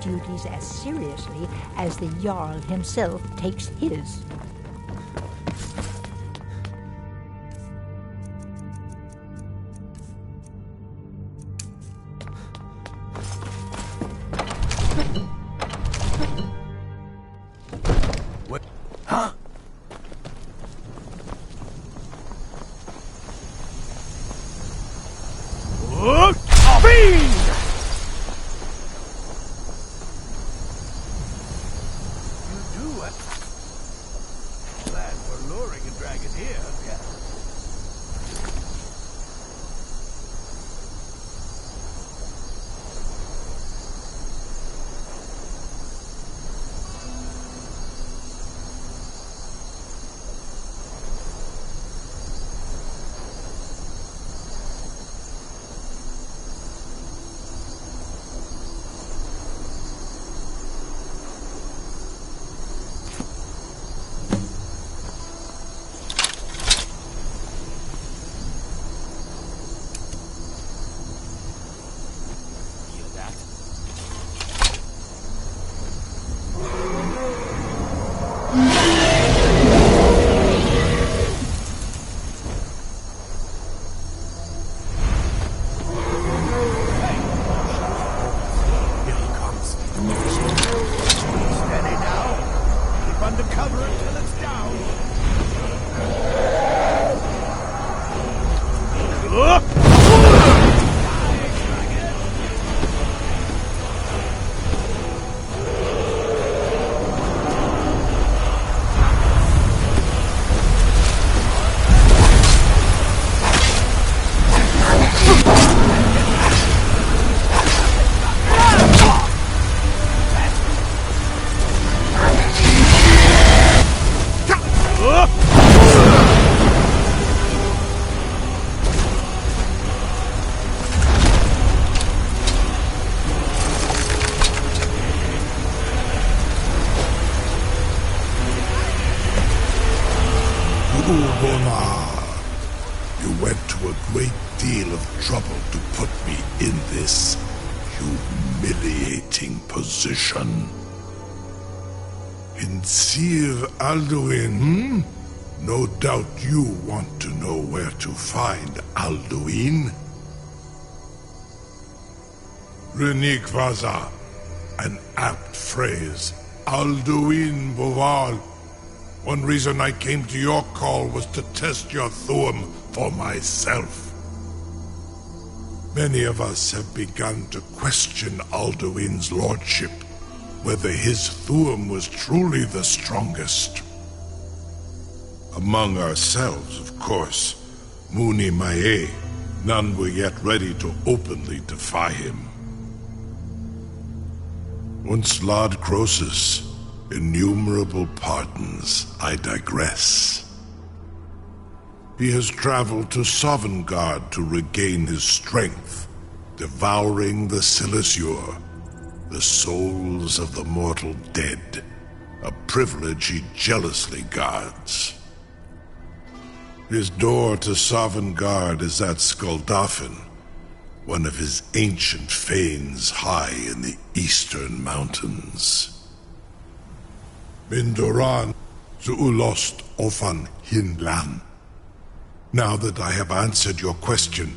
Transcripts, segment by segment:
duties as seriously as the Jarl himself takes his. What? Huh? Fiend! You do it. Plan for luring a dragon here, yeah. Undercover until it's down. You went to a great deal of trouble to put me in this humiliating position. In Sir Alduin, No doubt you want to know where to find Alduin. Renikvaza, an apt phrase. Alduin Boval. One reason I came to your call was to test your Thuum for myself. Many of us have begun to question Alduin's lordship, whether his Thuum was truly the strongest. Among ourselves, of course, Muni Mae, none were yet ready to openly defy him. Unslad Croesus, innumerable pardons, I digress. He has traveled to Sovngarde to regain his strength, devouring the Silesure, the souls of the mortal dead, a privilege he jealously guards. His door to Sovngarde is at Skuldafn, one of his ancient fanes high in the eastern mountains. Mindoran Zuulost Ofan Hinlan. Now that I have answered your question,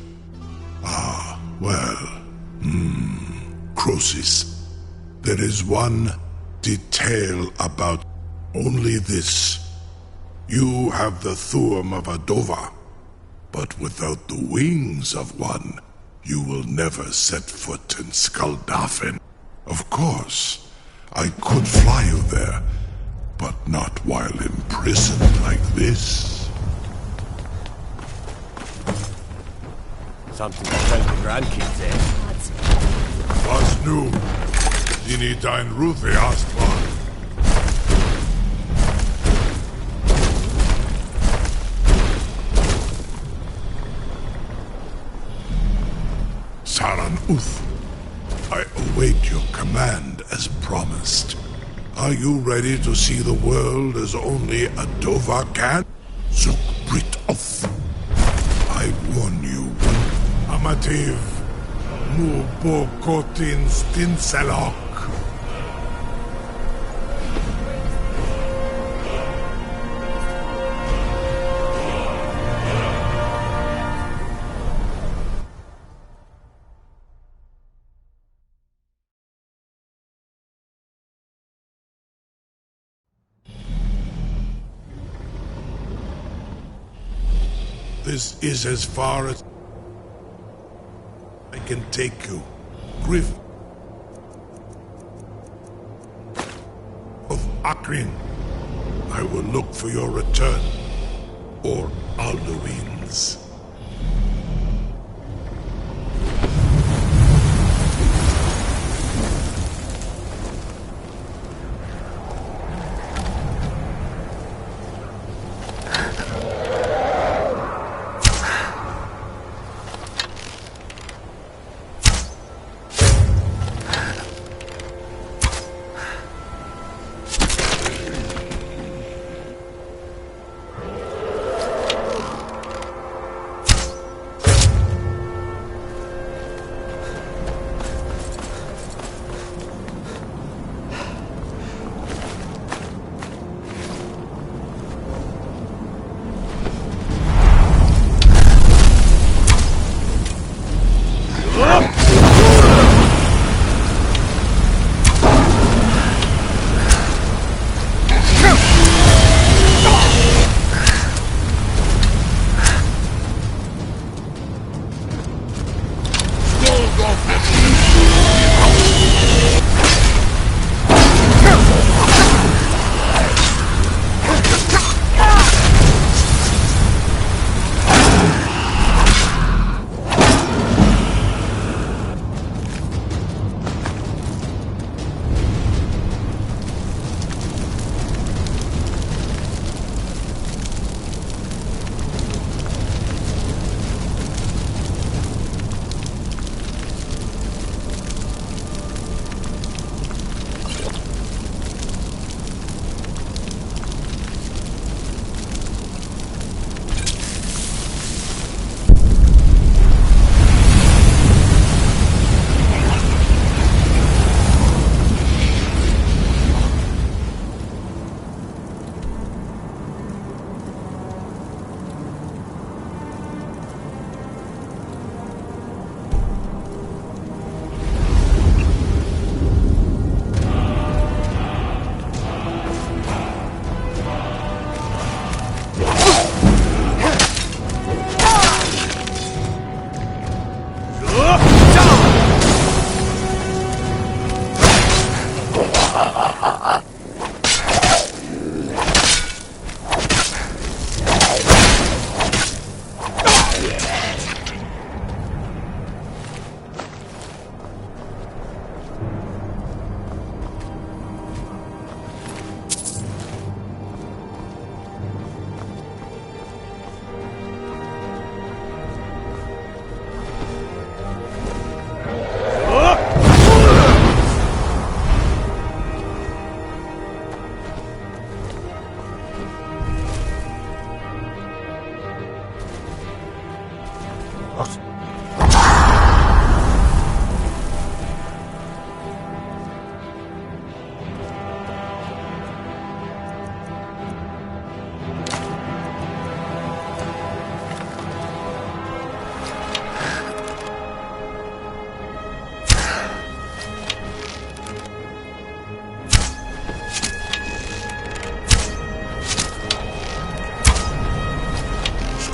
Croesus, there is one detail about only this. You have the Thuum of a Dova, but without the wings of one, you will never set foot in Skuldafn. Of course, I could fly you there, but not while imprisoned like this. Something to tell the grandkids, eh? Was nu? Dini dein Ruthi Astval. Saran Uth, I await your command as promised. Are you ready to see the world as only a Dova can? Zuk Brit Oth. I warn you. Amativ. Mu Bokotin Stinselok. This is as far as I can take you. Griff of Akrin. I will look for your return, or Alduin's.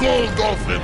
Skull Dolphin!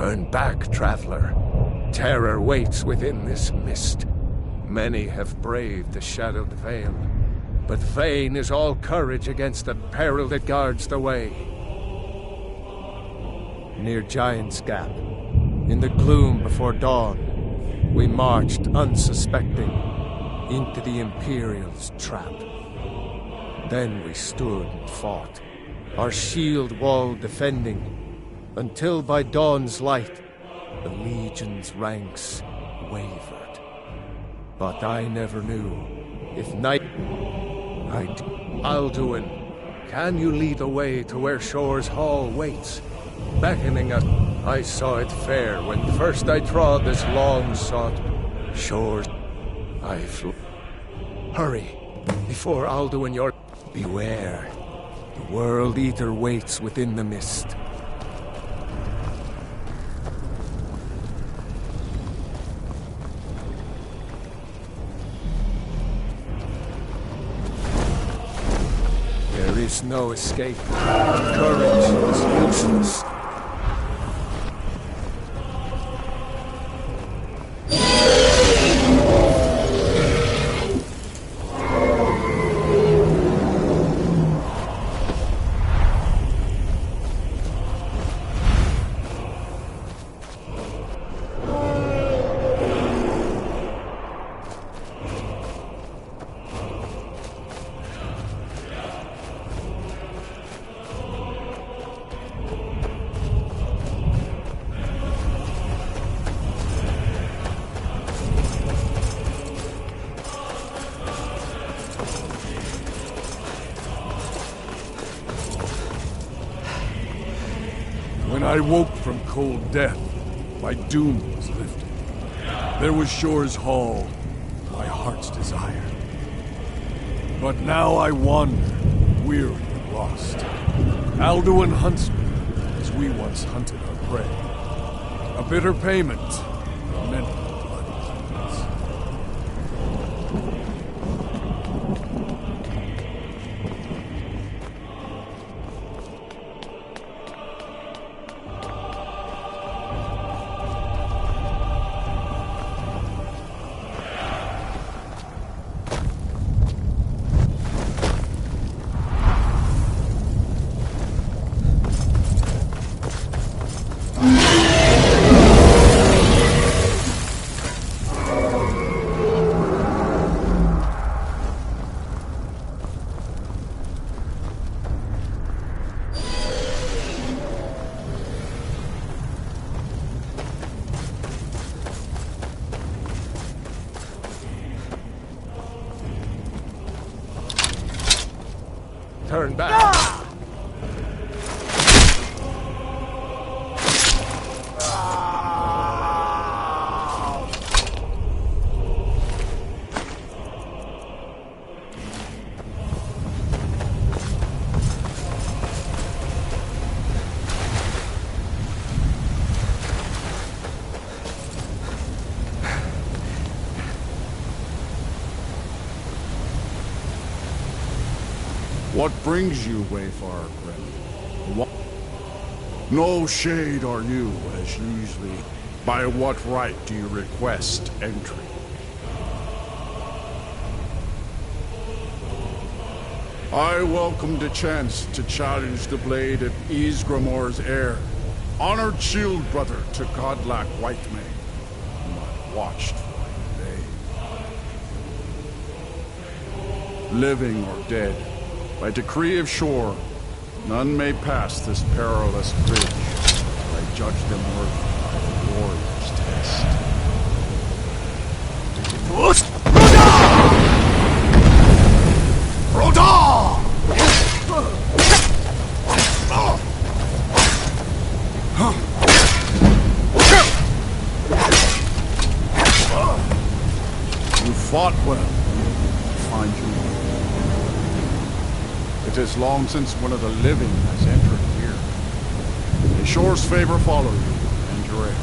Turn back, traveler. Terror waits within this mist. Many have braved the shadowed veil, but vain is all courage against the peril that guards the way. Near Giant's Gap, in the gloom before dawn, we marched unsuspecting into the Imperial's trap. Then we stood and fought, our shield wall defending, until by dawn's light the Legion's ranks wavered. But I never knew if night... Alduin, can you lead the way to where Shore's Hall waits, beckoning us? I saw it fair when first I trod this long-sought shore. I flew. Hurry, before Alduin your... Beware, the World Eater waits within the mist. There is no escape. Courage is useless. When I woke from cold death, my doom was lifted. There was Shore's Hall, my heart's desire. But now I wander, weary and lost. Alduin hunts me, as we once hunted our prey. A bitter payment for many bloody deeds. Turn back. What brings you, Wayfarer Grim? No shade are you, as usually. By what right do you request entry? I welcome the chance to challenge the blade of Ysgramor's heir, honored shield brother to godlike Whitemane, whom I watched for in vain. Living or dead, by decree of Shore, none may pass this perilous bridge. I judge them worthy by the warrior's test. Roda! You fought well. I find you. It is long since one of the living has entered here. May Shore's favor follow you, and your heir.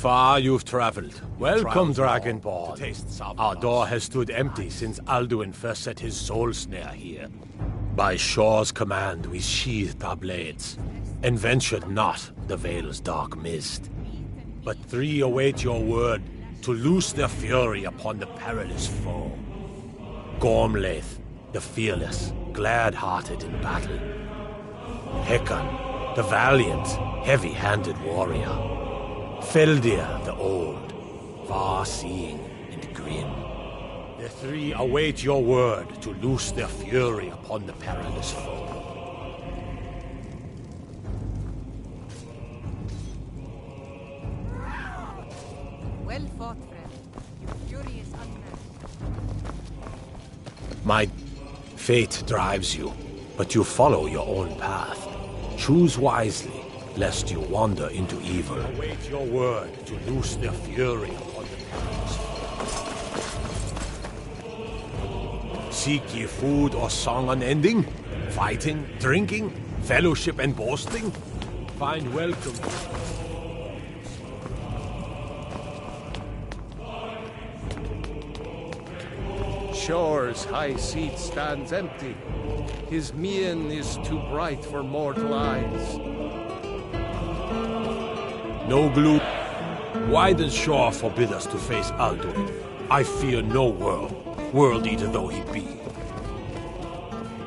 Far you've traveled. Welcome, Dragonborn. Our door has stood empty since Alduin first set his soul snare here. By Shor's command, we sheathed our blades, and ventured not the Vale's dark mist. But three await your word to loose their fury upon the perilous foe. Gormlaith, the fearless, glad-hearted in battle. Hekon, the valiant, heavy-handed warrior. Feldir, the old, far-seeing and grim. The three await your word to loose their fury upon the perilous foe. Well fought, friend. Your fury is unmatched. My fate drives you, but you follow your own path. Choose wisely, lest you wander into evil. Await your word to loose their fury upon the perilous foe. Seek ye food or song unending? Fighting, drinking, fellowship and boasting? Find welcome. Shore's high seat stands empty. His mien is too bright for mortal eyes. No gloom. Why does Shore forbid us to face Alduin? I fear no world eater though he be.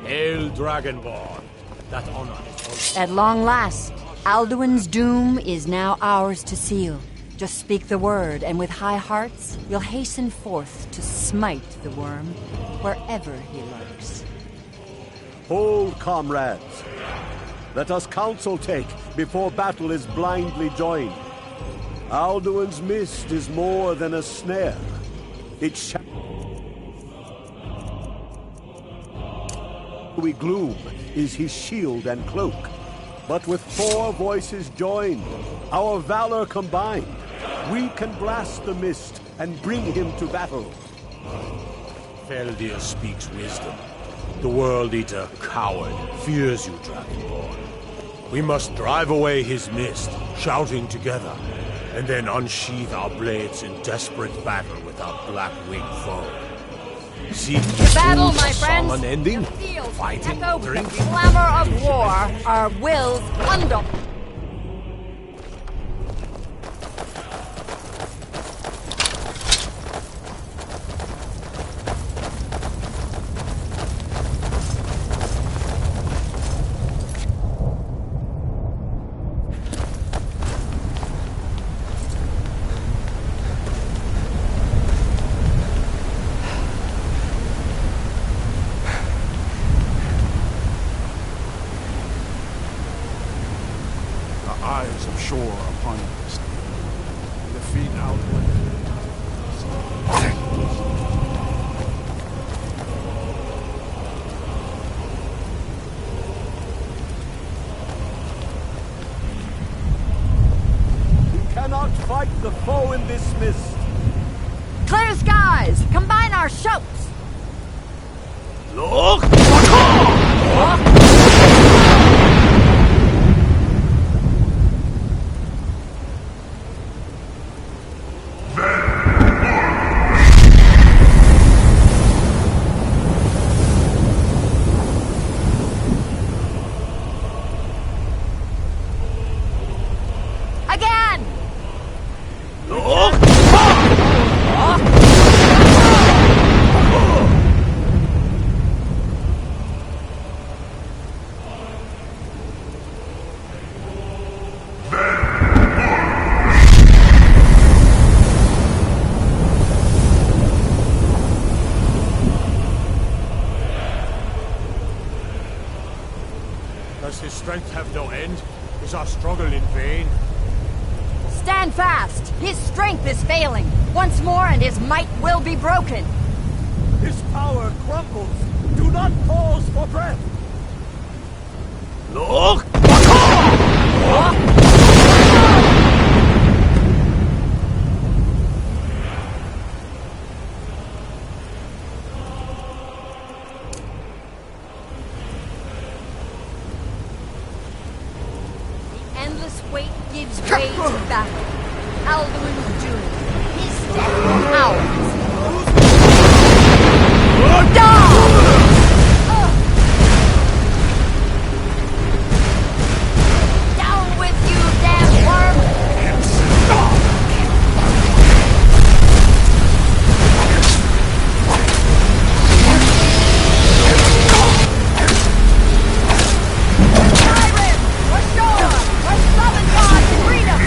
Hail, Dragonborn! That honor is At long last, Alduin's doom is now ours to seal. Just speak the word, and with high hearts, you'll hasten forth to smite the worm wherever he lurks. Hold, comrades. Let us counsel take before battle is blindly joined. Alduin's mist is more than a snare. It shadowy gloom is his shield and cloak. But with four voices joined, our valor combined, we can blast the mist and bring him to battle. Feldir speaks wisdom. The World Eater, coward, fears you, Dragonborn. We must drive away his mist, shouting together, and then unsheath our blades in desperate battle with our black-winged foe. Seek To battle, my friends! unending, The fields fighting, echo with the drinking. clamor of war, our wills bundle. Eyes of Shore upon us. Defeat Alduin. We cannot fight the foe in this mist. Clear skies! Combine our shouts! Look! Again! Does his strength have no end? Is our struggle in vain? Stand fast! His strength is failing. Once more and his might will be broken. His power crumbles. Do not pause for breath. Look! The endless weight gives way to battle. Alduin's doom. His death or ours. Down with you, damn worm! Skyrim! Restore! We're summon God to freedom!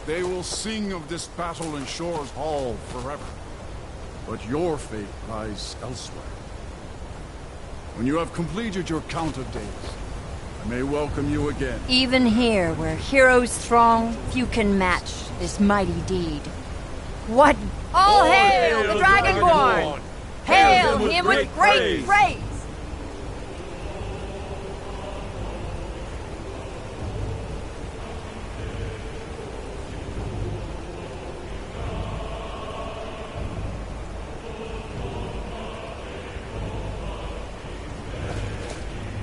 They will sing of this battle in Shore's Hall forever. But your fate lies elsewhere. When you have completed your count of days, I may welcome you again. Even here, where heroes throng, few can match this mighty deed. What? All hail the Dragonborn! Hail him with great praise!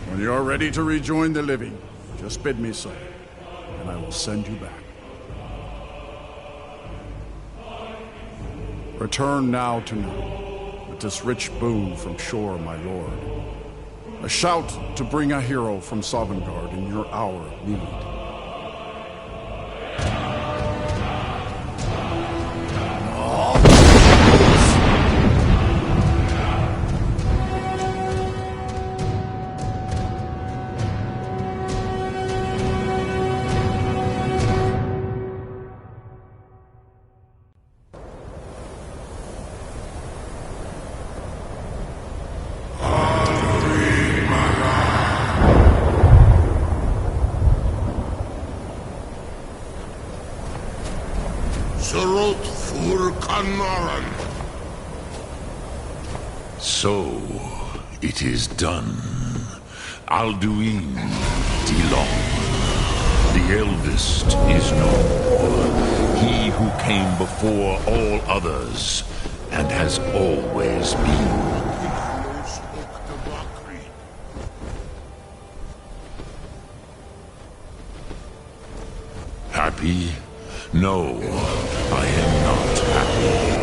When you are ready to rejoin the living, just bid me so, and I will send you back. Return now tonight, with this rich boon from Shore, my lord. A shout to bring a hero from Sovngarde in your hour of need. So, it is done. Alduin Dilong, the eldest, is no more. He who came before all others, and has always been. Happy? No, I am not happy.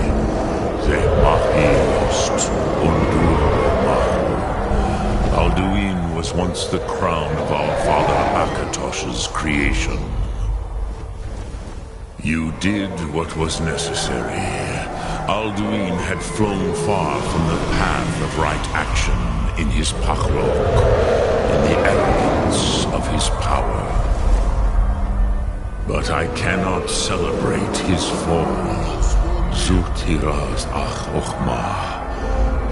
Alduin was once the crown of our father Akatosh's creation. You did what was necessary. Alduin had flown far from the path of right action in his pachlok, in the arrogance of his power. But I cannot celebrate his fall. Zutiraz ach ochma.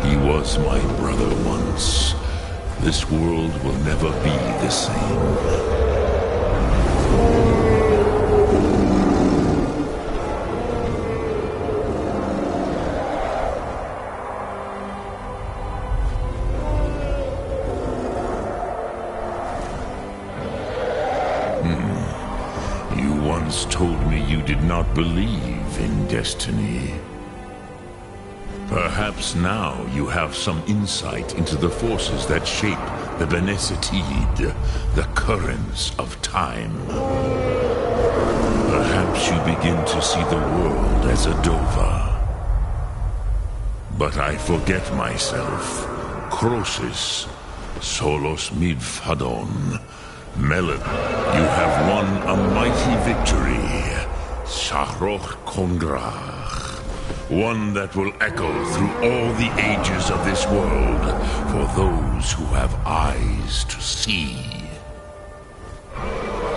He was my brother once. This world will never be the same. You once told me you did not believe in destiny. Perhaps now you have some insight into the forces that shape the Bene Setid, the currents of time. Perhaps you begin to see the world as a Dova. But I forget myself. Crosis, Solos Midfadon, Melon, you have won a mighty victory. Shahroch Kongrach. One that will echo through all the ages of this world for those who have eyes to see.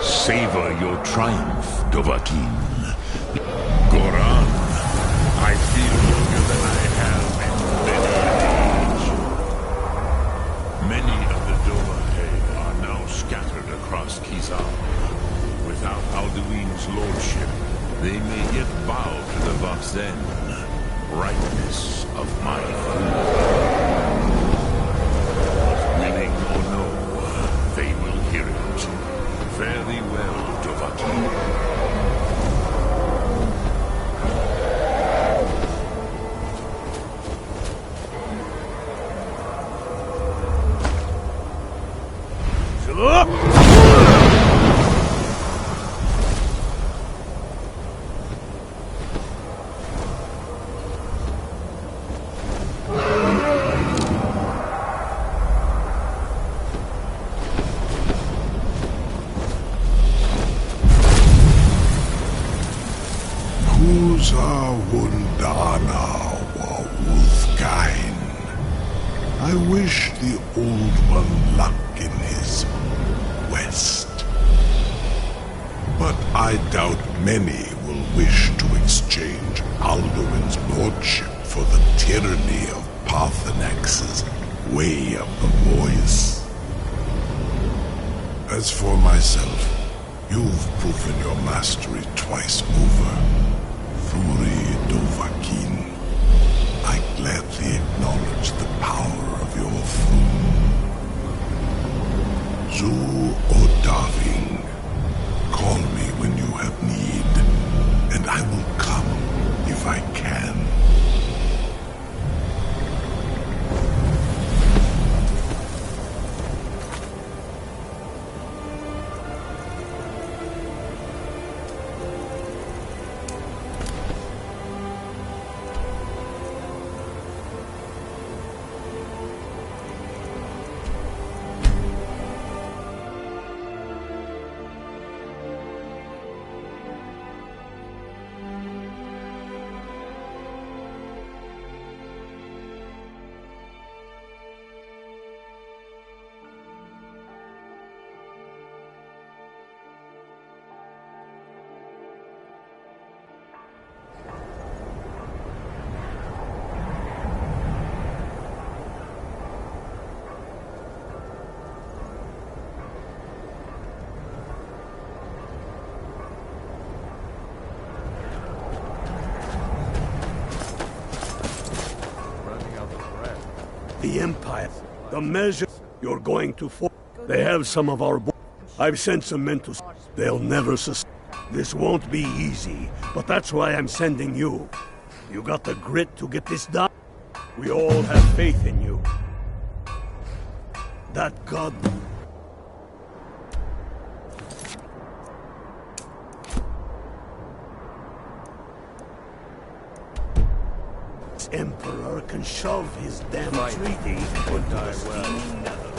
Savor your triumph, Dovahkiin. Goran, I feel younger than I have in many an age. Many of the Dovahe are now scattered across Kizar. Without Alduin's lordship, they may yet bow to the Vakzen, brightness of my food. Willing or no, they will hear it. Fare thee well, Dovahkiin. I wish the Old One luck in his quest. But I doubt many will wish to exchange Alduin's lordship for the tyranny of Parthenax's way of the voice. As for myself, you've proven your mastery twice over. Thuri Dovahkiin, I gladly acknowledge the power of your throne. Zu Odaving, call me when you have need, and I will come if I can. The Empire, the measure you're going to for. They have some of our I've sent some men to. They'll never This won't be easy, but that's why I'm sending you. You got the grit to get this done? We all have faith in you. That God... Emperor can shove his damn treaty into the steaming nether.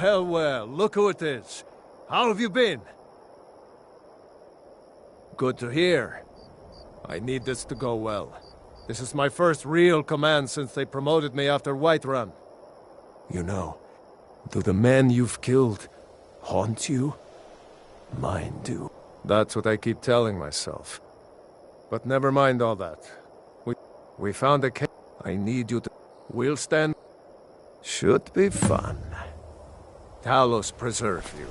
well. Look who it is. How have you been? Good to hear. I need this to go well. This is my first real command since they promoted me after Whiterun. You know, do the men you've killed haunt you? Mine do. That's what I keep telling myself. But never mind all that. We found a cave. I need you to... We'll stand... Should be fun. Talos preserve you.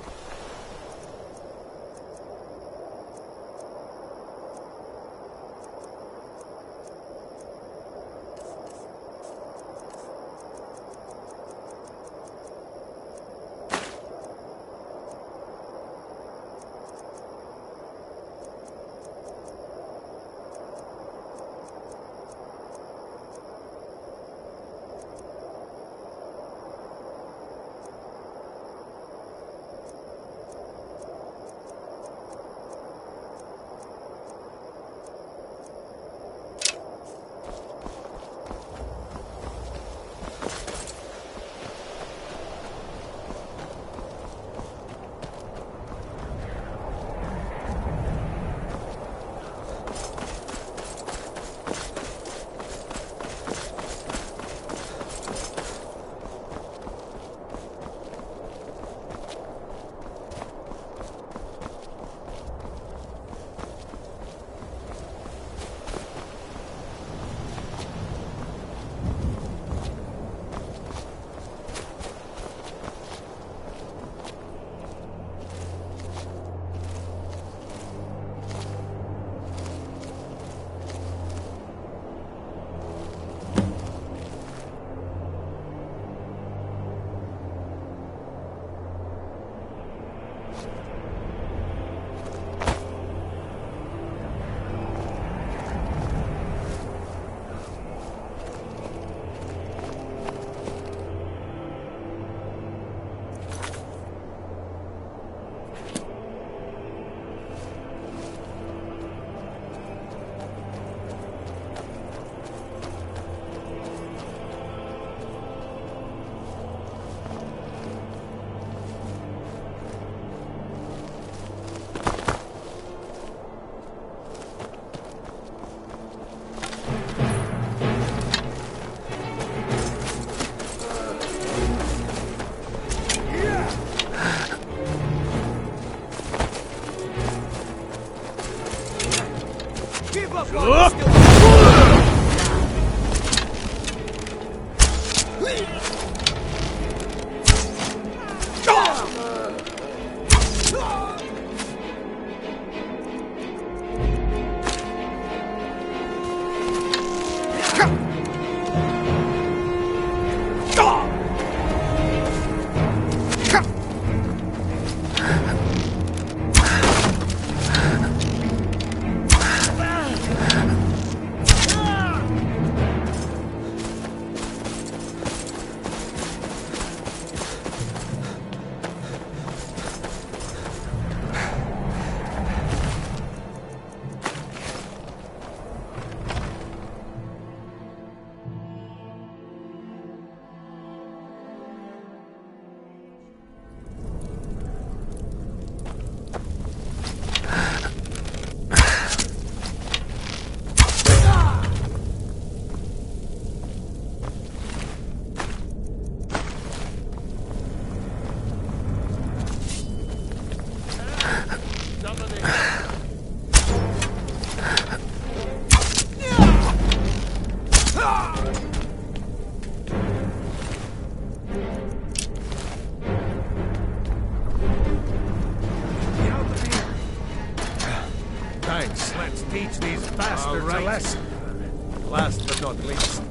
Teach these bastards a lesson. Last but not least.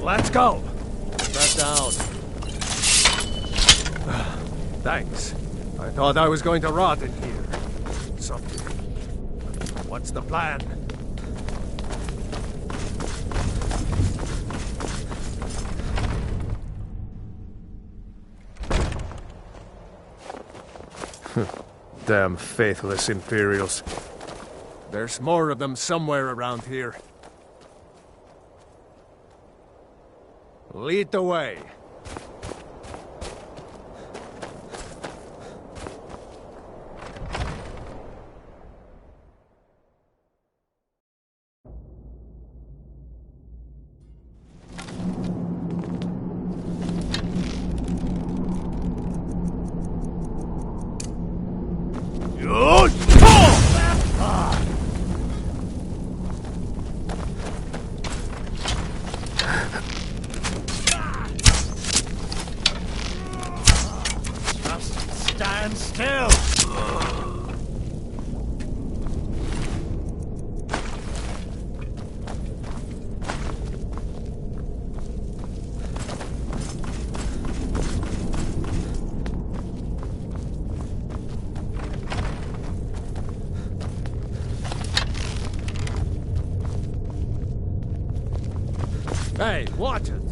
Let's go! Sit down. Thanks. I thought I was going to rot in here. Something. What's the plan? Damn faithless Imperials. There's more of them somewhere around here. Lead the way. Hey, watch it!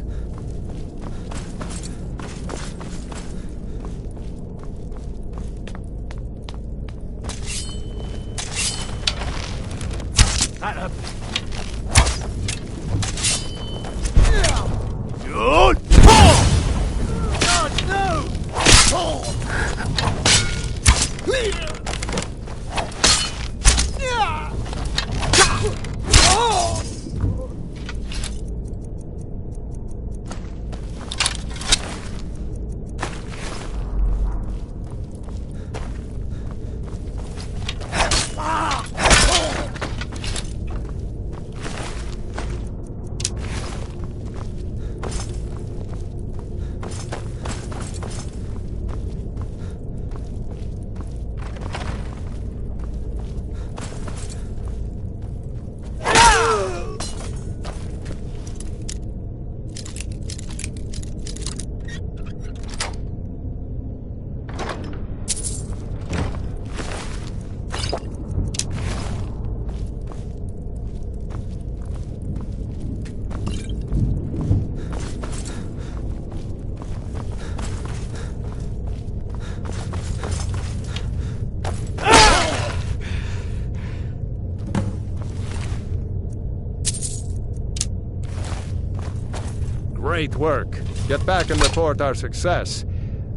Great work. Get back and report our success.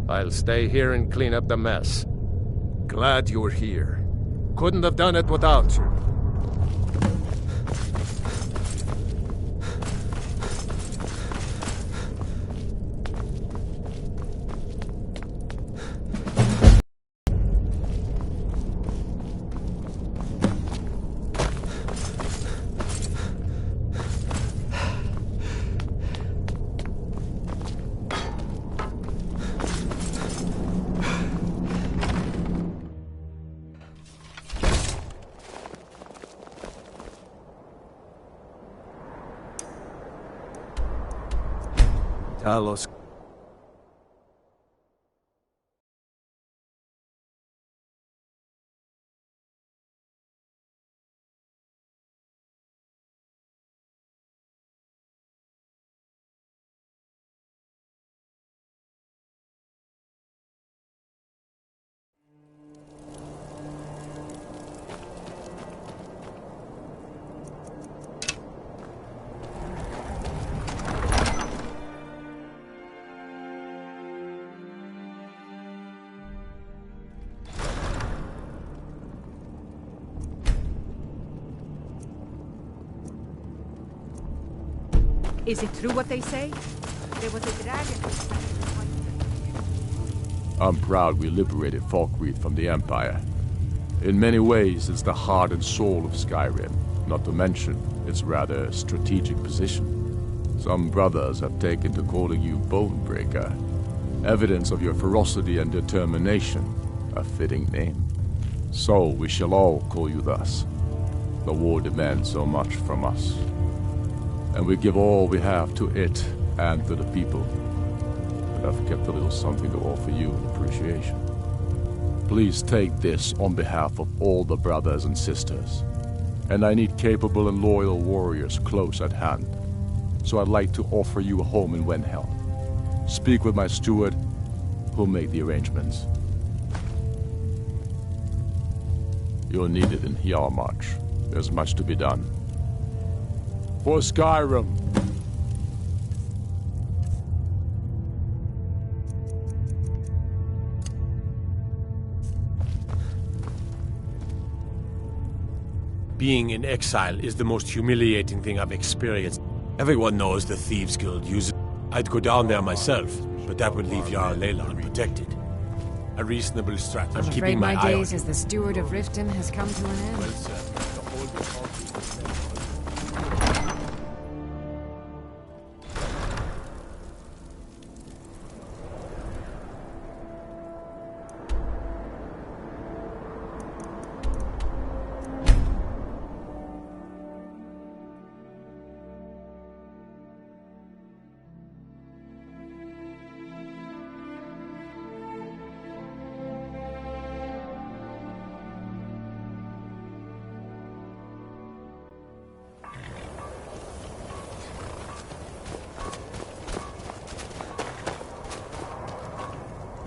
I'll stay here and clean up the mess. Glad you're here. Couldn't have done it without you. Talos. Is it true what they say? There was a dragon. I'm proud we liberated Falkreath from the Empire. In many ways, it's the heart and soul of Skyrim, not to mention its rather strategic position. Some brothers have taken to calling you Bonebreaker, evidence of your ferocity and determination, a fitting name. So we shall all call you thus. The war demands so much from us, and we give all we have to it and to the people. But I've kept a little something to offer you in appreciation. Please take this on behalf of all the brothers and sisters. And I need capable and loyal warriors close at hand. So I'd like to offer you a home in Wenhel. Speak with my steward, who'll make the arrangements. You're needed in Hjalmarch. There's much to be done. For Skyrim! Being in exile is the most humiliating thing I've experienced. Everyone knows the Thieves Guild uses it. I'd go down there myself, but that would leave Jarl Leyla unprotected. A reasonable strategy. I'm keeping my eye days on as the steward of Riften has come to an end. Well, sir, the whole department.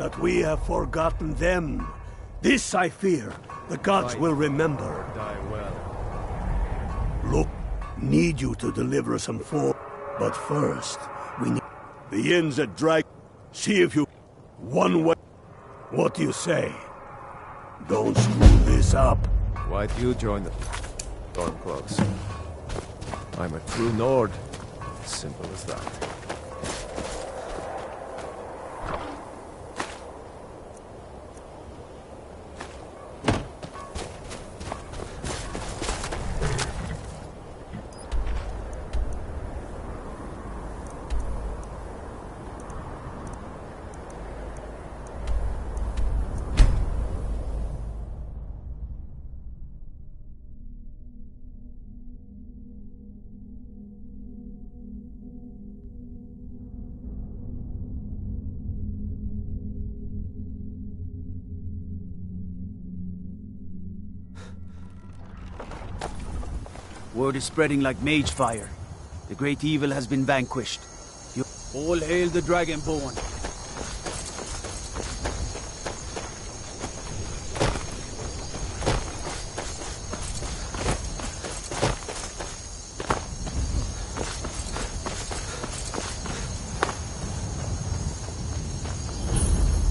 that we have forgotten them. This, I fear, the gods will remember. Die well. Look, need you to deliver some but first, we need the inns at Drag. See if you one way. What do you say? Don't screw this up. Why'd you join the Stormcloaks? I'm a true Nord. Simple as that. Word is spreading like mage fire. The great evil has been vanquished. All hail the Dragonborn.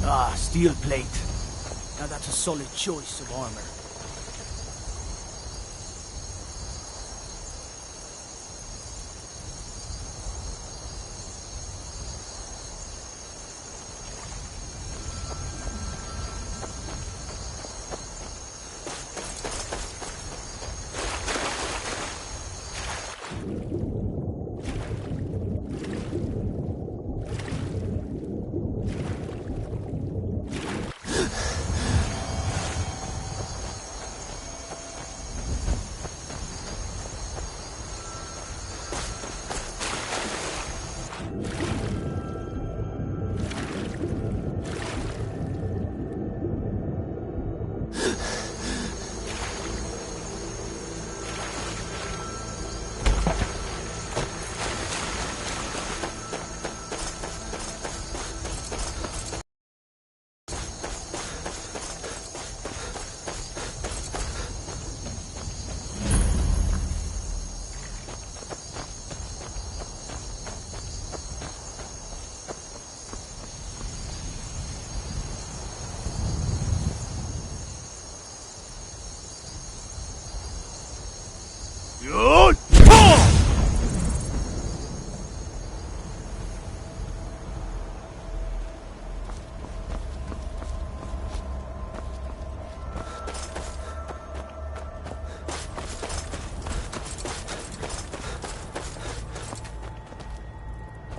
Ah, steel plate. Now that's a solid choice of armor.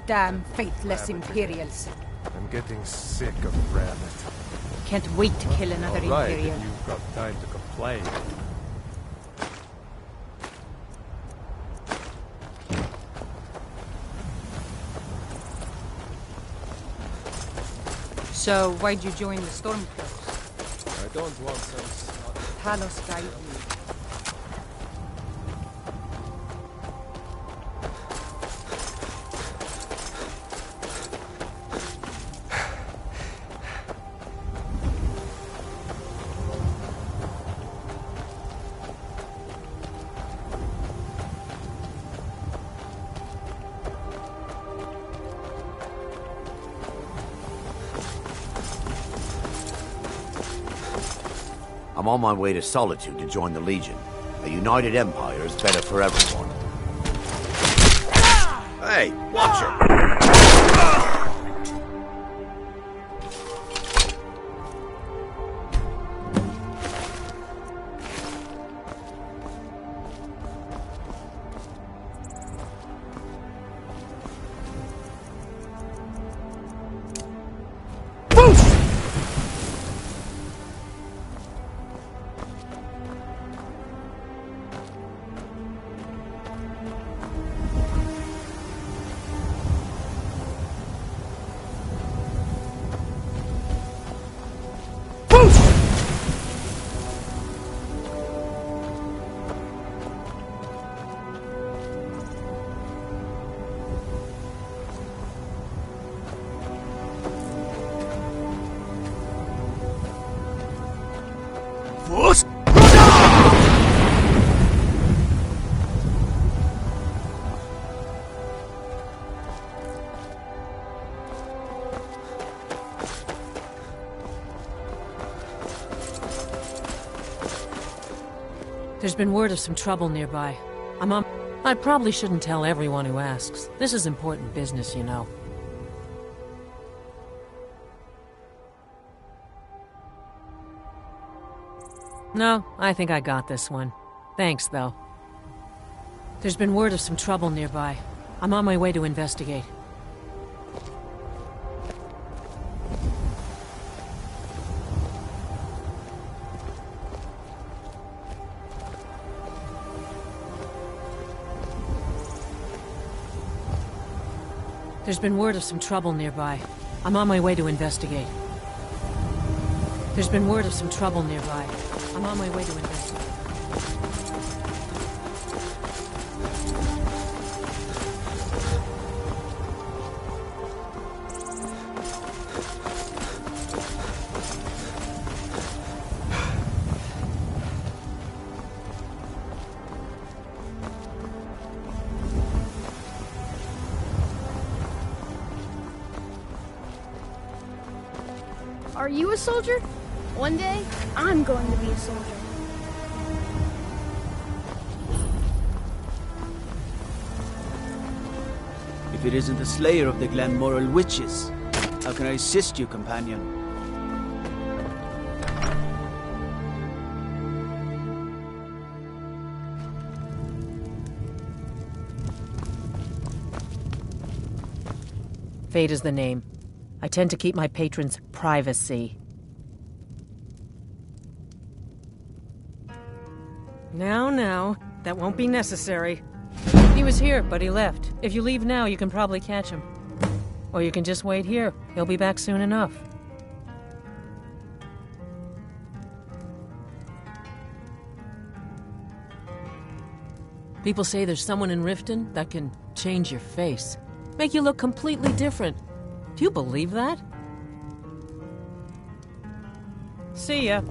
Damn faithless Imperials. I'm getting sick of rabbit. Can't wait to kill another Right, Imperial. if you've got time to complain. So, why'd you join the Stormcloaks? I don't want some... Talos guide you. I'm on my way to Solitude to join the Legion. A united empire is better for everyone. Hey, watch her! Force. There's been word of some trouble nearby. I probably shouldn't tell everyone who asks. This is important business, you know. No, I think I got this one. Thanks, though. There's been word of some trouble nearby. I'm on my way to investigate. There's been word of some trouble nearby. I'm on my way to investigate. There's been word of some trouble nearby. I'm on my way to investigate. Are you a soldier? One day, I'm going to be a soldier. If it isn't the slayer of the Glenmoral witches, how can I assist you, companion? Fate is the name. I tend to keep my patrons' privacy. Now, that won't be necessary. He was here, but he left. If you leave now, you can probably catch him. Or you can just wait here. He'll be back soon enough. People say there's someone in Riften that can change your face. Make you look completely different. Do you believe that? See ya.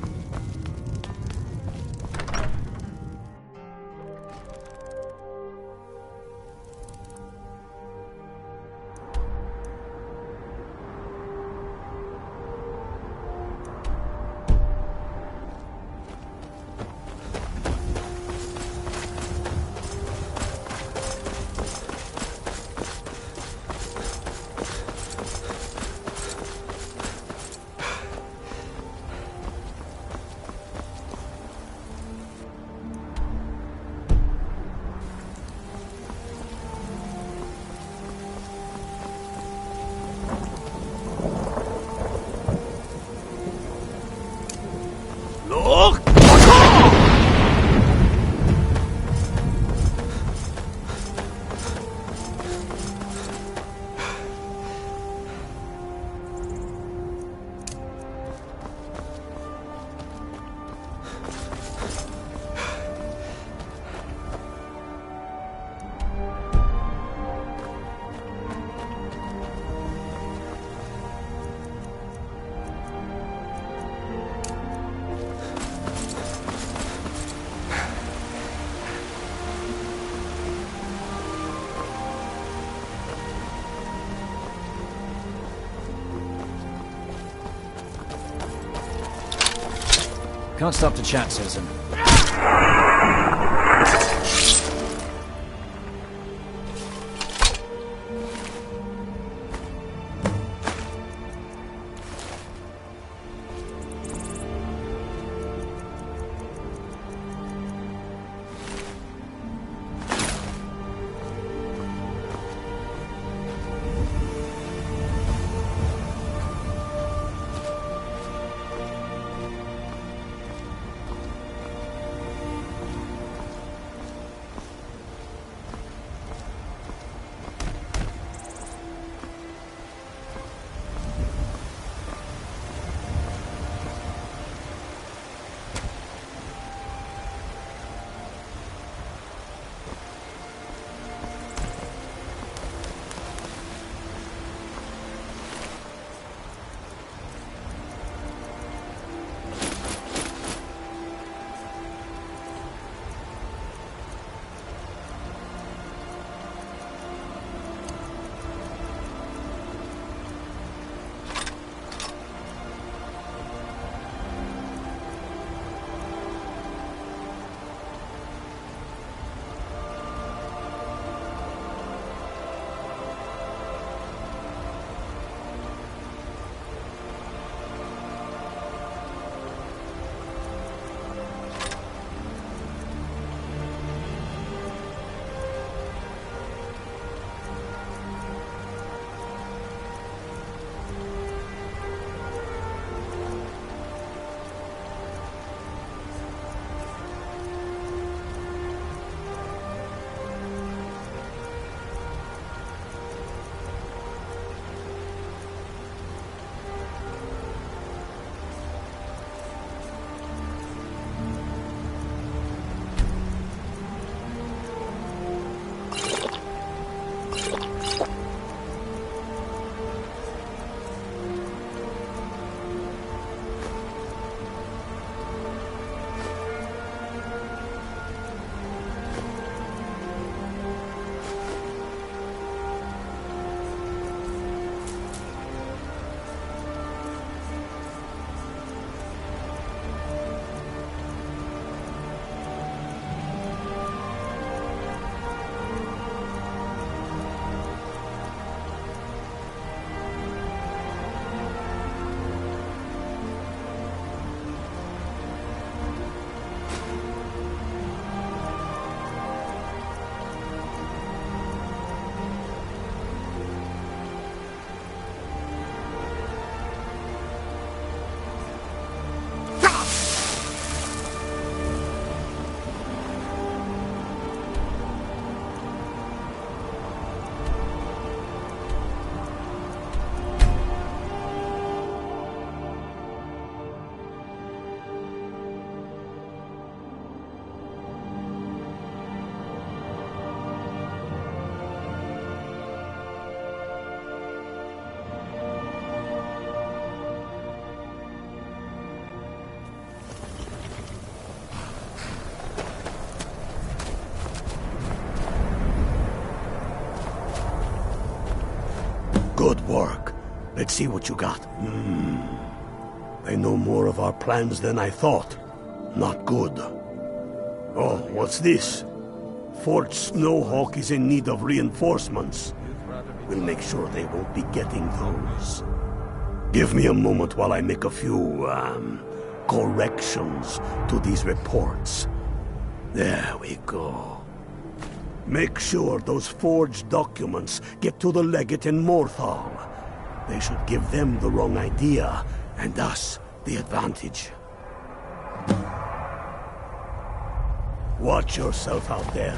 Can't stop to chat, citizen. Good work. Let's see what you got. They know more of our plans than I thought. Not good. Oh, what's this? Fort Snowhawk is in need of reinforcements. We'll make sure they won't be getting those. Give me a moment while I make a few, corrections to these reports. There we go. Make sure those forged documents get to the legate in Morthal. They should give them the wrong idea, and us the advantage. Watch yourself out there.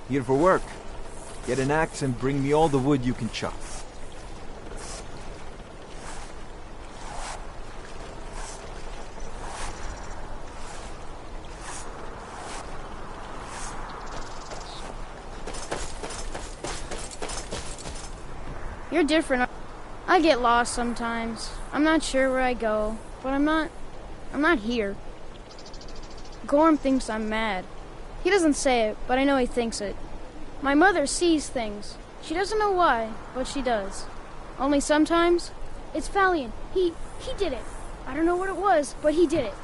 Here for work. Get an axe and bring me all the wood you can chop. You're different. I get lost sometimes. I'm not sure where I go, but I'm not here. Gorm thinks I'm mad. He doesn't say it, but I know he thinks it. My mother sees things. She doesn't know why, but she does. Only sometimes, it's Valiant. He did it. I don't know what it was, but he did it.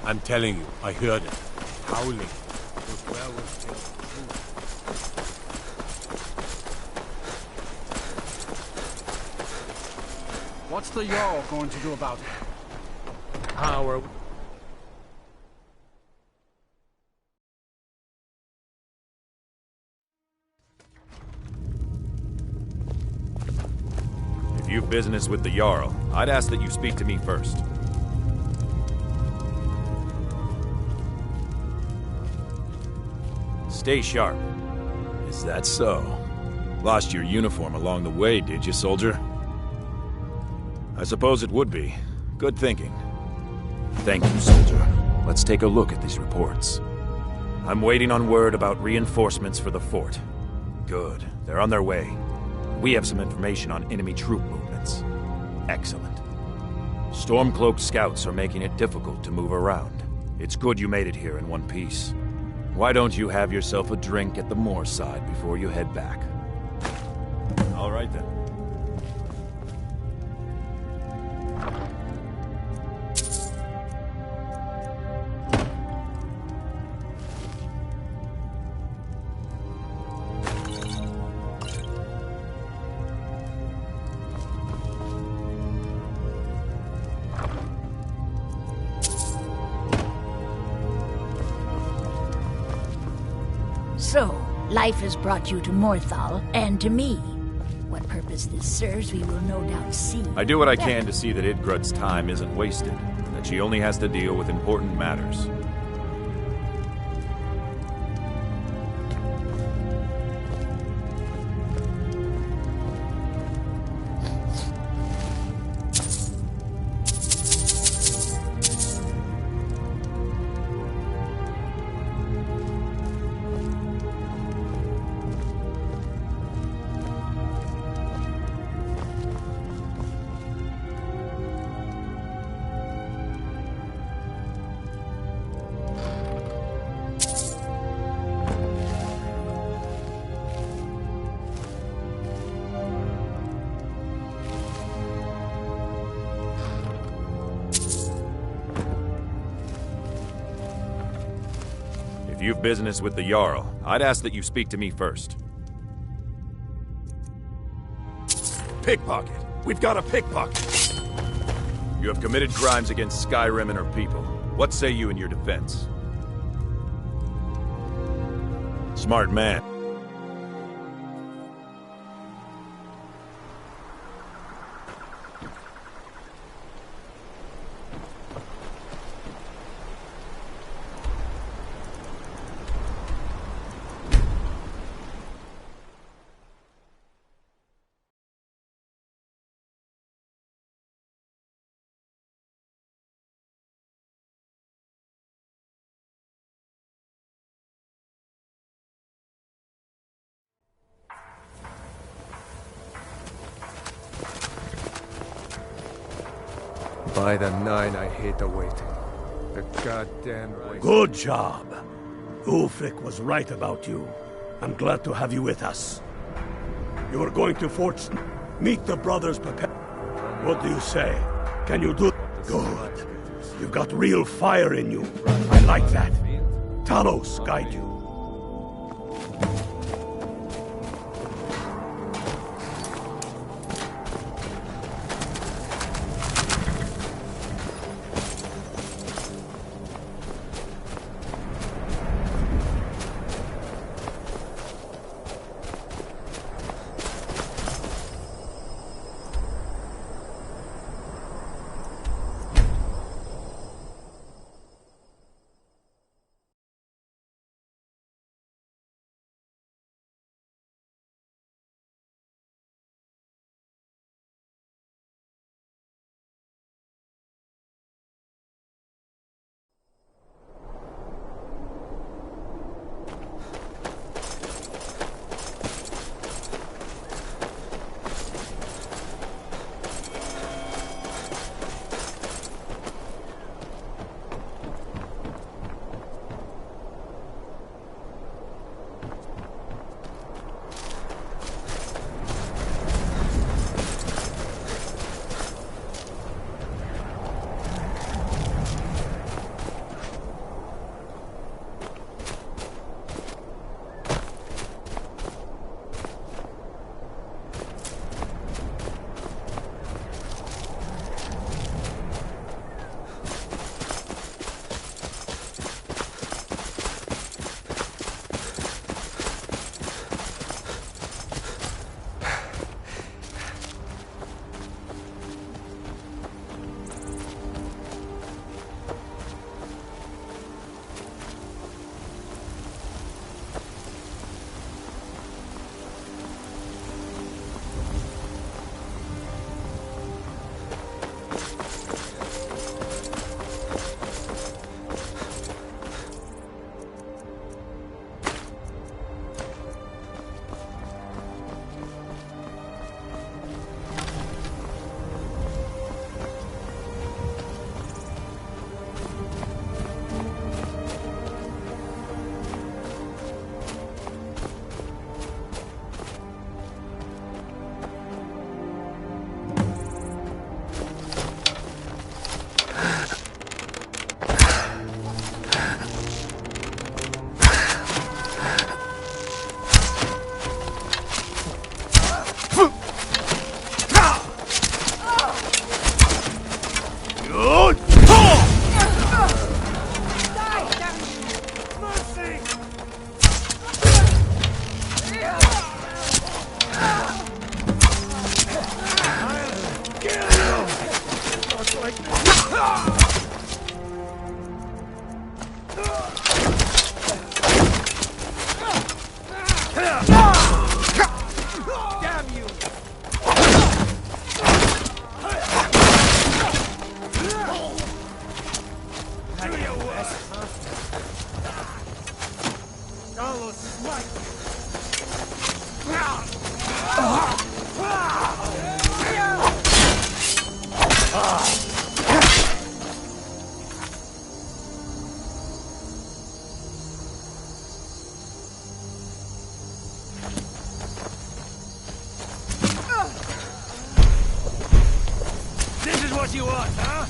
I'm telling you, I heard it. Howling. Those werewolves tell the truth. What's the Jarl going to do about it? Our... If you've business with the Jarl, I'd ask that you speak to me first. Stay sharp. Is that so? Lost your uniform along the way, did you, soldier? I suppose it would be. Good thinking. Thank you, soldier. Let's take a look at these reports. I'm waiting on word about reinforcements for the fort. Good. They're on their way. We have some information on enemy troop movements. Excellent. Stormcloaked scouts are making it difficult to move around. It's good you made it here in one piece. Why don't you have yourself a drink at the moorside before you head back? All right then. So, life has brought you to Morthal, and to me. What purpose this serves, we will no doubt see. I do what I can to see that Idgrud's time isn't wasted, and that she only has to deal with important matters. If you've business with the Jarl, I'd ask that you speak to me first. Pickpocket! We've got a pickpocket! You have committed crimes against Skyrim and her people. What say you in your defense? Smart man. By the nine, I hate the waiting. The goddamn waiting. Good job. Ulfric was right about you. I'm glad to have you with us. You are going to Fortune. Meet the brothers prepare. What do you say? Can you do? Good. You've got real fire in you. I like that. Talos guide you. What you want, huh?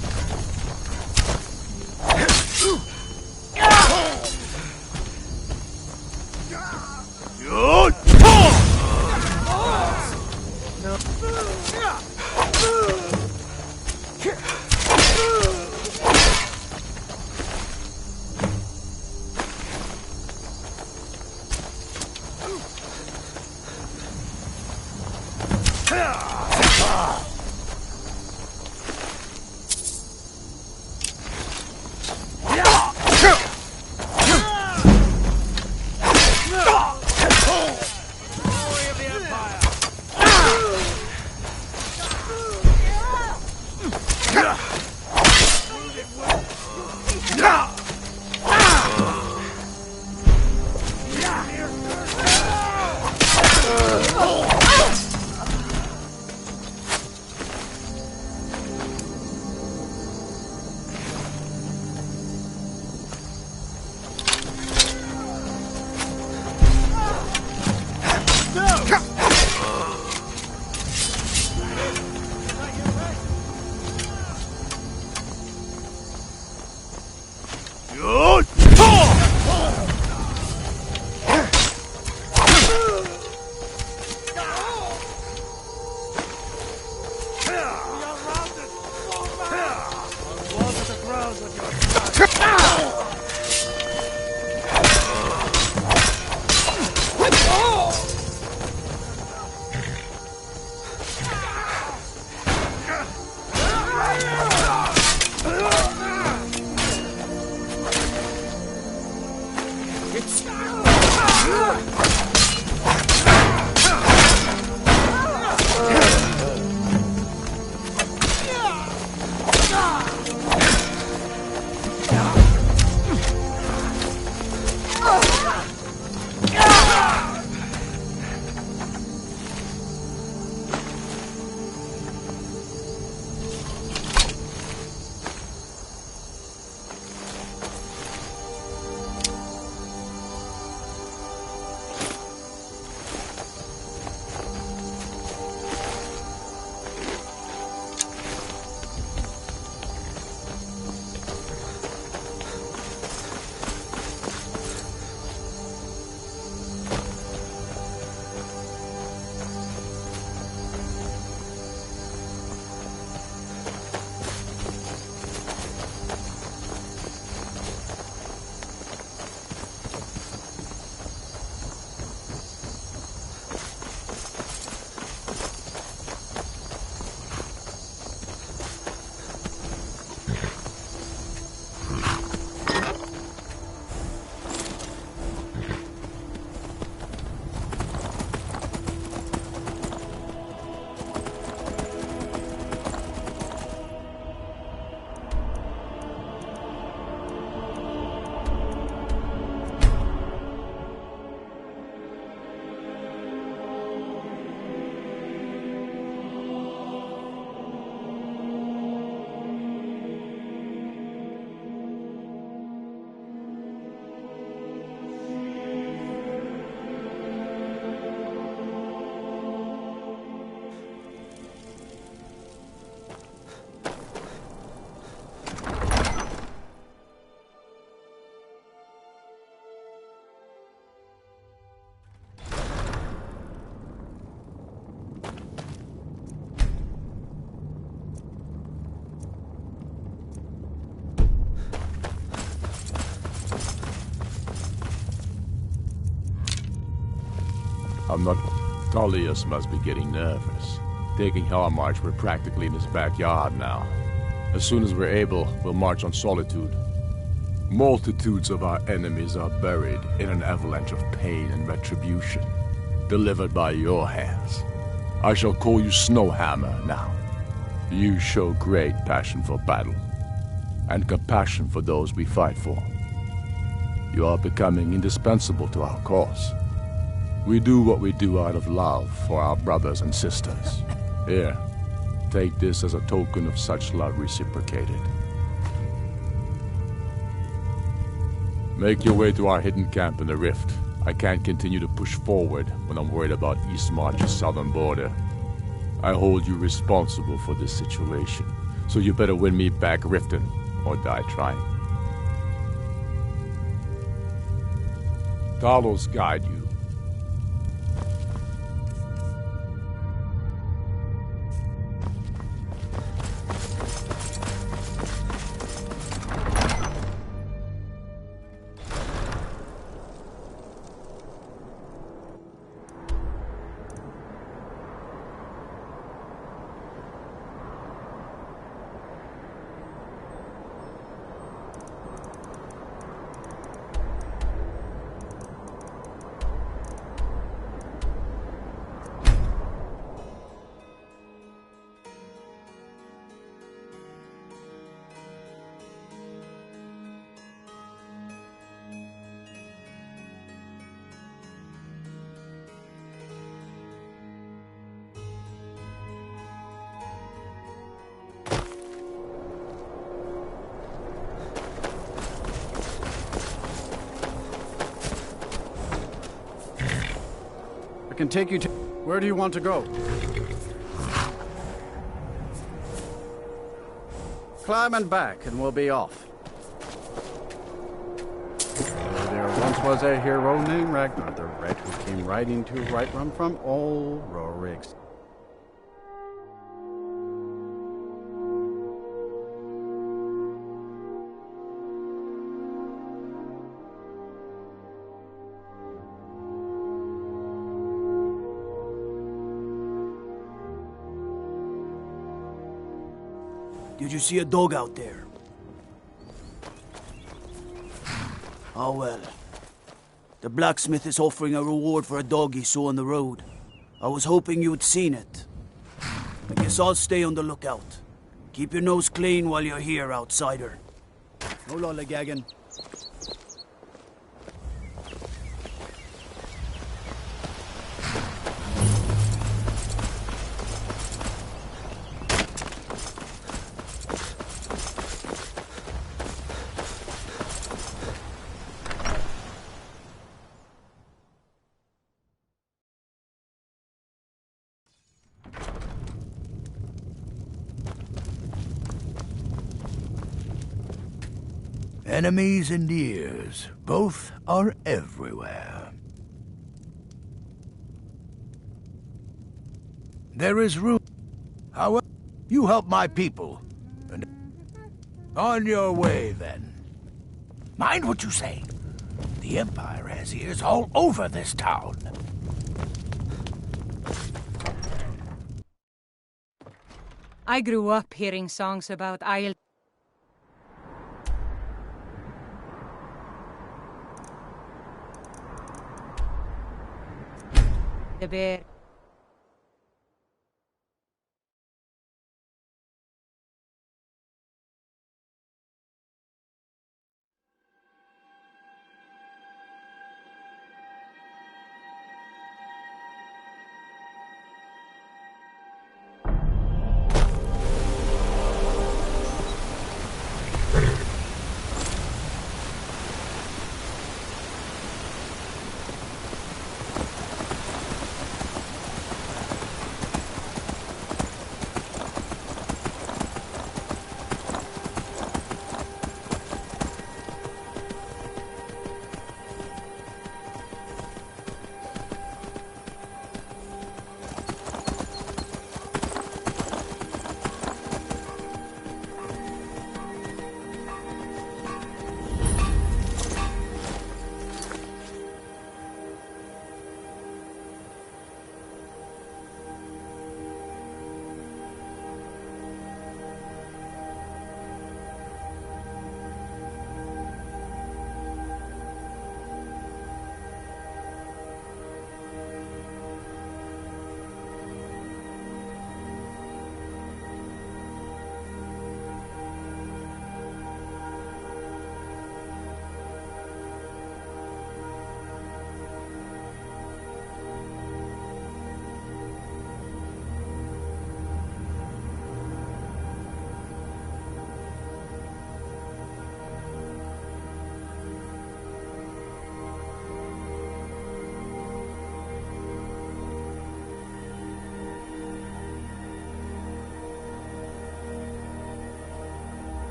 I'm not... Tullius must be getting nervous. Taking Hellmarch, we're practically in his backyard now. As soon as we're able, we'll march on Solitude. Multitudes of our enemies are buried in an avalanche of pain and retribution, delivered by your hands. I shall call you Snowhammer now. You show great passion for battle, and compassion for those we fight for. You are becoming indispensable to our cause. We do what we do out of love for our brothers and sisters. Here, take this as a token of such love reciprocated. Make your way to our hidden camp in the Rift. I can't continue to push forward when I'm worried about Eastmarch's southern border. I hold you responsible for this situation, so you better win me back Riften, or die trying. Talos guide you. I can take you to... Where do you want to go? Climb and back, and we'll be off. Once was a hero named Ragnar the Red who came riding to right run from old Rorik's. Did you see a dog out there? Oh well. The blacksmith is offering a reward for a dog he saw on the road. I was hoping you'd seen it. I guess I'll stay on the lookout. Keep your nose clean while you're here, outsider. No lollygagging. Enemies and ears, both are everywhere. There is room. However, you help my people. And on your way, then. Mind what you say. The Empire has ears all over this town. I grew up hearing songs about Isle. The bear.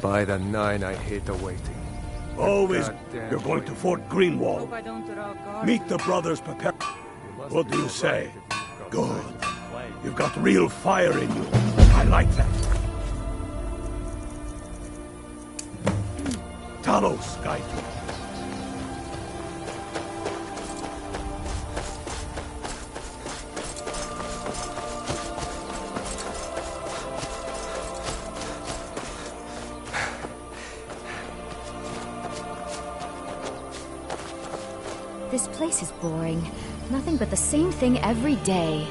By the nine, I hate the waiting. Always, Goddamn you're going to Fort Greenwall. Meet the brothers prepare. What do you say? Good. You've got real fire in you. I like that. Talos, guide you. This place is boring. Nothing but the same thing every day.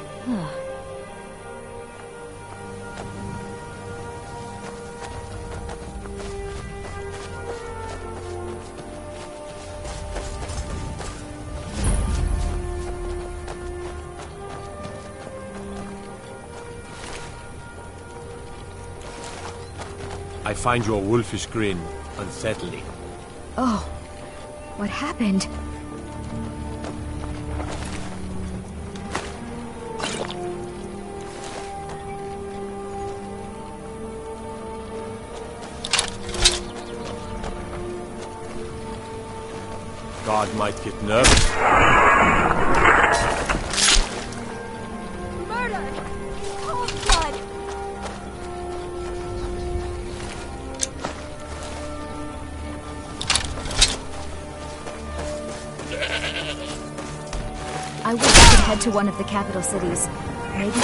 I find your wolfish grin unsettling. Oh, what happened? God might get nervous. Murder! Cold blood! I wish I could head to one of the capital cities. Maybe...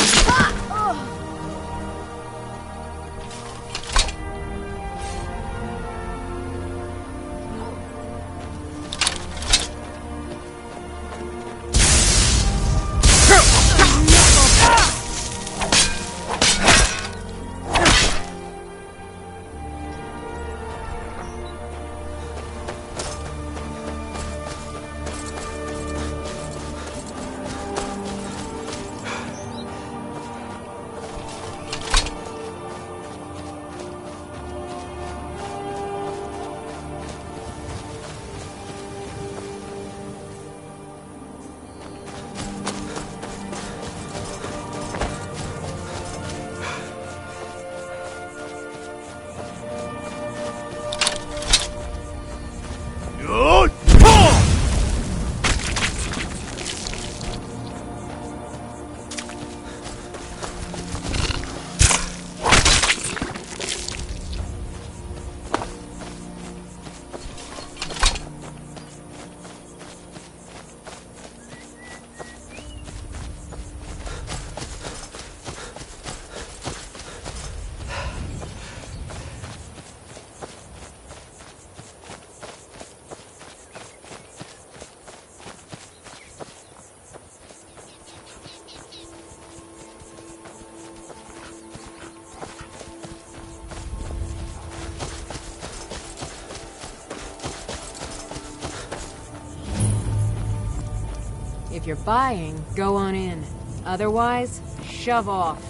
If you're buying, go on in. Otherwise, shove off.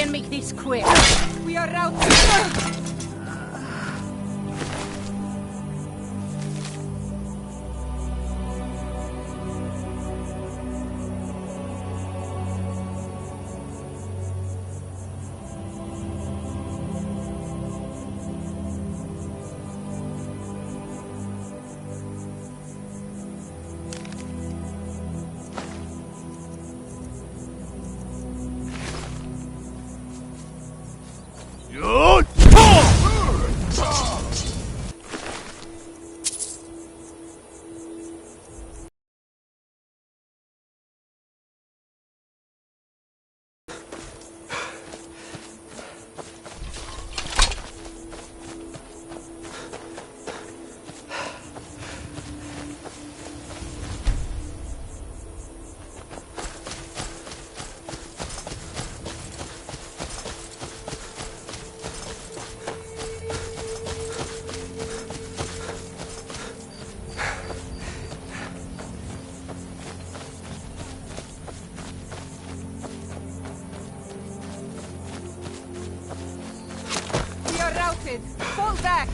And make this quick. We are out. back!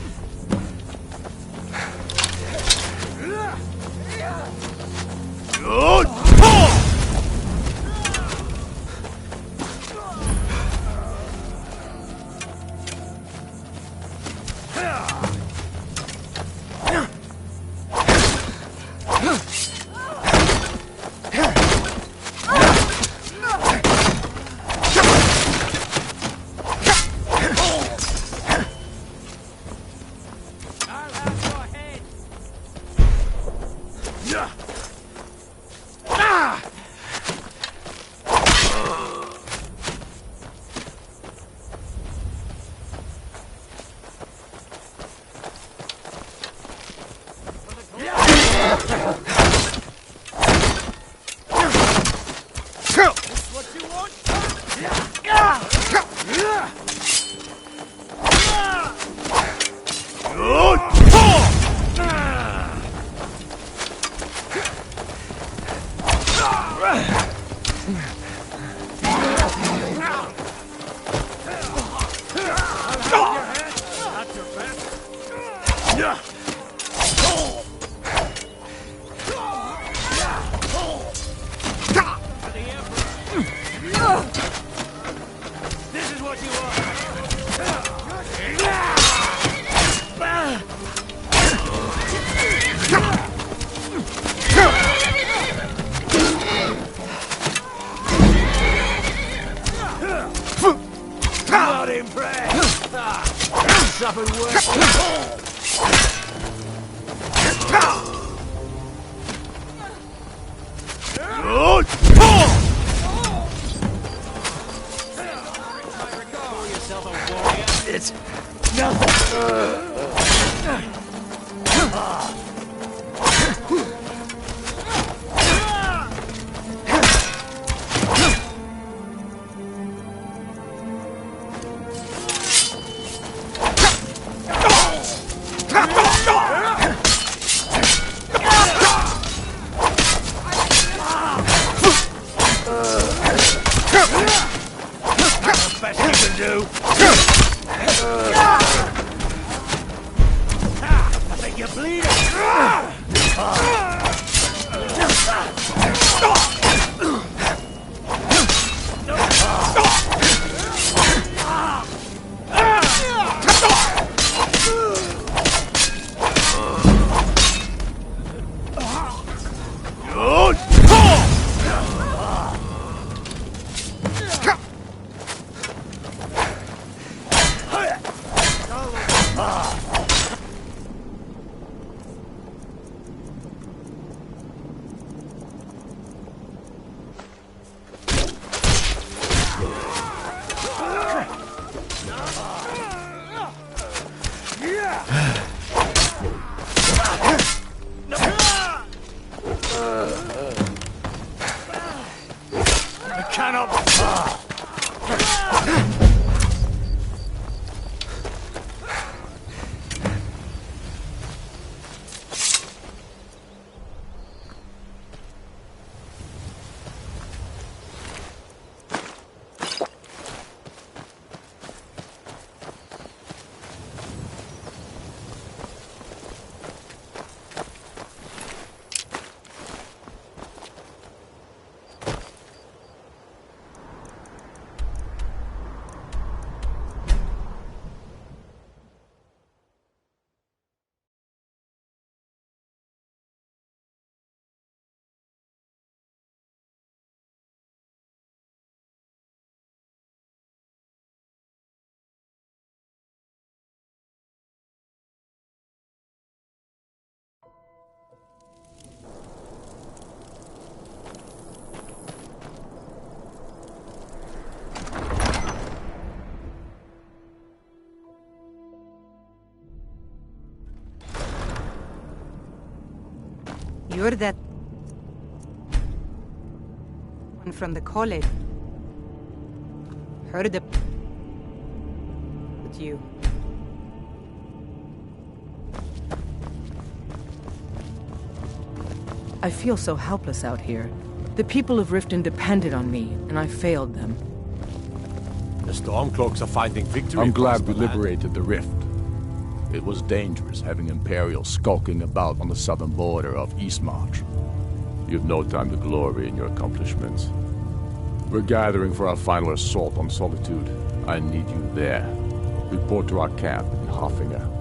Not impressed! Suffered worse. It's nothing. Best you can do. I think you're bleeding. You're that one from the college. Heard the with you. I feel so helpless out here. The people of Riften depended on me, and I failed them. The Stormcloaks are finding victory. I'm glad we liberated the rift. It was dangerous having Imperials skulking about on the southern border of Eastmarch. You've no time to glory in your accomplishments. We're gathering for our final assault on Solitude. I need you there. Report to our camp in Hoffinger.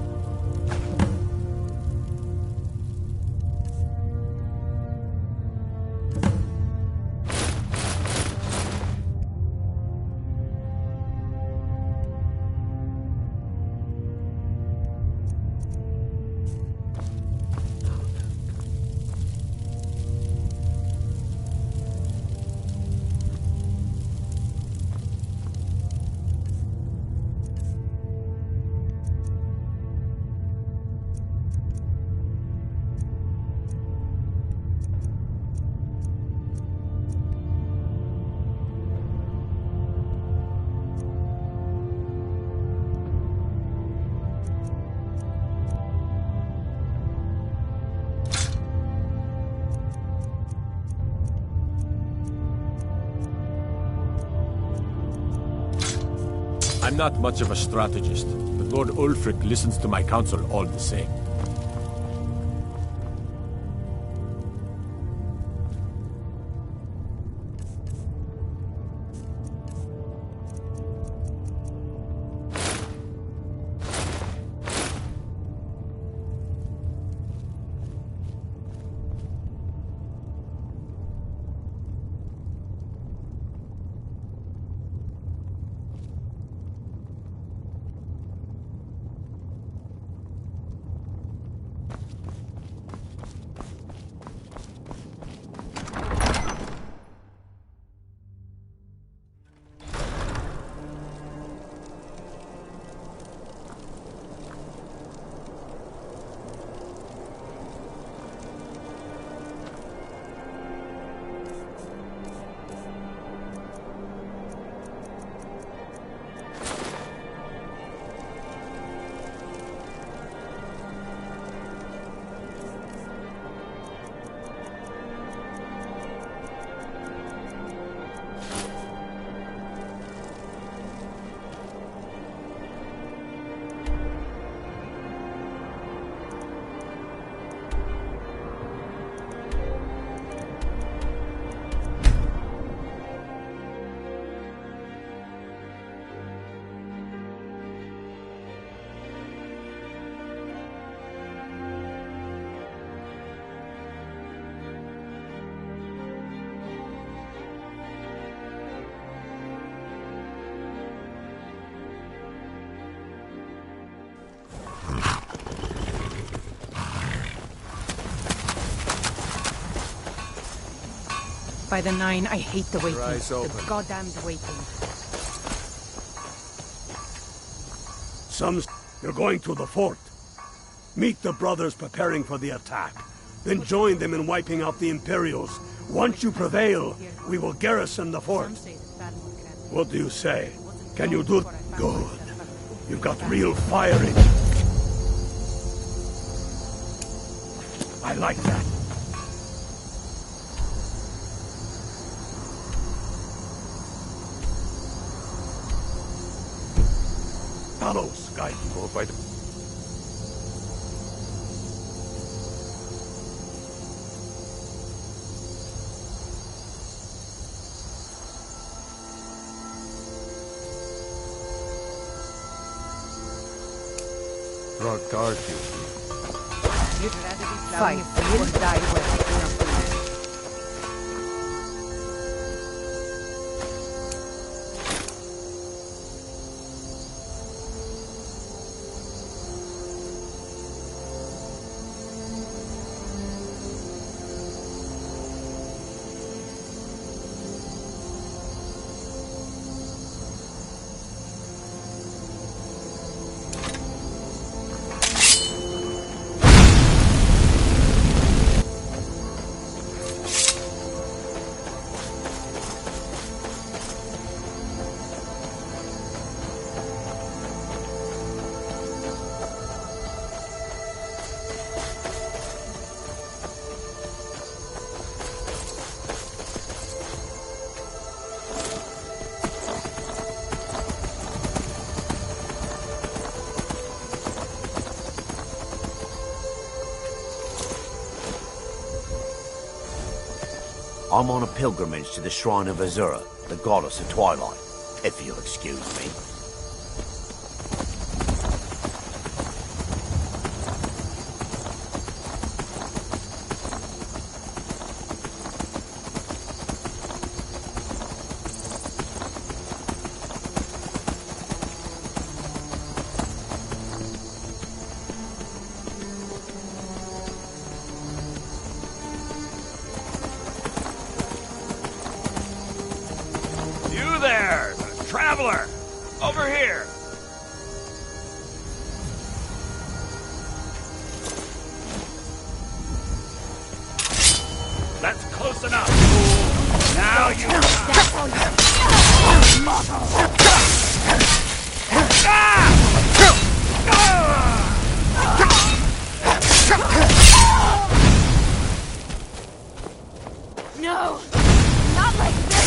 I'm not much of a strategist, but Lord Ulfric listens to my counsel all the same. By the Nine, I hate the waiting. eyes open. The goddamned waiting. You're going to the fort. Meet the brothers preparing for the attack. Then join them in wiping out the Imperials. Once you prevail, we will garrison the fort. What do you say? Can you do it? Good. You've got real fire in you. I like that. Follow, Sky. Go fight. You'd rather be fight or die well. I'm on a pilgrimage to the shrine of Azura, the goddess of twilight, if you'll excuse me. You there, traveler! Over here! That's close enough! Now you... No! Not like this!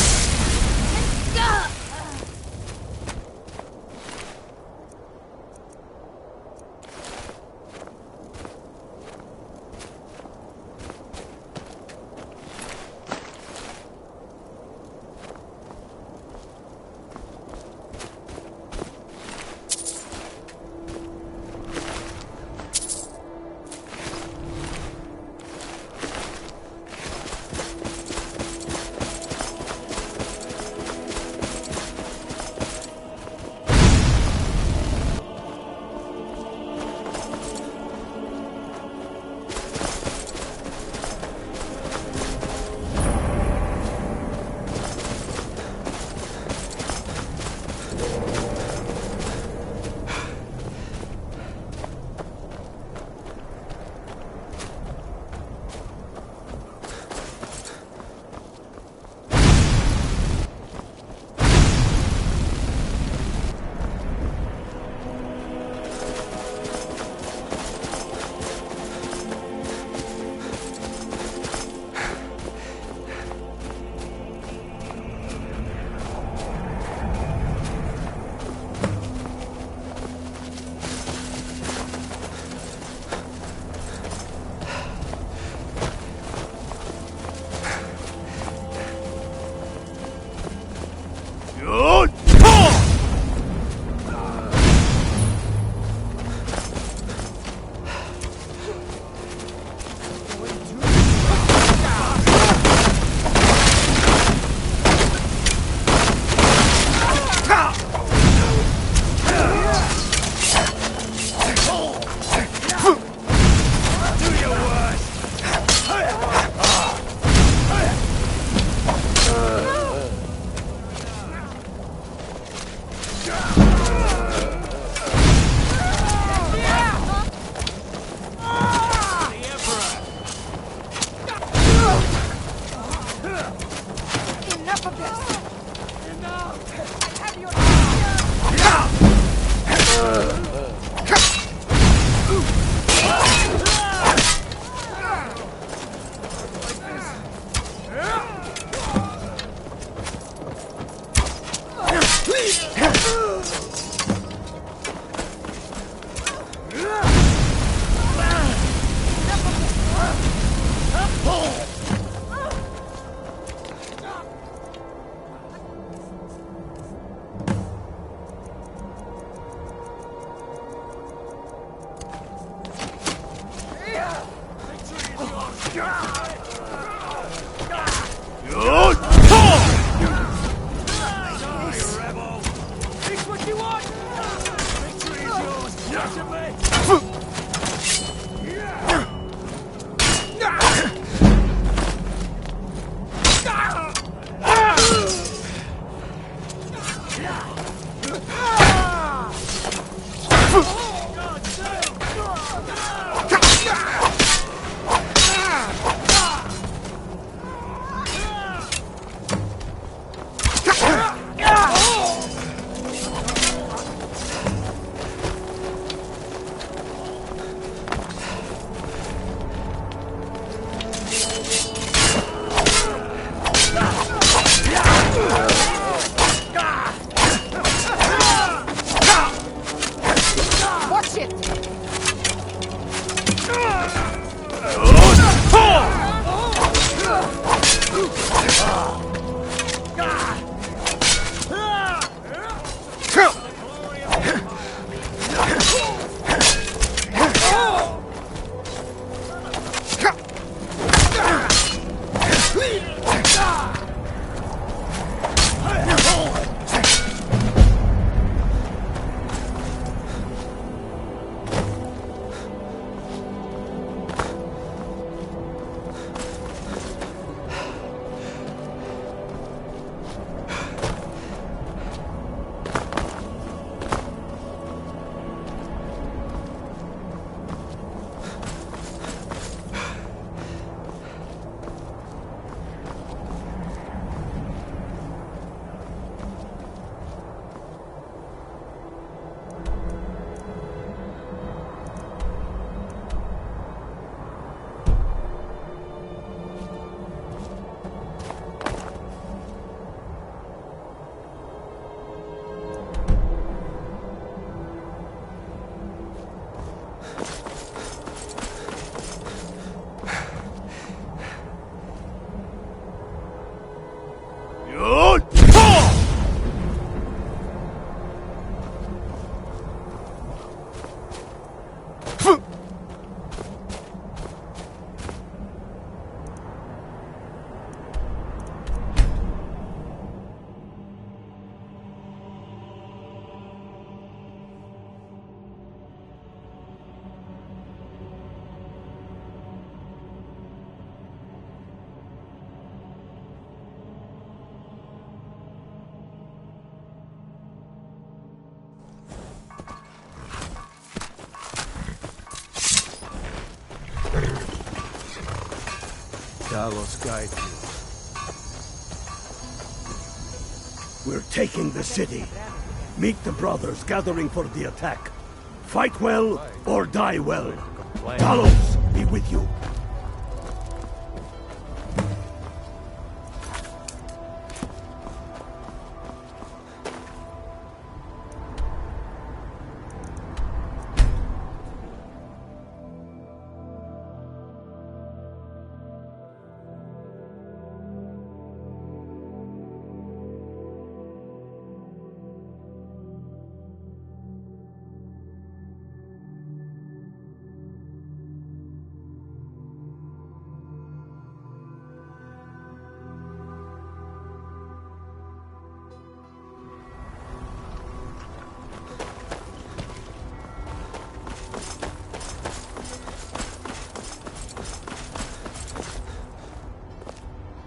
Talos guide you. We're taking the city. Meet the brothers gathering for the attack. Fight well or die well. Talos be with you.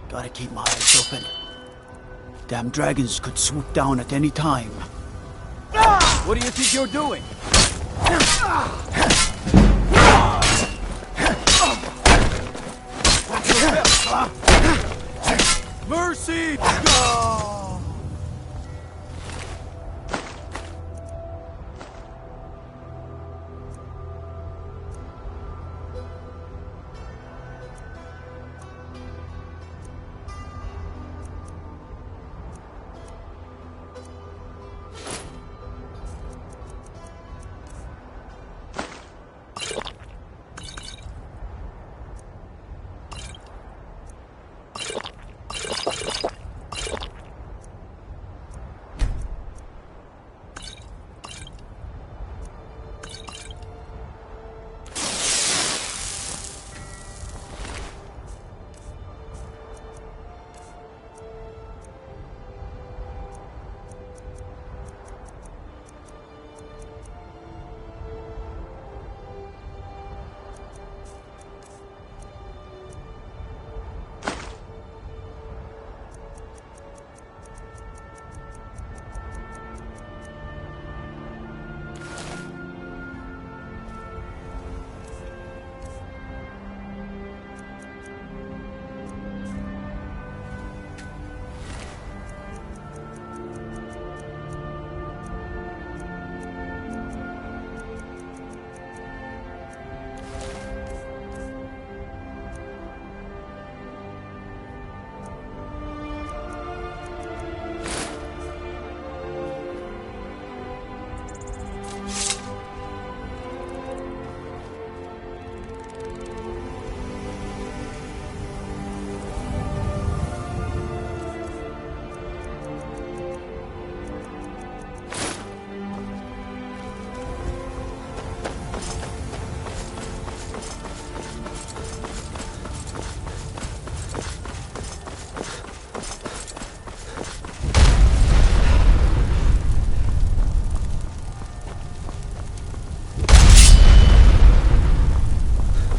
Gotta keep my eyes open. Damn dragons could swoop down at any time. What do you think you're doing? Mercy!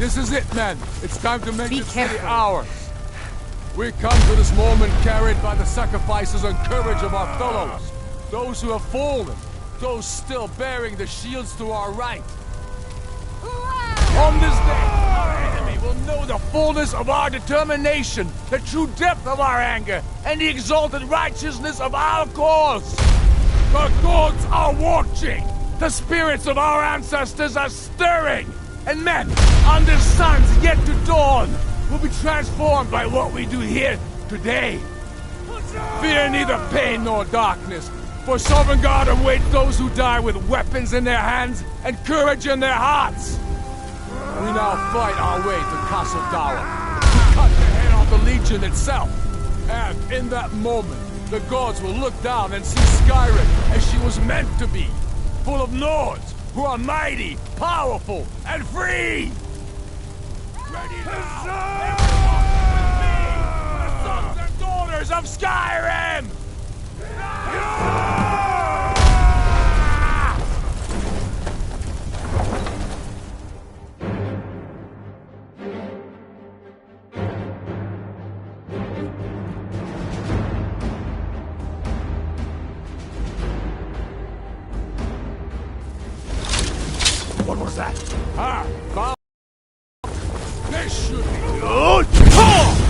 This is it, men. It's time to make this city ours. We come to this moment carried by the sacrifices and courage of our fellows. Those who have fallen. Those still bearing the shields to our right. On this day, our enemy will know the fullness of our determination, the true depth of our anger, and the exalted righteousness of our cause. The gods are watching. The spirits of our ancestors are stirring. And men, under suns yet to dawn, will be transformed by what we do here today. Fear neither pain nor darkness, for Sovereign God awaits those who die with weapons in their hands and courage in their hearts. We now fight our way to Castle Dower, to cut the head off the Legion itself. And in that moment, the gods will look down and see Skyrim as she was meant to be, full of Nords who are mighty, powerful, and free! Ready now! Everyone with me! The sons and daughters of Skyrim! What was that? Ah, this should be good!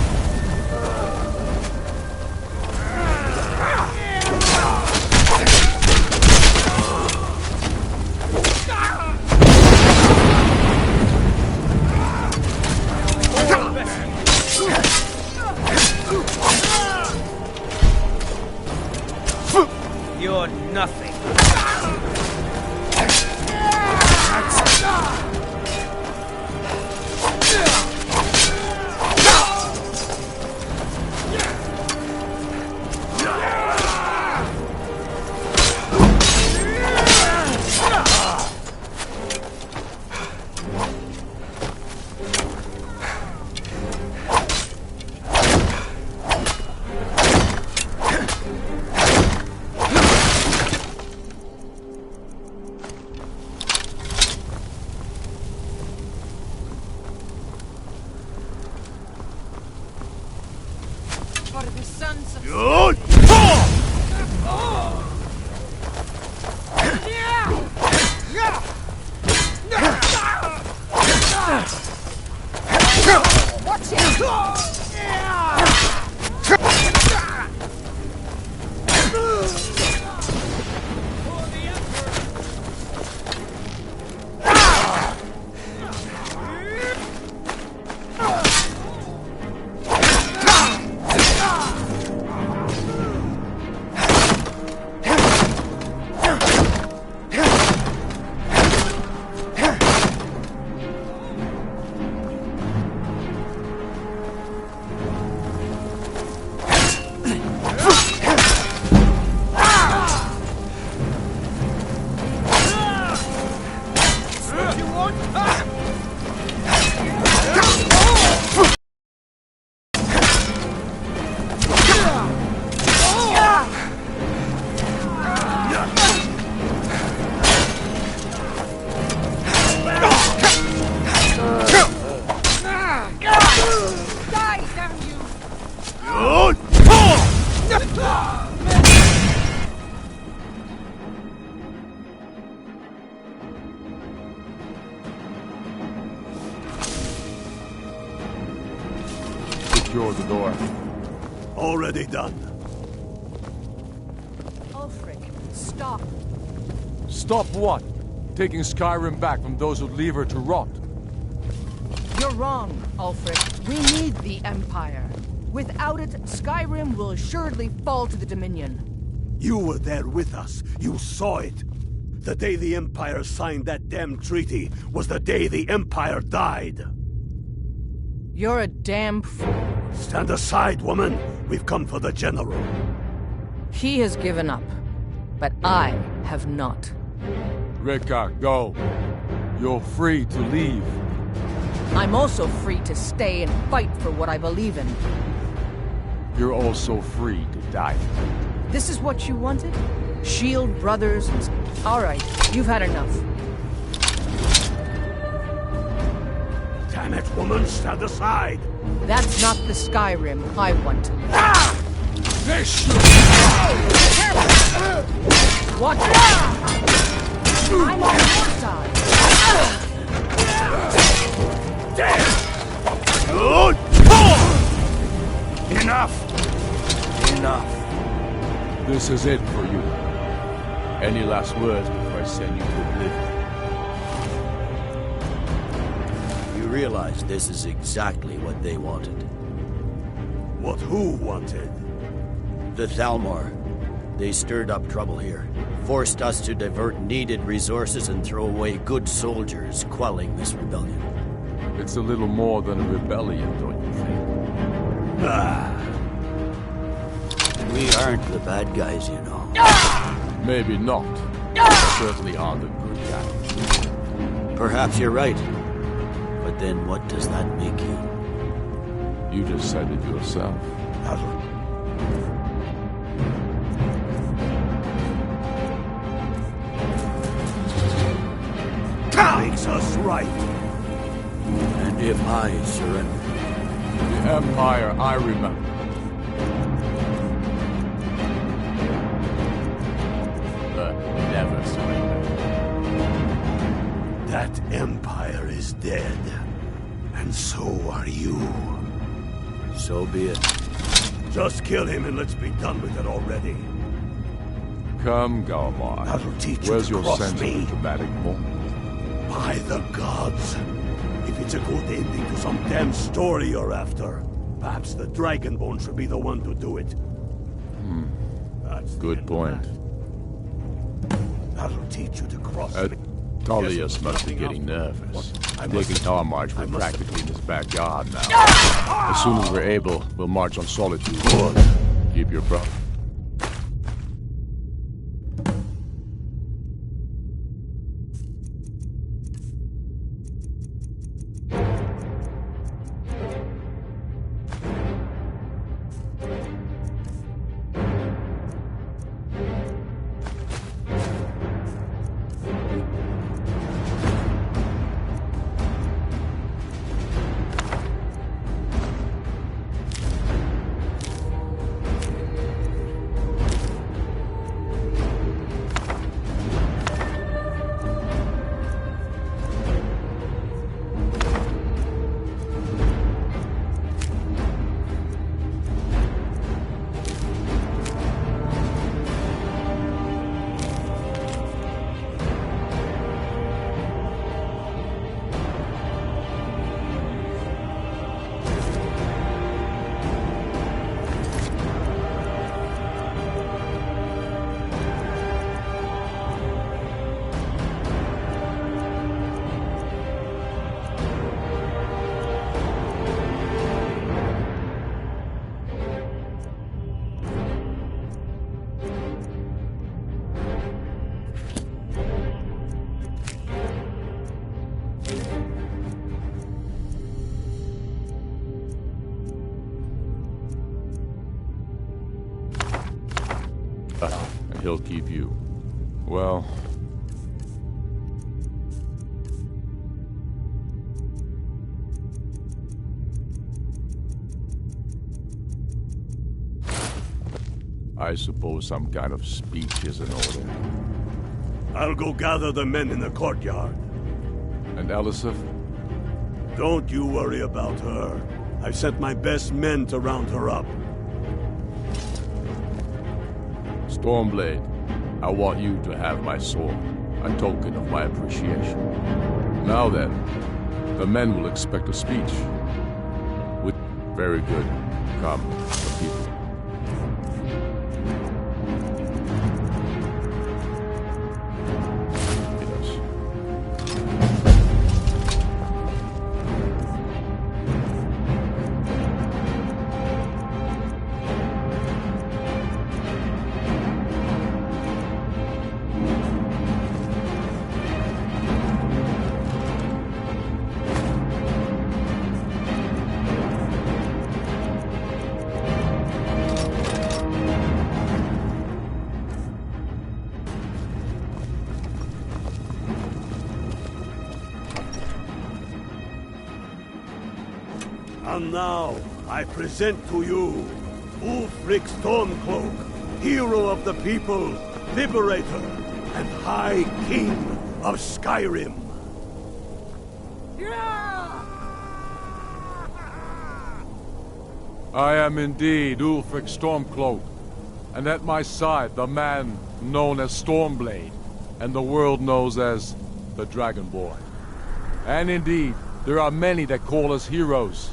Secure the door. Already done. Ulfric, stop. Stop what? Taking Skyrim back from those who leave her to rot. You're wrong, Ulfric. We need the Empire. Without it, Skyrim will assuredly fall to the Dominion. You were there with us. You saw it. The day the Empire signed that damn treaty was the day the Empire died. You're a damn fool. Stand aside, woman. We've come for the General. He has given up, but I have not. Rika, go. You're free to leave. I'm also free to stay and fight for what I believe in. You're also free to die. This is what you wanted? Shield brothers and... All right, you've had enough. Damn it, woman, stand aside! That's not the Skyrim I want to live. Watch out! I'm on your side. Enough! Enough! This is it for you. Any last words before I send you to oblivion? You realize this is exactly what they wanted. What who wanted? The Thalmor. They stirred up trouble here. Forced us to divert needed resources and throw away good soldiers, quelling this rebellion. It's a little more than a rebellion, don't you think? We aren't the bad guys, you know. Maybe not. We certainly aren't the good guys. Perhaps you're right. But then what does that make you? You just said it yourself. Makes us right. And if I surrender? The Empire I remember. Never surrender. That Empire is dead. And so are you. So be it. Just kill him and let's be done with it already. Come, Galmar. That'll teach you Where's to your cross sense me. of the dramatic moment? By the gods. If it's a good ending to some damn story you're after, perhaps the Dragonbone should be the one to do it. That's good point. That'll teach you to cross me. Tullius must be getting nervous. Taking our march, we're practically in his backyard now. As soon as we're able, we'll march on Solitude. Keep your breath. he'll keep you. Well... I suppose some kind of speech is in order. I'll go gather the men in the courtyard. And Elisif? Don't you worry about her. I've sent my best men to round her up. Stormblade, I want you to have my sword, a token of my appreciation. Now then, the men will expect a speech. Very good. Come, the people. And now, I present to you Ulfric Stormcloak, hero of the people, liberator, and High King of Skyrim. I am indeed Ulfric Stormcloak, and at my side the man known as Stormblade, and the world knows as the Dragon Boy. And indeed, there are many that call us heroes.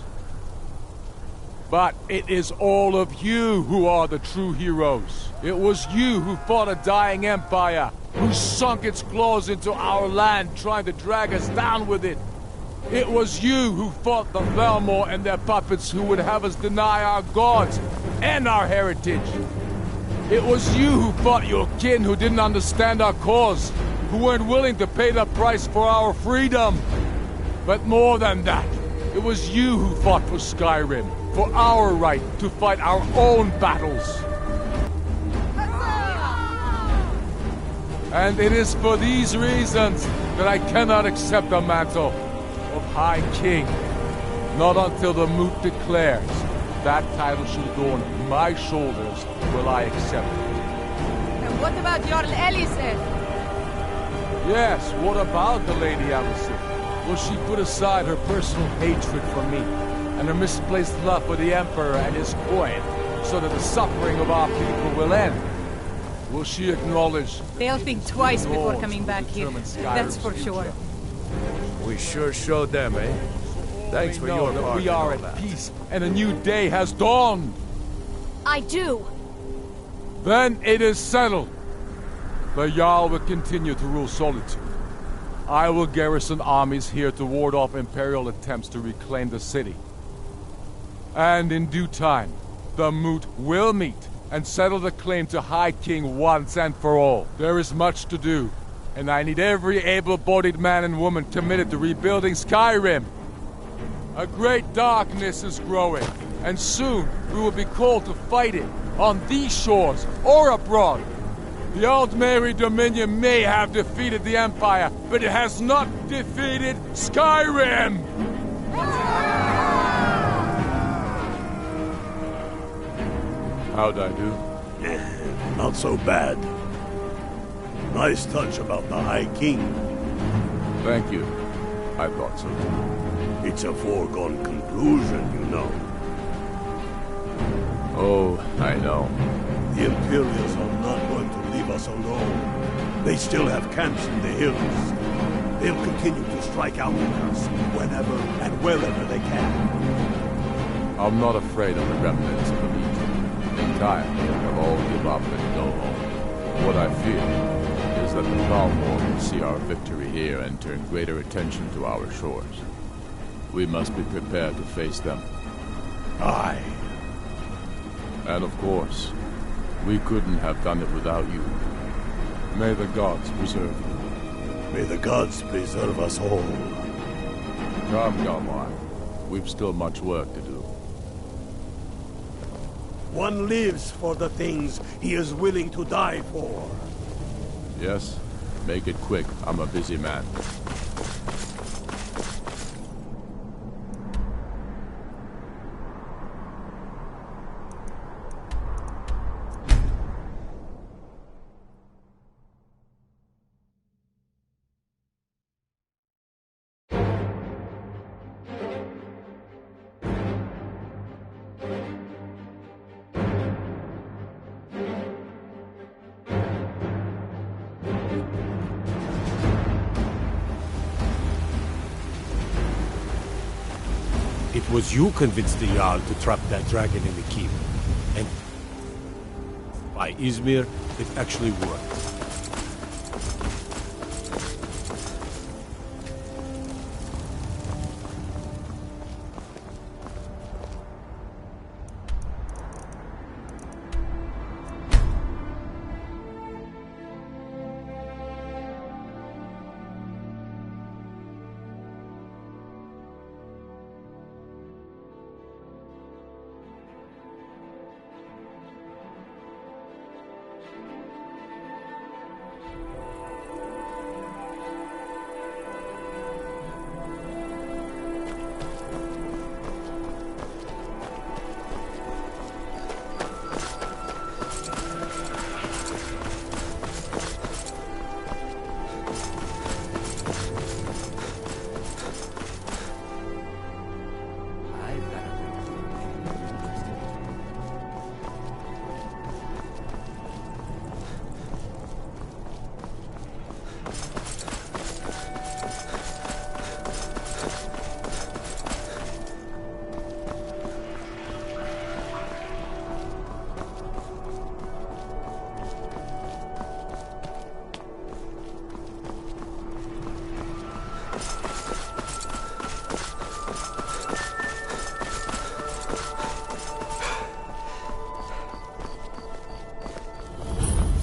But it is all of you who are the true heroes. It was you who fought a dying empire, who sunk its claws into our land, trying to drag us down with it. It was you who fought the Thalmor and their puppets who would have us deny our gods and our heritage. It was you who fought your kin who didn't understand our cause, who weren't willing to pay the price for our freedom. But more than that, it was you who fought for Skyrim, for our right to fight our own battles. And it is for these reasons that I cannot accept the mantle of High King. Not until the Moot declares that title should adorn my shoulders will I accept it. And what about Jarl Elisif? Yes, what about the Lady Elisif? Will she put aside her personal hatred for me and her misplaced love for the Emperor and his coin so that the suffering of our people will end? Will she acknowledge... They'll think twice before coming back here. That's for sure. We sure showed them, eh? Thanks for your part. We are at peace, and a new day has dawned. I do. Then it is settled. The Jarl will continue to rule Solitude. I will garrison armies here to ward off Imperial attempts to reclaim the city. And in due time, the Moot will meet and settle the claim to High King once and for all. There is much to do, and I need every able-bodied man and woman committed to rebuilding Skyrim. A great darkness is growing, and soon we will be called to fight it, on these shores or abroad. The Aldmeri Dominion may have defeated the Empire, but it has not defeated Skyrim! How'd I do? Not so bad. Nice touch about the High King. Thank you. I thought so. It's a foregone conclusion, you know. Oh, I know. The Imperials are not going to leave us alone. They still have camps in the hills. They'll continue to strike out at us whenever and wherever they can. I'm not afraid of the remnants of the Legion. In time, they'll all give up and go home. What I fear is that the Thalmor will see our victory here and turn greater attention to our shores. We must be prepared to face them. Aye. And of course, we couldn't have done it without you. May the gods preserve you. May the gods preserve us all. Come, Galmar. We've still much work to do. One lives for the things he is willing to die for. Yes? Make it quick. I'm a busy man. It was you convinced the Jarl to trap that dragon in the keep. And by Izmir, it actually worked.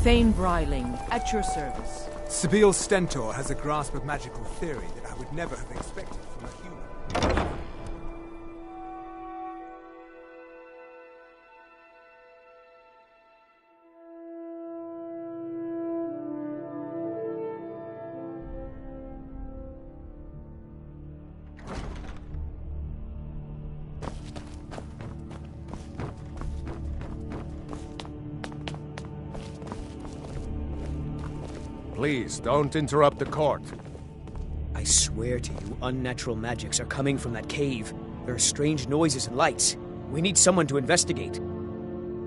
Thane Bryling, at your service. Sabil Stentor has a grasp of magical theory that I would never have expected from a human. Please, don't interrupt the court. I swear to you, unnatural magics are coming from that cave. There are strange noises and lights. We need someone to investigate.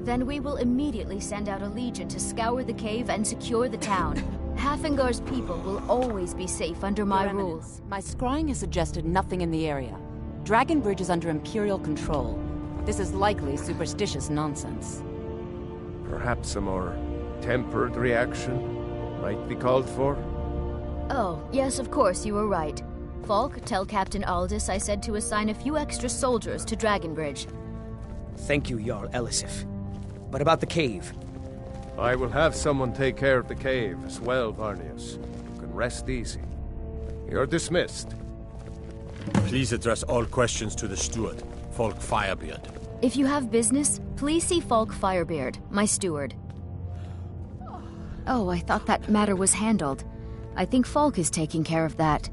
Then we will immediately send out a legion to scour the cave and secure the town. Hafingar's people will always be safe under my Your rule. Eminence, my scrying has suggested nothing in the area. Dragonbridge is under Imperial control. This is likely superstitious nonsense. Perhaps a more tempered reaction might be called for? Oh, yes, of course, you were right. Falk, tell Captain Aldous I said to assign a few extra soldiers to Dragonbridge. Thank you, Jarl Elisif. But about the cave? I will have someone take care of the cave as well, Varnius. You can rest easy. You're dismissed. Please address all questions to the steward, Falk Firebeard. If you have business, please see Falk Firebeard, my steward. Oh, I thought that matter was handled. I think Falk is taking care of that.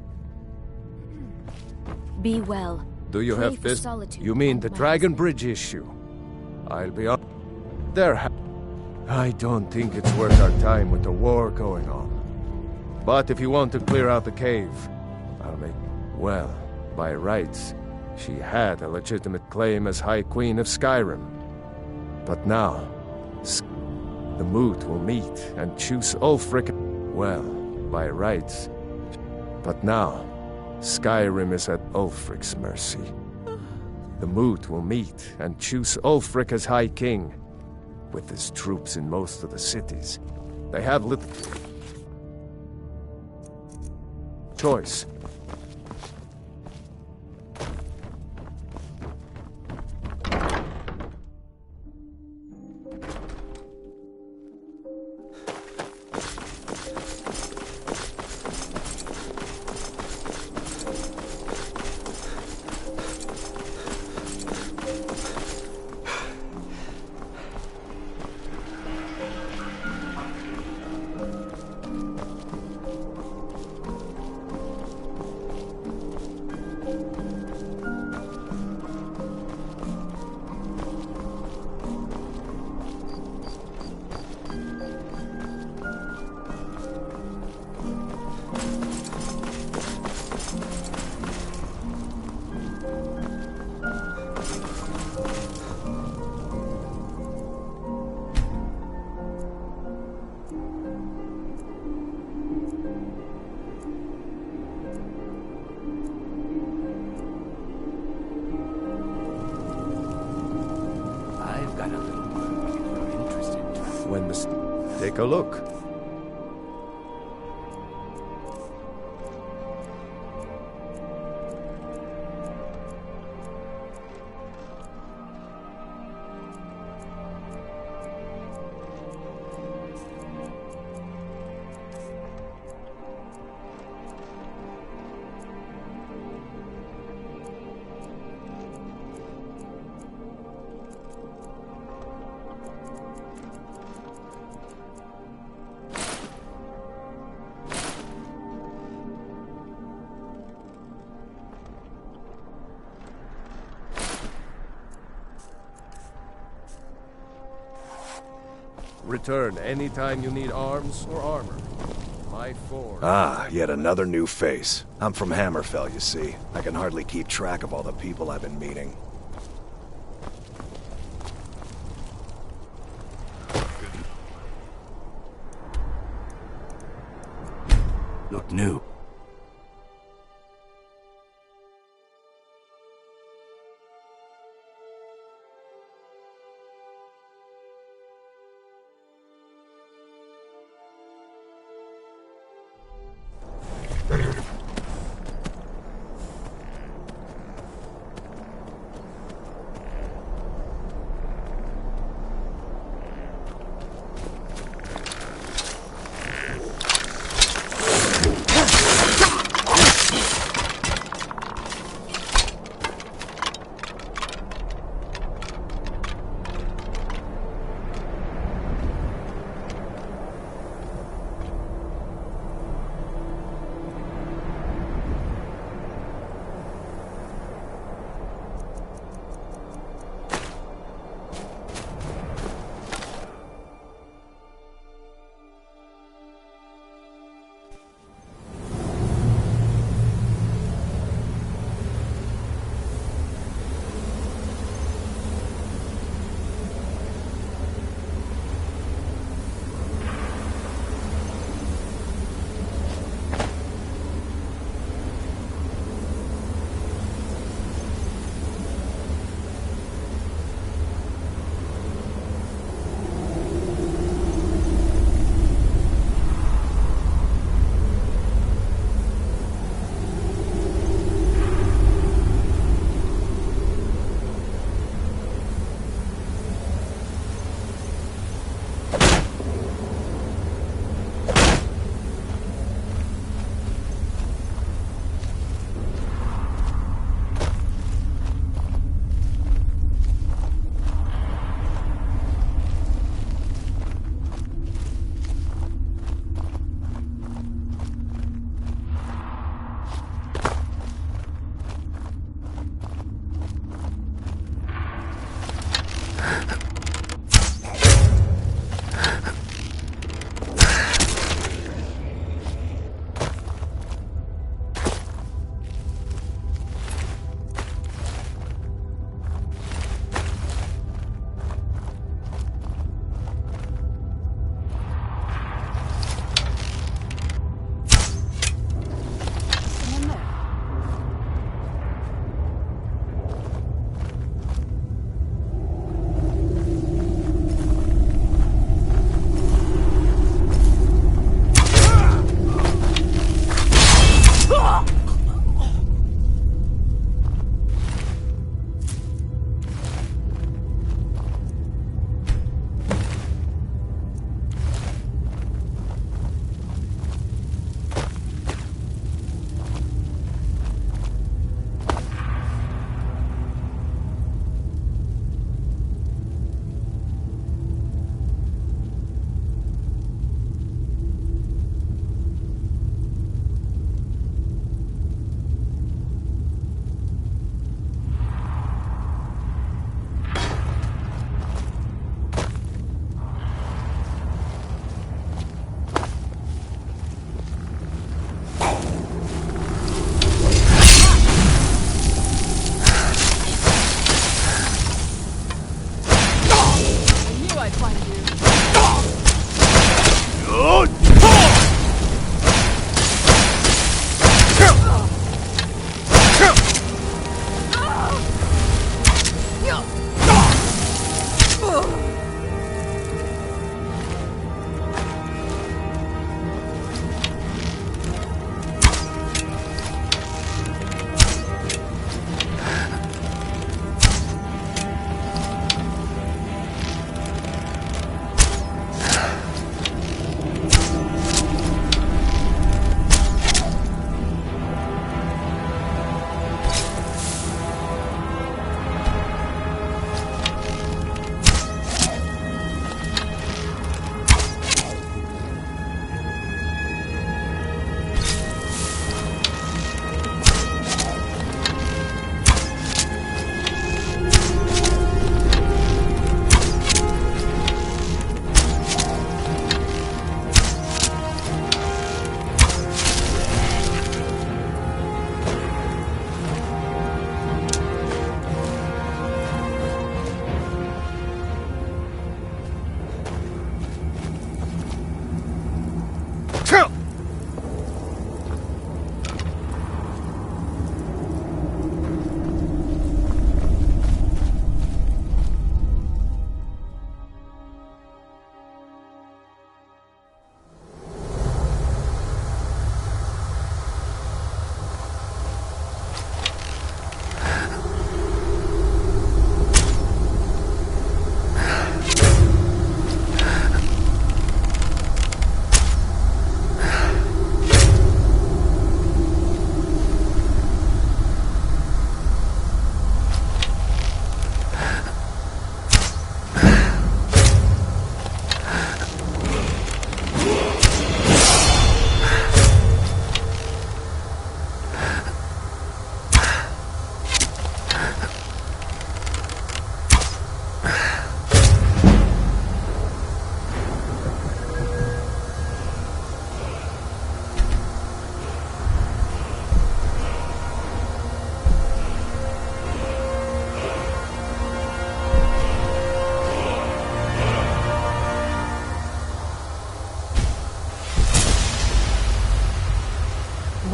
Be well. Do you Pray have for business? solitude You mean and the my Dragonbridge issue? I'll be up there. I don't think it's worth our time with the war going on. But if you want to clear out the cave, I'll make... Well, by rights, she had a legitimate claim as High Queen of Skyrim. But now, the Moot will meet and choose Ulfric. Well, by rights. But now, Skyrim is at Ulfric's mercy. The Moot will meet and choose Ulfric as High King. With his troops in most of the cities, they have little choice. Take a look. Return anytime you need arms or armor. My forge. Ah, yet another new face. I'm from Hammerfell, you see. I can hardly keep track of all the people I've been meeting. Look new.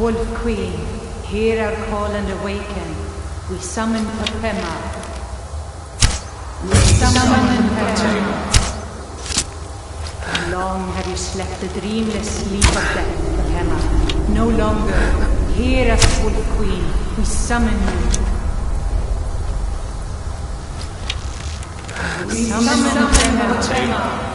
Wolf Queen, hear our call and awaken. We summon Pepema. We summon Pepema. Long have you slept the dreamless sleep of death, Pepema. No longer. Hear us, Wolf Queen. We summon you. We summon Pepema.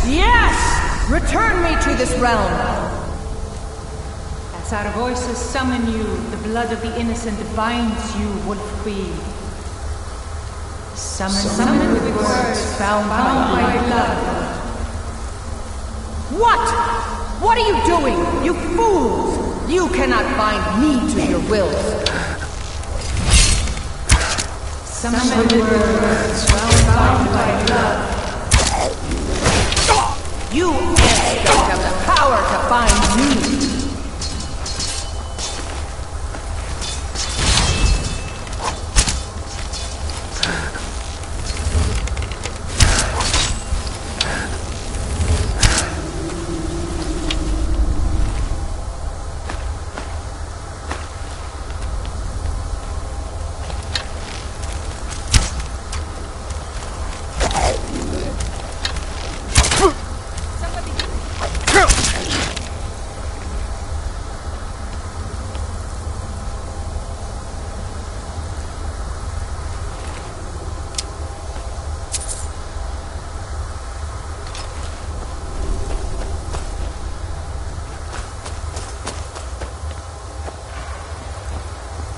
Yes! Return me to this realm! As our voices summon you, the blood of the innocent binds you, Wolf Queen. Summon with words bound by blood. What? What are you doing? You fools! You cannot bind me to your will. Summon with words bound by blood. You ants don't have the power to bind me.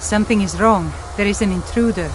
Something is wrong. There is an intruder.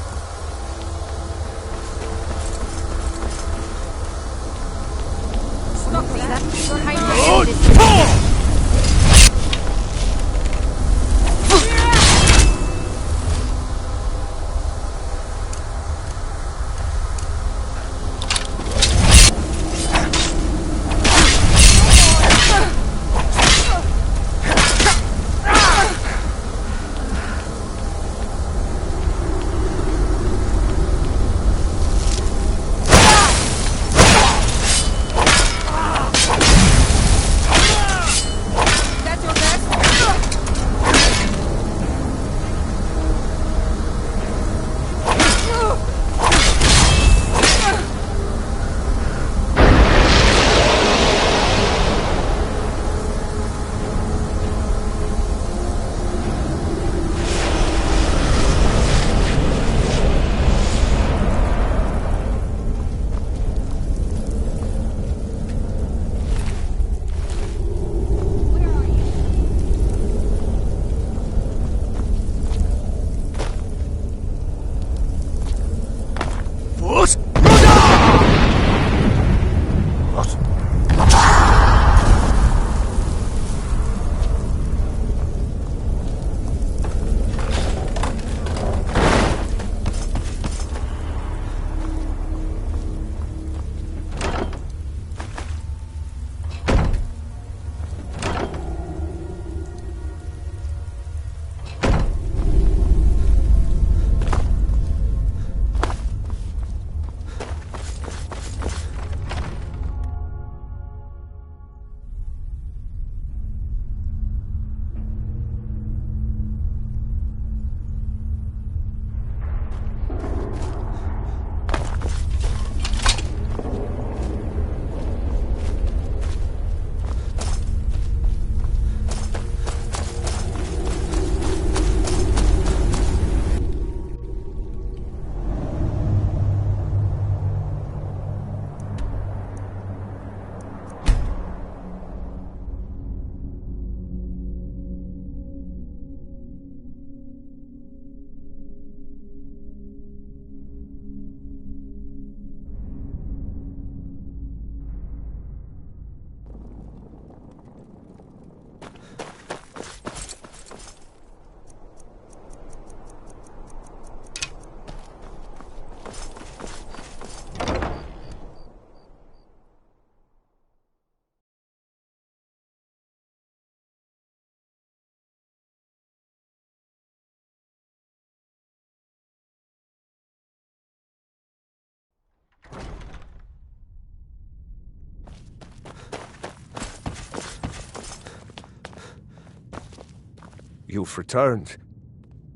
You've returned.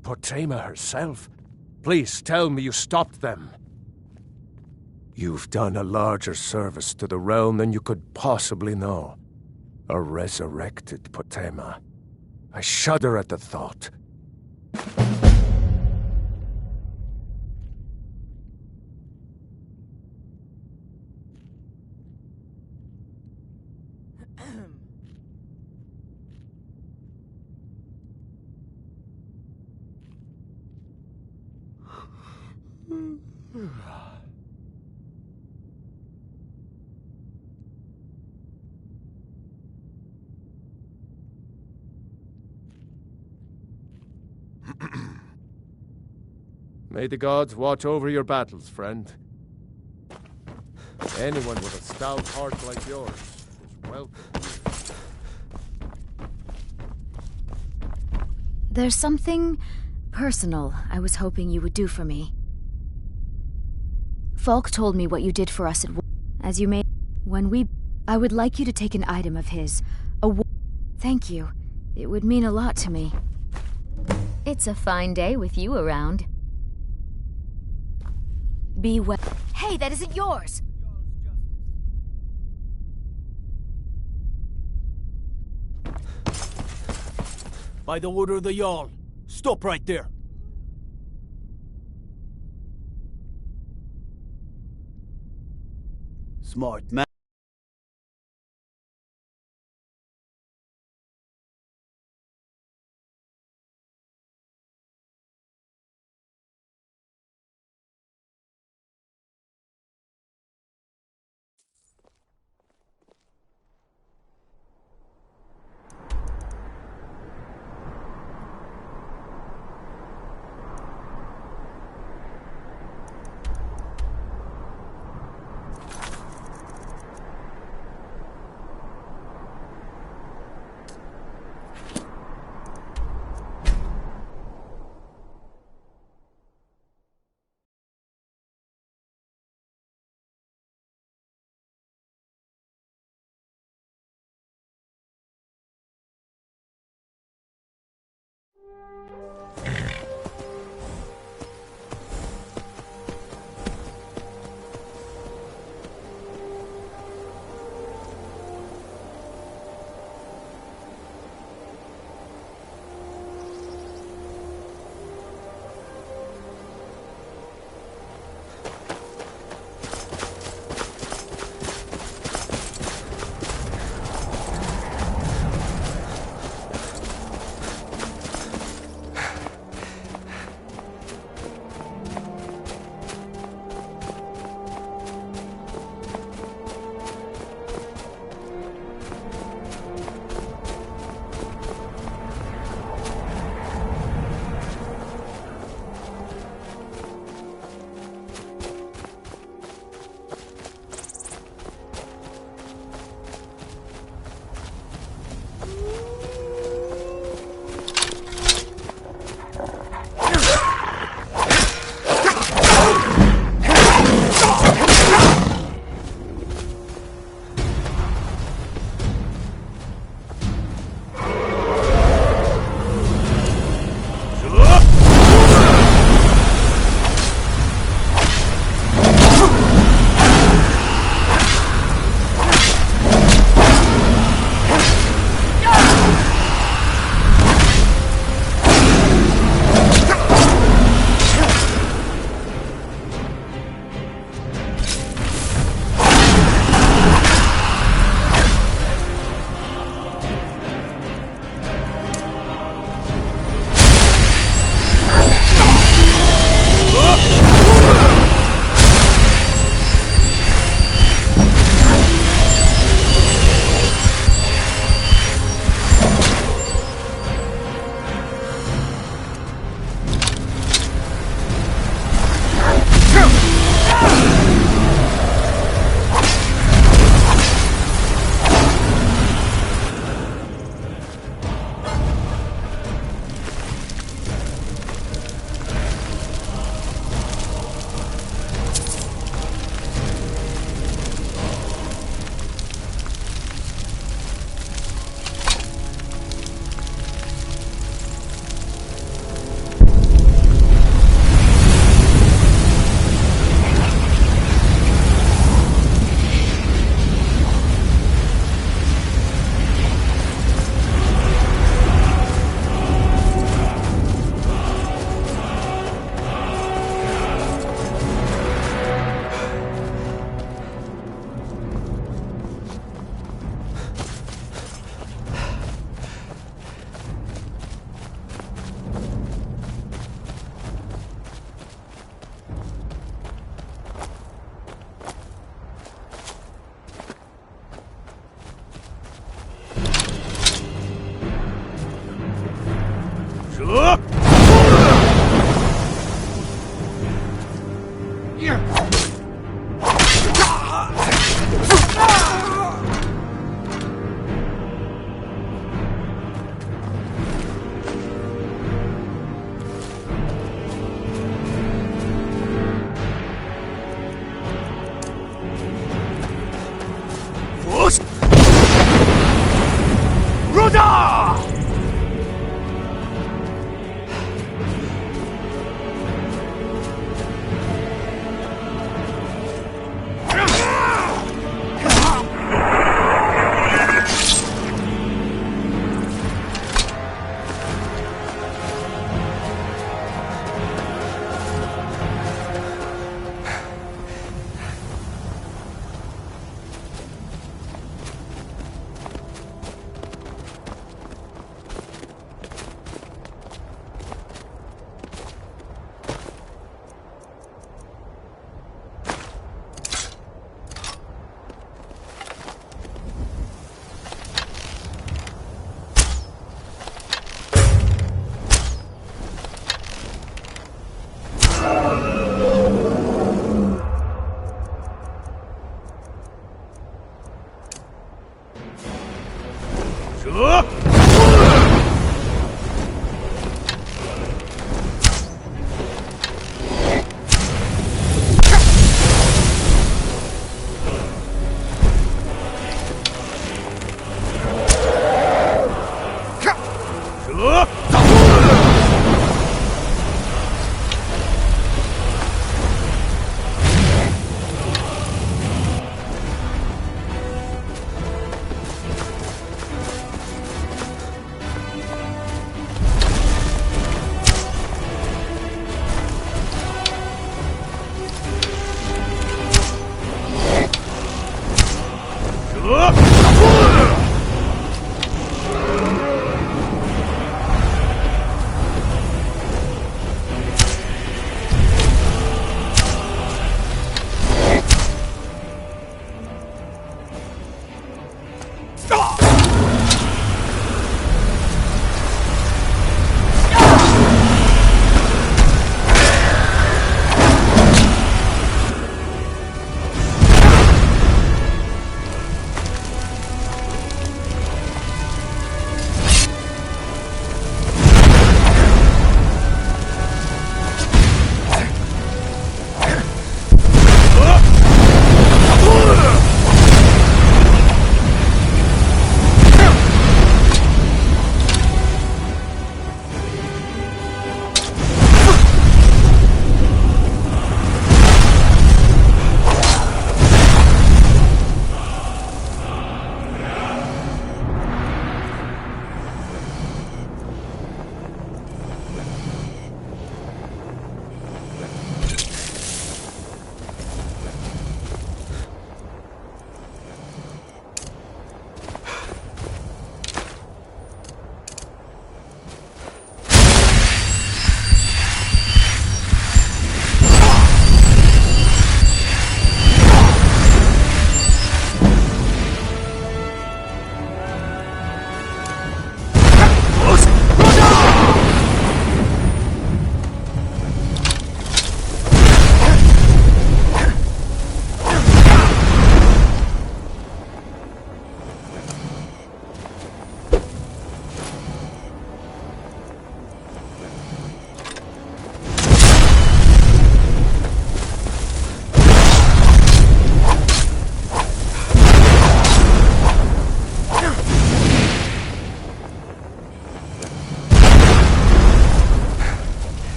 Potema herself. Please tell me you stopped them. You've done a larger service to the realm than you could possibly know. A resurrected Potema. I shudder at the thought. May the gods watch over your battles, friend. Anyone with a stout heart like yours is welcome. There's something personal I was hoping you would do for me. Falk told me what you did for us as you made I would like you to take an item of his. Thank you. It would mean a lot to me. It's a fine day with you around. Be well. Hey, that isn't yours! By the order of the Jarl, stop right there. Smart man.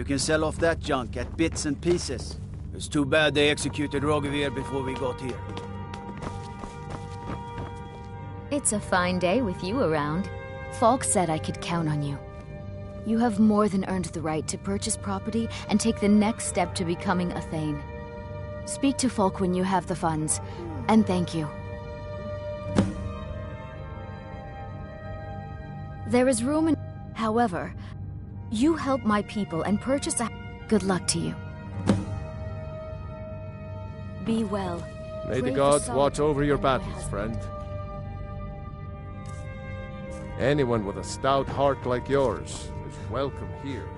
You can sell off that junk at bits and pieces. It's too bad they executed Rogavir before we got here. It's a fine day with you around. Falk said I could count on you. You have more than earned the right to purchase property and take the next step to becoming a Thane. Speak to Falk when you have the funds, and thank you. There is room in... However, you help my people and purchase a... Good luck to you. Be well. May the gods watch over your battles, friend. Anyone with a stout heart like yours is welcome here.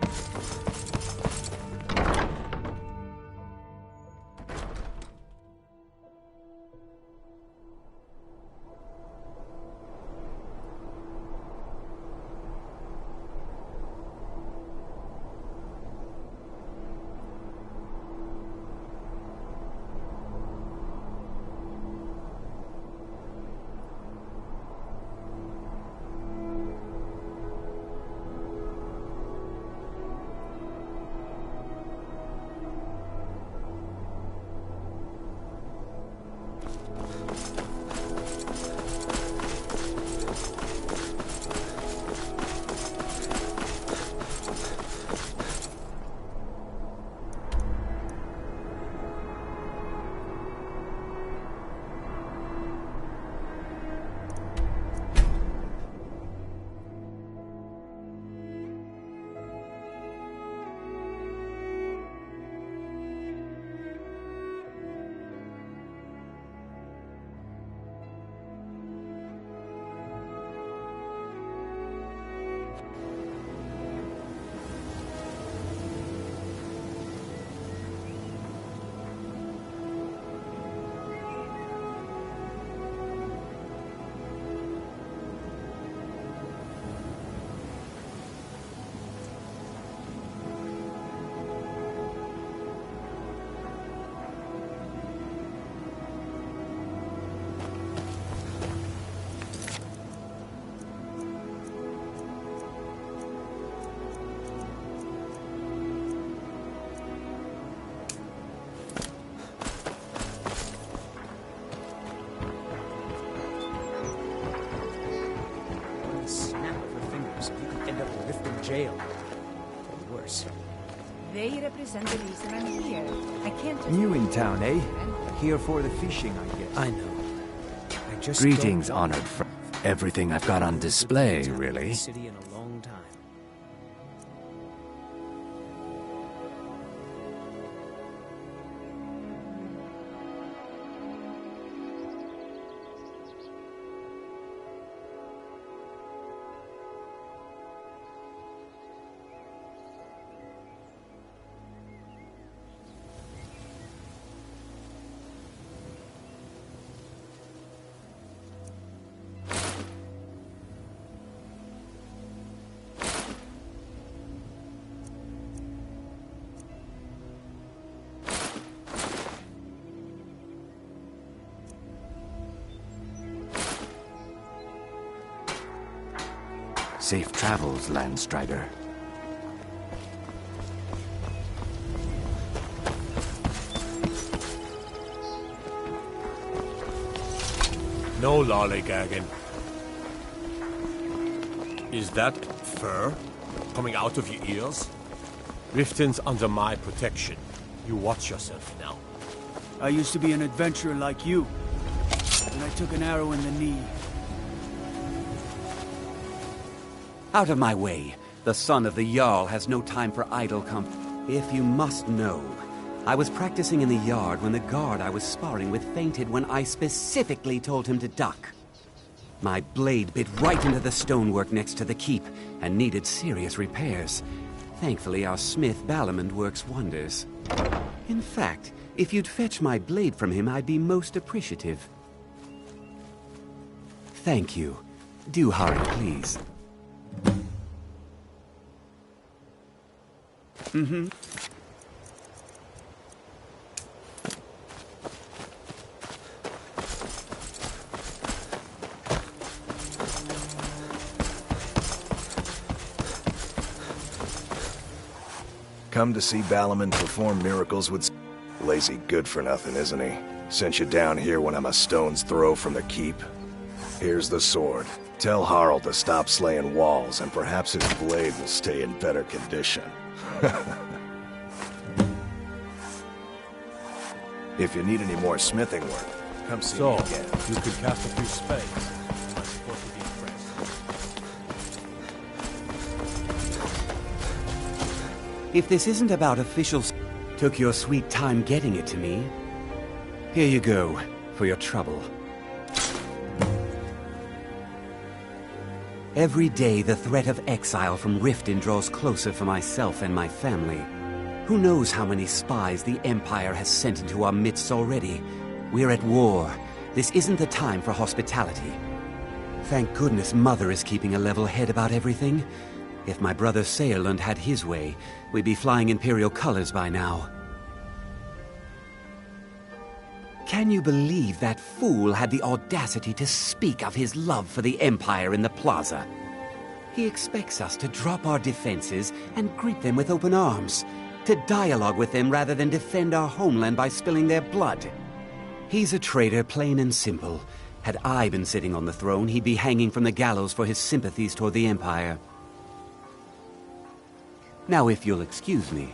Jail. Or worse. They represent the reason I'm here. I can't... New in town, eh? Here for the fishing, I guess. I know. I just Greetings, honored friend. Everything I've got on display, really. City in a long time. Safe travels, Landstrider. No lollygagging. Is that fur coming out of your ears? Riften's under my protection. You watch yourself now. I used to be an adventurer like you, and I took an arrow in the knee. Out of my way. The son of the Jarl has no time for idle If you must know, I was practicing in the yard when the guard I was sparring with fainted when I specifically told him to duck. My blade bit right into the stonework next to the keep and needed serious repairs. Thankfully, our smith Balamond works wonders. In fact, if you'd fetch my blade from him, I'd be most appreciative. Thank you. Do hurry, please. Mm-hmm. come to see Balaman perform miracles with... Lazy good-for-nothing, isn't he? Sent you down here when I'm a stone's throw from the keep. Here's the sword. Tell Harald to stop slaying walls, and perhaps his blade will stay in better condition. If you need any more smithing work, come see me again. You could cast a few spells. I'm supposed to be impressed. If this isn't about official... Took your sweet time getting it to me. Here you go, for your trouble. Every day the threat of exile from Riften draws closer for myself and my family. Who knows how many spies the Empire has sent into our midst already? We're at war. This isn't the time for hospitality. Thank goodness Mother is keeping a level head about everything. If my brother Saerlund had his way, we'd be flying Imperial colors by now. Can you believe that fool had the audacity to speak of his love for the Empire in the plaza? He expects us to drop our defenses and greet them with open arms, to dialogue with them rather than defend our homeland by spilling their blood. He's a traitor, plain and simple. Had I been sitting on the throne, he'd be hanging from the gallows for his sympathies toward the Empire. Now, if you'll excuse me.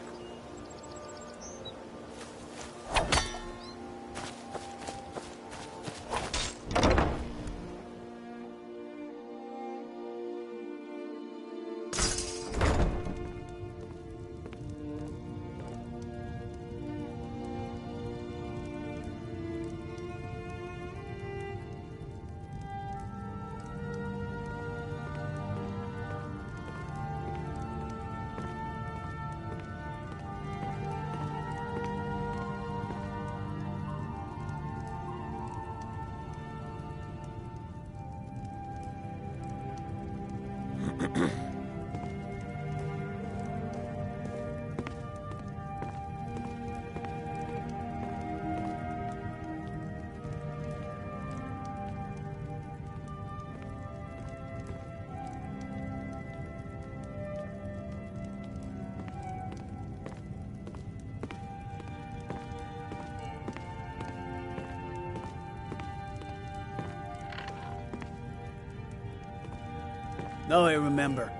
Now I remember.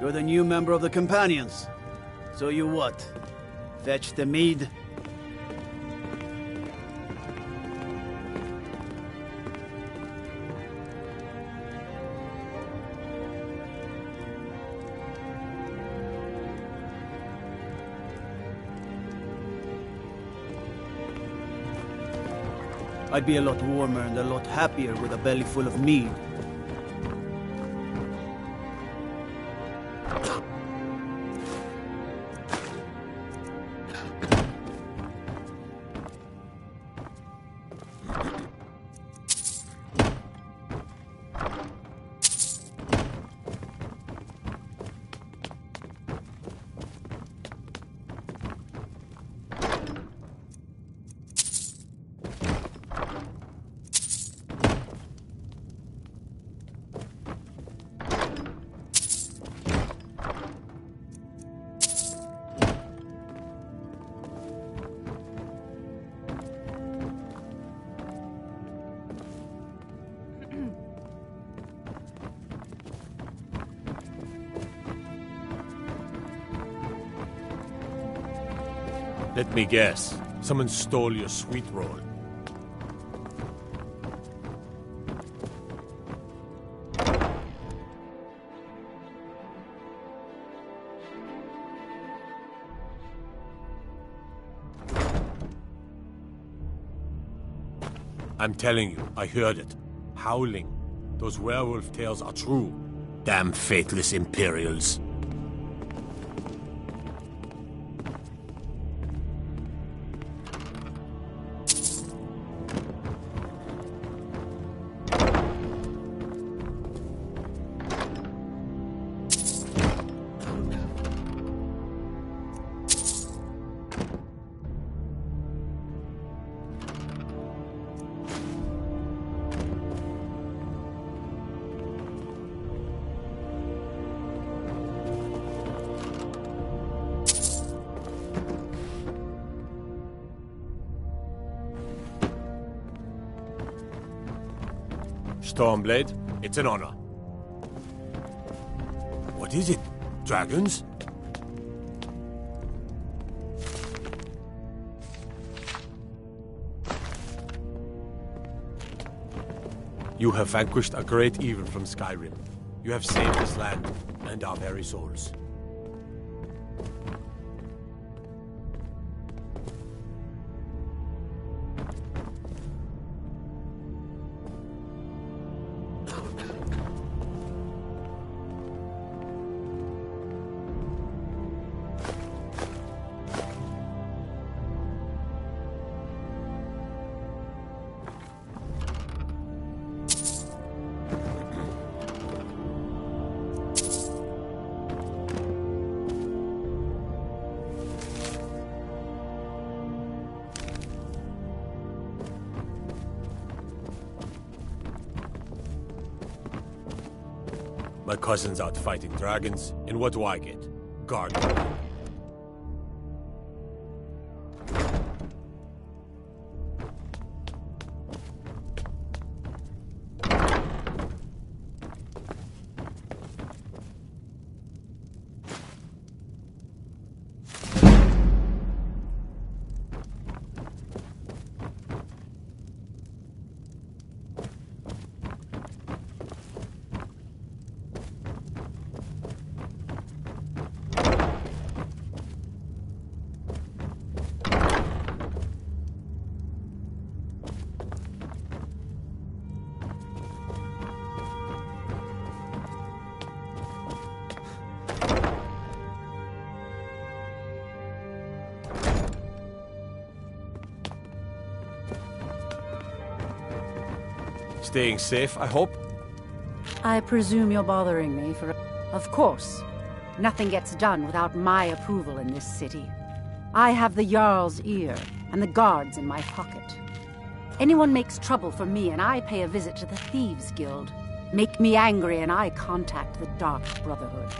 You're the new member of the Companions. So you what? Fetch the mead? I'd be a lot warmer and a lot happier with a belly full of mead. Let me guess. Someone stole your sweet roll. I'm telling you, I heard it. Howling. Those werewolf tales are true. Damn faithless Imperials. Stormblade, it's an honor. What is it? Dragons? You have vanquished a great evil from Skyrim. You have saved this land and our very souls. My cousin's out fighting dragons, and what do I get? Guard. Staying safe, I hope? I presume you're bothering me for... Of course. Nothing gets done without my approval in this city. I have the Jarl's ear and the guards in my pocket. Anyone makes trouble for me and I pay a visit to the Thieves' Guild. Make me angry and I contact the Dark Brotherhood.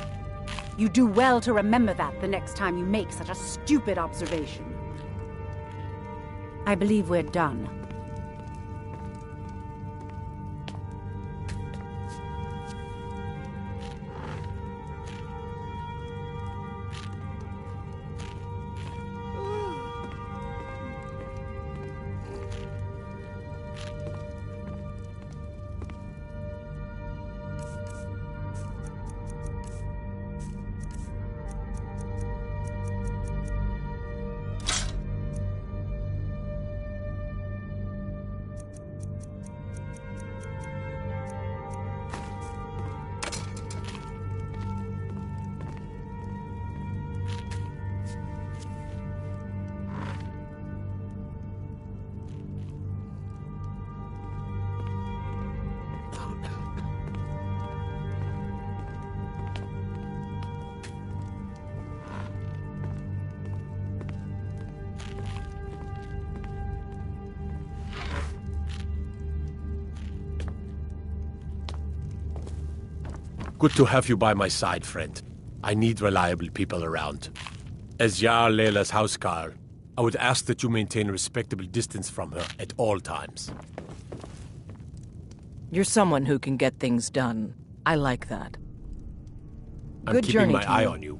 You do well to remember that the next time you make such a stupid observation. I believe we're done. Good to have you by my side, friend. I need reliable people around. As Jarl Leila's housecarl, I would ask that you maintain a respectable distance from her at all times. You're someone who can get things done. I like that. I'm Good keeping journey my to eye you. on you.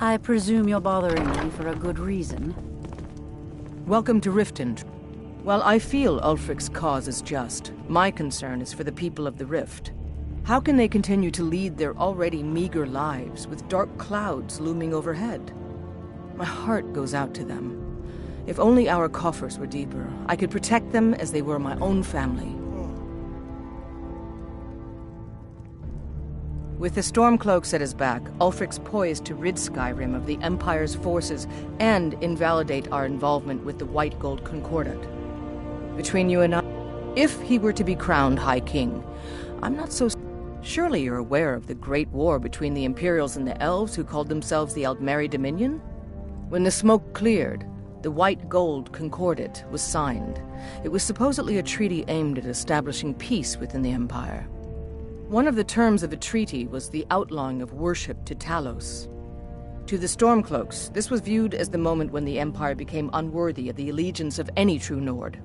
I presume you're bothering me for a good reason. Welcome to Riften. While I feel Ulfric's cause is just, my concern is for the people of the Rift. How can they continue to lead their already meager lives with dark clouds looming overhead? My heart goes out to them. If only our coffers were deeper, I could protect them as they were my own family. With the Stormcloaks at his back, Ulfric's poised to rid Skyrim of the Empire's forces and invalidate our involvement with the White Gold Concordat. Between you and I, if he were to be crowned High King, I'm not so... Surely you're aware of the Great War between the Imperials and the Elves who called themselves the Aldmeri Dominion? When the smoke cleared, the White Gold Concordat was signed. It was supposedly a treaty aimed at establishing peace within the Empire. One of the terms of the treaty was the outlawing of worship to Talos. To the Stormcloaks, this was viewed as the moment when the Empire became unworthy of the allegiance of any true Nord.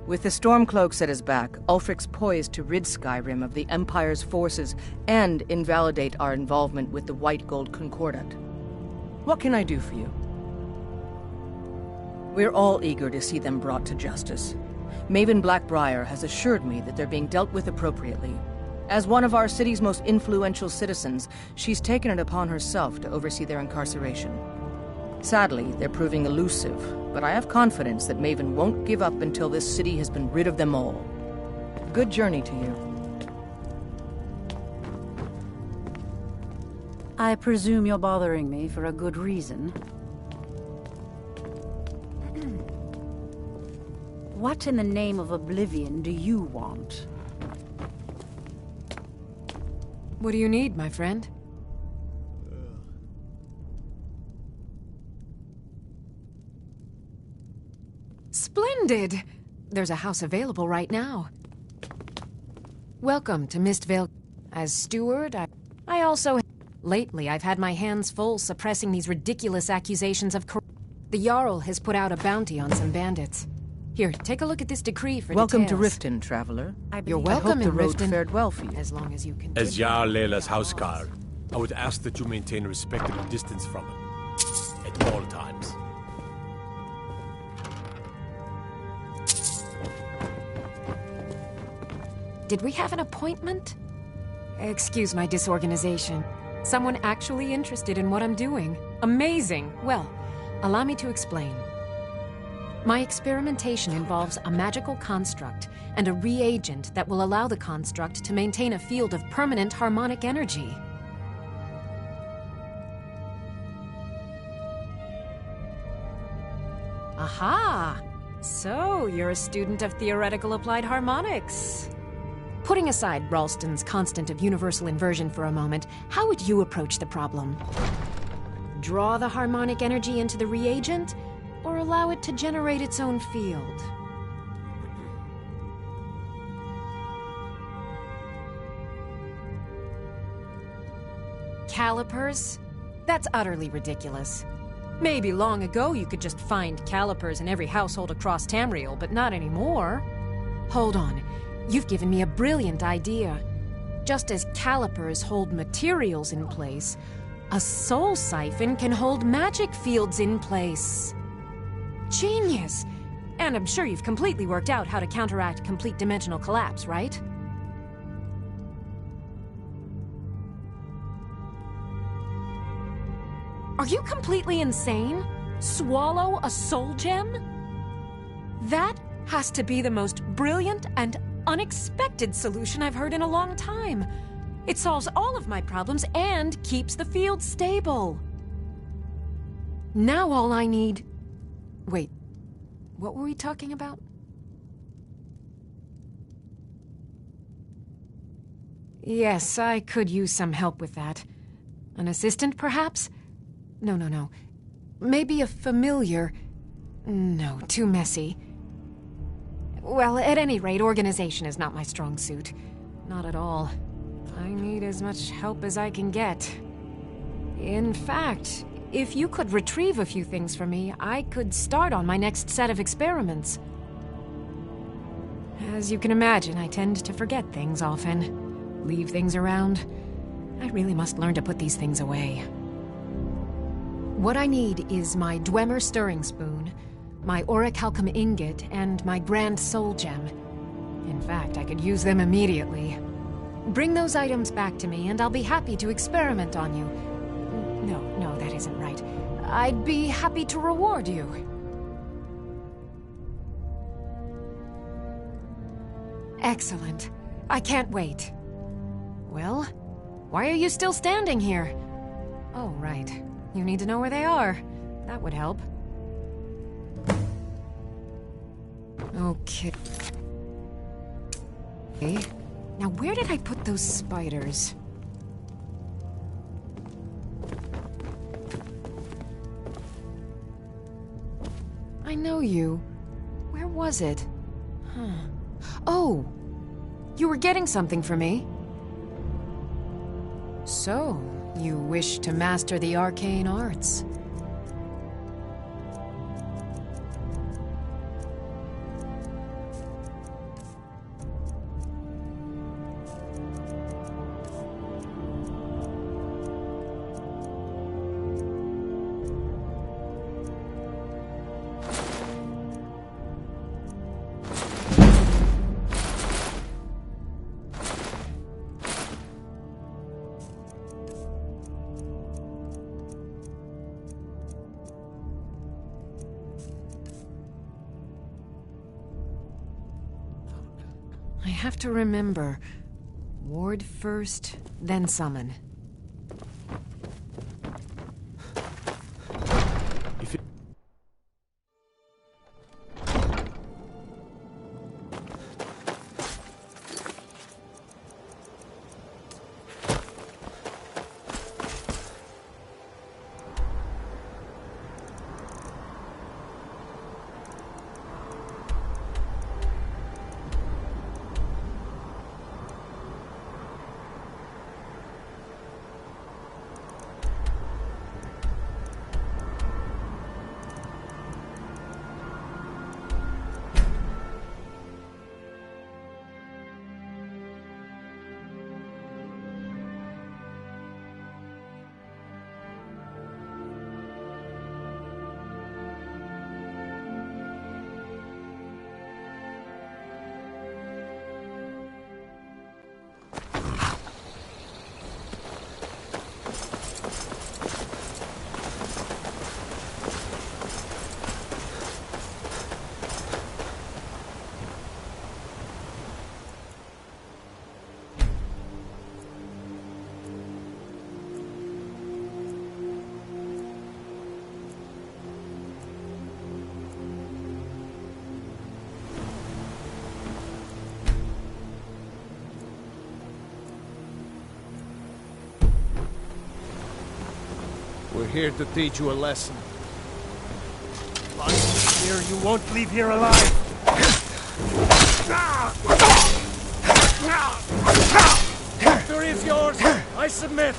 With the Stormcloaks at his back, Ulfric's poised to rid Skyrim of the Empire's forces and invalidate our involvement with the White Gold Concordat. What can I do for you? We're all eager to see them brought to justice. Maven Blackbriar has assured me that they're being dealt with appropriately. As one of our city's most influential citizens, she's taken it upon herself to oversee their incarceration. Sadly, they're proving elusive, but I have confidence that Maven won't give up until this city has been rid of them all. Good journey to you. I presume you're bothering me for a good reason. What in the name of oblivion do you want? What do you need, my friend? Splendid! There's a house available right now. Welcome to Mistvale. As steward, I also... Lately, I've had my hands full suppressing these ridiculous accusations of The Jarl has put out a bounty on some bandits. Here, take a look at this decree for Welcome details. to Riften, traveler. You're welcome I hope the in road Riften. fared well for you. As long as you can... As Jarl Leila's houseguard, I would ask that you maintain a respectable distance from him. At all times. Did we have an appointment? Excuse my disorganization. Someone actually interested in what I'm doing. Amazing! Well, allow me to explain. My experimentation involves a magical construct and a reagent that will allow the construct to maintain a field of permanent harmonic energy. Aha! So, you're a student of theoretical applied harmonics. Putting aside Ralston's constant of universal inversion for a moment, how would you approach the problem? Draw the harmonic energy into the reagent, or allow it to generate its own field? Calipers? That's utterly ridiculous. Maybe long ago you could just find calipers in every household across Tamriel, but not anymore. Hold on. You've given me a brilliant idea. Just as calipers hold materials in place, a soul siphon can hold magic fields in place. Genius! And I'm sure you've completely worked out how to counteract complete dimensional collapse, right? Are you completely insane? Swallow a soul gem? That has to be the most brilliant and unexpected solution I've heard in a long time. It solves all of my problems and keeps the field stable. Now all I need... Wait, what were we talking about? Yes, I could use some help with that. An assistant, perhaps? No. Maybe a familiar. No, too messy. Well, at any rate, organization is not my strong suit. Not at all. I need as much help as I can get. In fact, if you could retrieve a few things for me, I could start on my next set of experiments. As you can imagine, I tend to forget things often. Leave things around. I really must learn to put these things away. What I need is my Dwemer stirring spoon, my orichalcum ingot, and my Grand Soul Gem. In fact, I could use them immediately. Bring those items back to me, and I'll be happy to experiment on you. No, that isn't right. I'd be happy to reward you. Excellent. I can't wait. Well, why are you still standing here? Oh, right. You need to know where they are. That would help. Okay. Now, where did I put those spiders? I know you. Where was it? Huh. Oh! You were getting something for me. So, you wish to master the arcane arts. I have to remember. Ward first, then summon. We're here to teach you a lesson. Once you're here, you won't leave here alive! Victory is yours! I submit!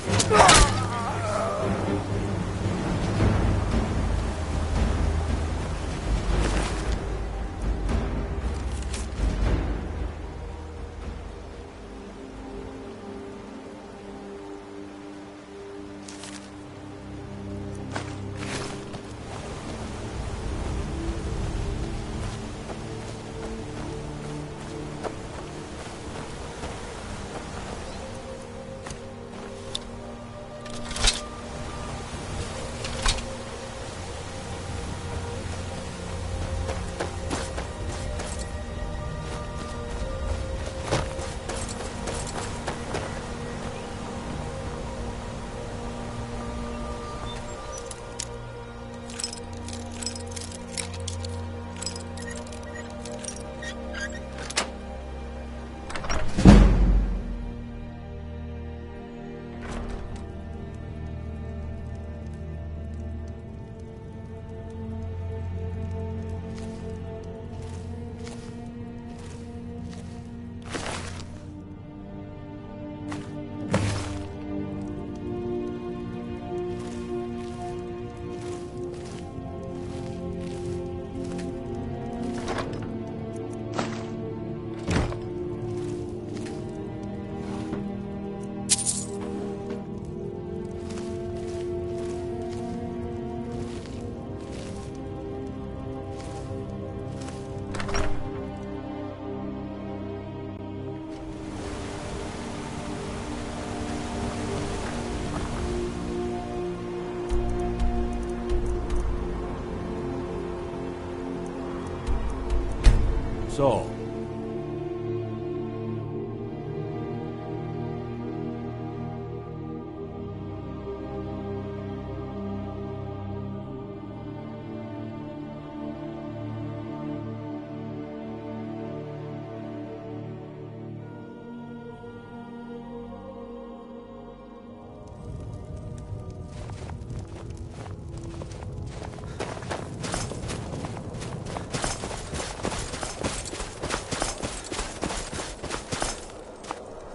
So,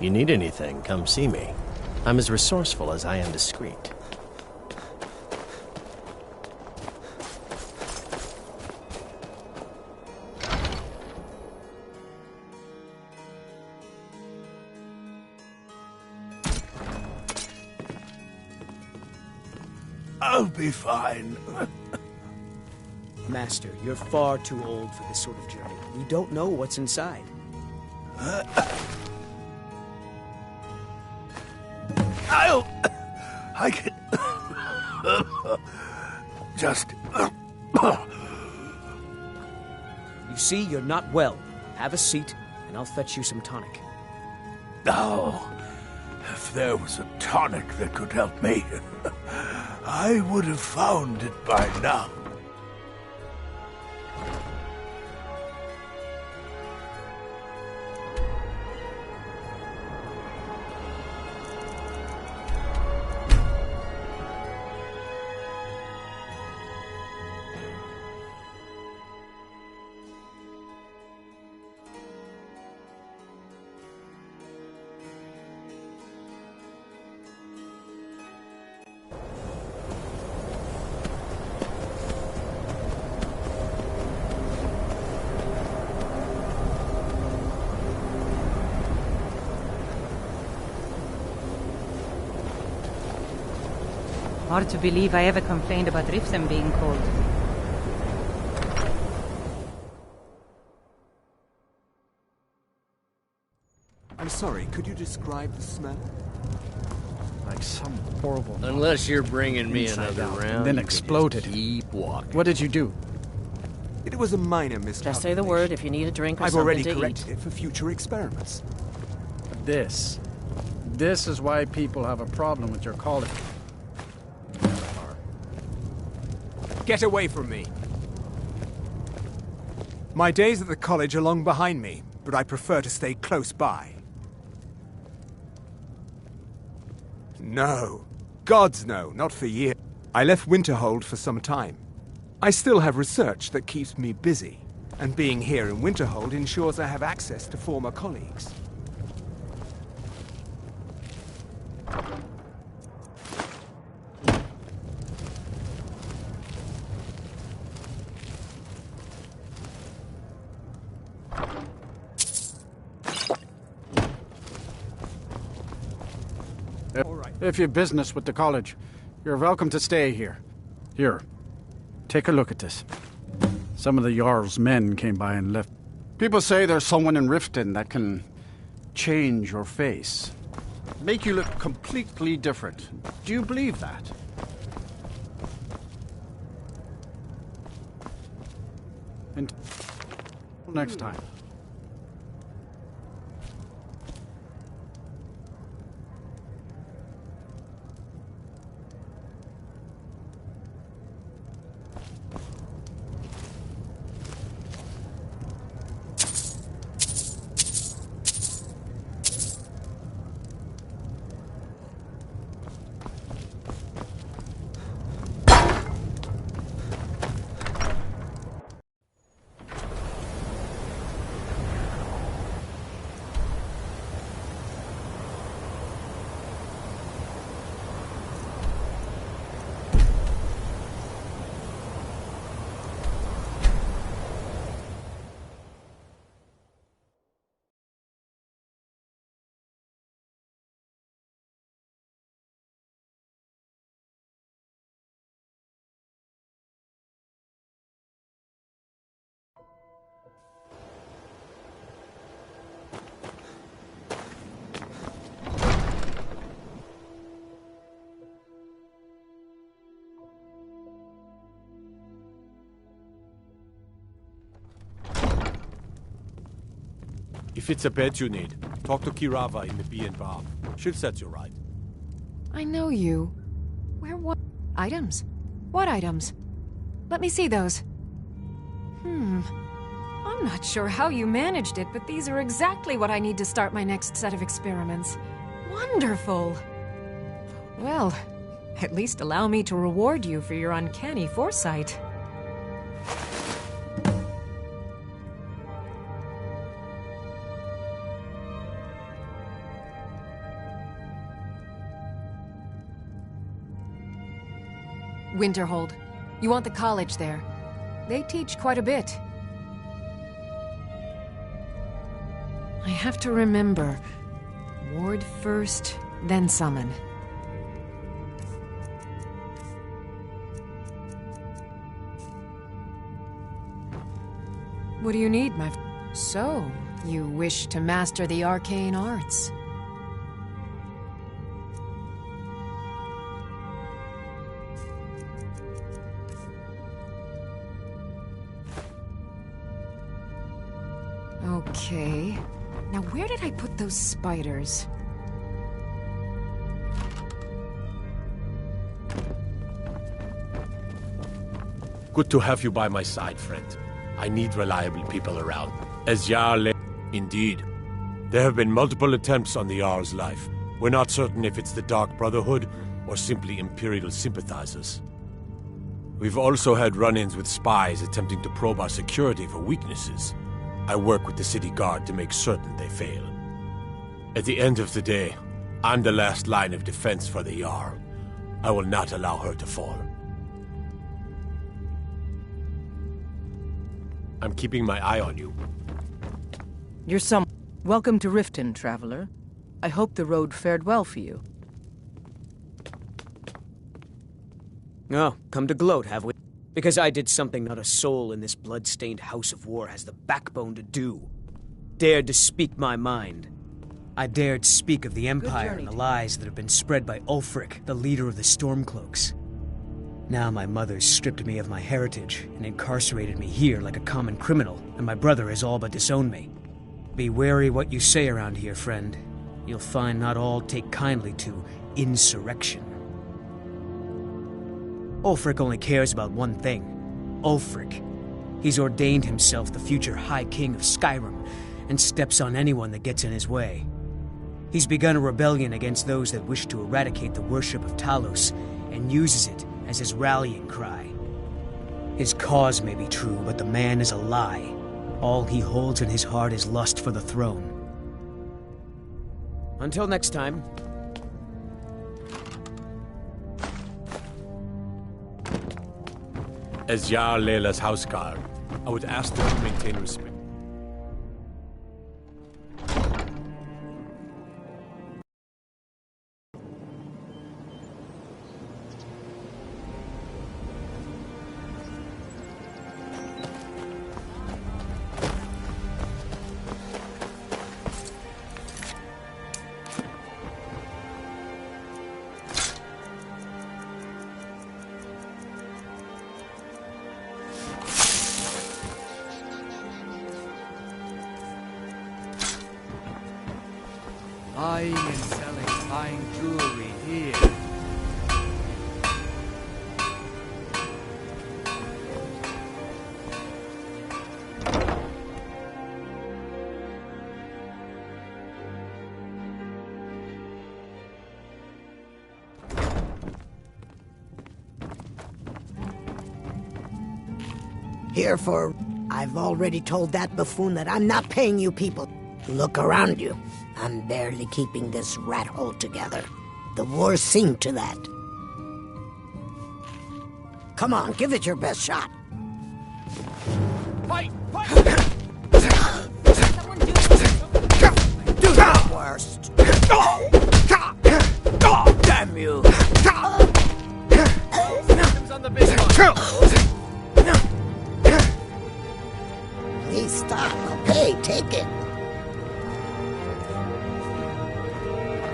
you need anything, come see me. I'm as resourceful as I am discreet. I'll be fine. Master, you're far too old for this sort of journey. We don't know what's inside. I can... just... You see, you're not well. Have a seat, and I'll fetch you some tonic. Oh, if there was a tonic that could help me, I would have found it by now. Hard to believe I ever complained about Riften being cold. I'm sorry, could you describe the smell? Like some horrible... Unless you're bringing me another round. And then exploded. Keep walking. What did you do? It was a minor miscalculation. Just say the word if you need a drink or I've something already to corrected eat. it for future experiments. This is why people have a problem with your college. Get away from me! My days at the college are long behind me, but I prefer to stay close by. No. Gods no, not for years. I left Winterhold for some time. I still have research that keeps me busy, and being here in Winterhold ensures I have access to former colleagues. If you've business with the college, you're welcome to stay here. Here, take a look at this. Some of the Jarl's men came by and left. People say there's someone in Riften that can change your face. Make you look completely different. Do you believe that? Until next time. If it's a bed you need, talk to Kirava in the Bee and Bar. She'll set you right. I know you. Where what? Items? What items? Let me see those. I'm not sure how you managed it, but these are exactly what I need to start my next set of experiments. Wonderful! Well, at least allow me to reward you for your uncanny foresight. Winterhold. You want the college there. They teach quite a bit. I have to remember. Ward first, then summon. What do you need, my friend? So, you wish to master the arcane arts. Okay. Now where did I put those spiders? Good to have you by my side, friend. I need reliable people around. As Jarl... Indeed. There have been multiple attempts on the Jarl's life. We're not certain if it's the Dark Brotherhood or simply Imperial sympathizers. We've also had run-ins with spies attempting to probe our security for weaknesses. I work with the city guard to make certain they fail. At the end of the day, I'm the last line of defense for the Jarl. I will not allow her to fall. I'm keeping my eye on you. You're some... Welcome to Riften, traveler. I hope the road fared well for you. Oh, come to gloat, have we? Because I did something not a soul in this blood-stained house of war has the backbone to do. Dared to speak my mind. I dared speak of the Empire and the lies that have been spread by Ulfric, the leader of the Stormcloaks. Now my mother's stripped me of my heritage and incarcerated me here like a common criminal, and my brother has all but disowned me. Be wary what you say around here, friend. You'll find not all take kindly to insurrection. Ulfric only cares about one thing. Ulfric. He's ordained himself the future High King of Skyrim, and steps on anyone that gets in his way. He's begun a rebellion against those that wish to eradicate the worship of Talos, and uses it as his rallying cry. His cause may be true, but the man is a lie. All he holds in his heart is lust for the throne. Until next time. As Jarl Leila's houseguard, I would ask them to maintain respect. Buying and selling fine jewelry here. Here for... I've already told that buffoon that I'm not paying you people. Look around you. I'm barely keeping this rat hole together. The war's seen to that. Come on, give it your best shot. Fight! Fight! Someone do your worst. Damn you! On the big one. Please stop. Okay, take it.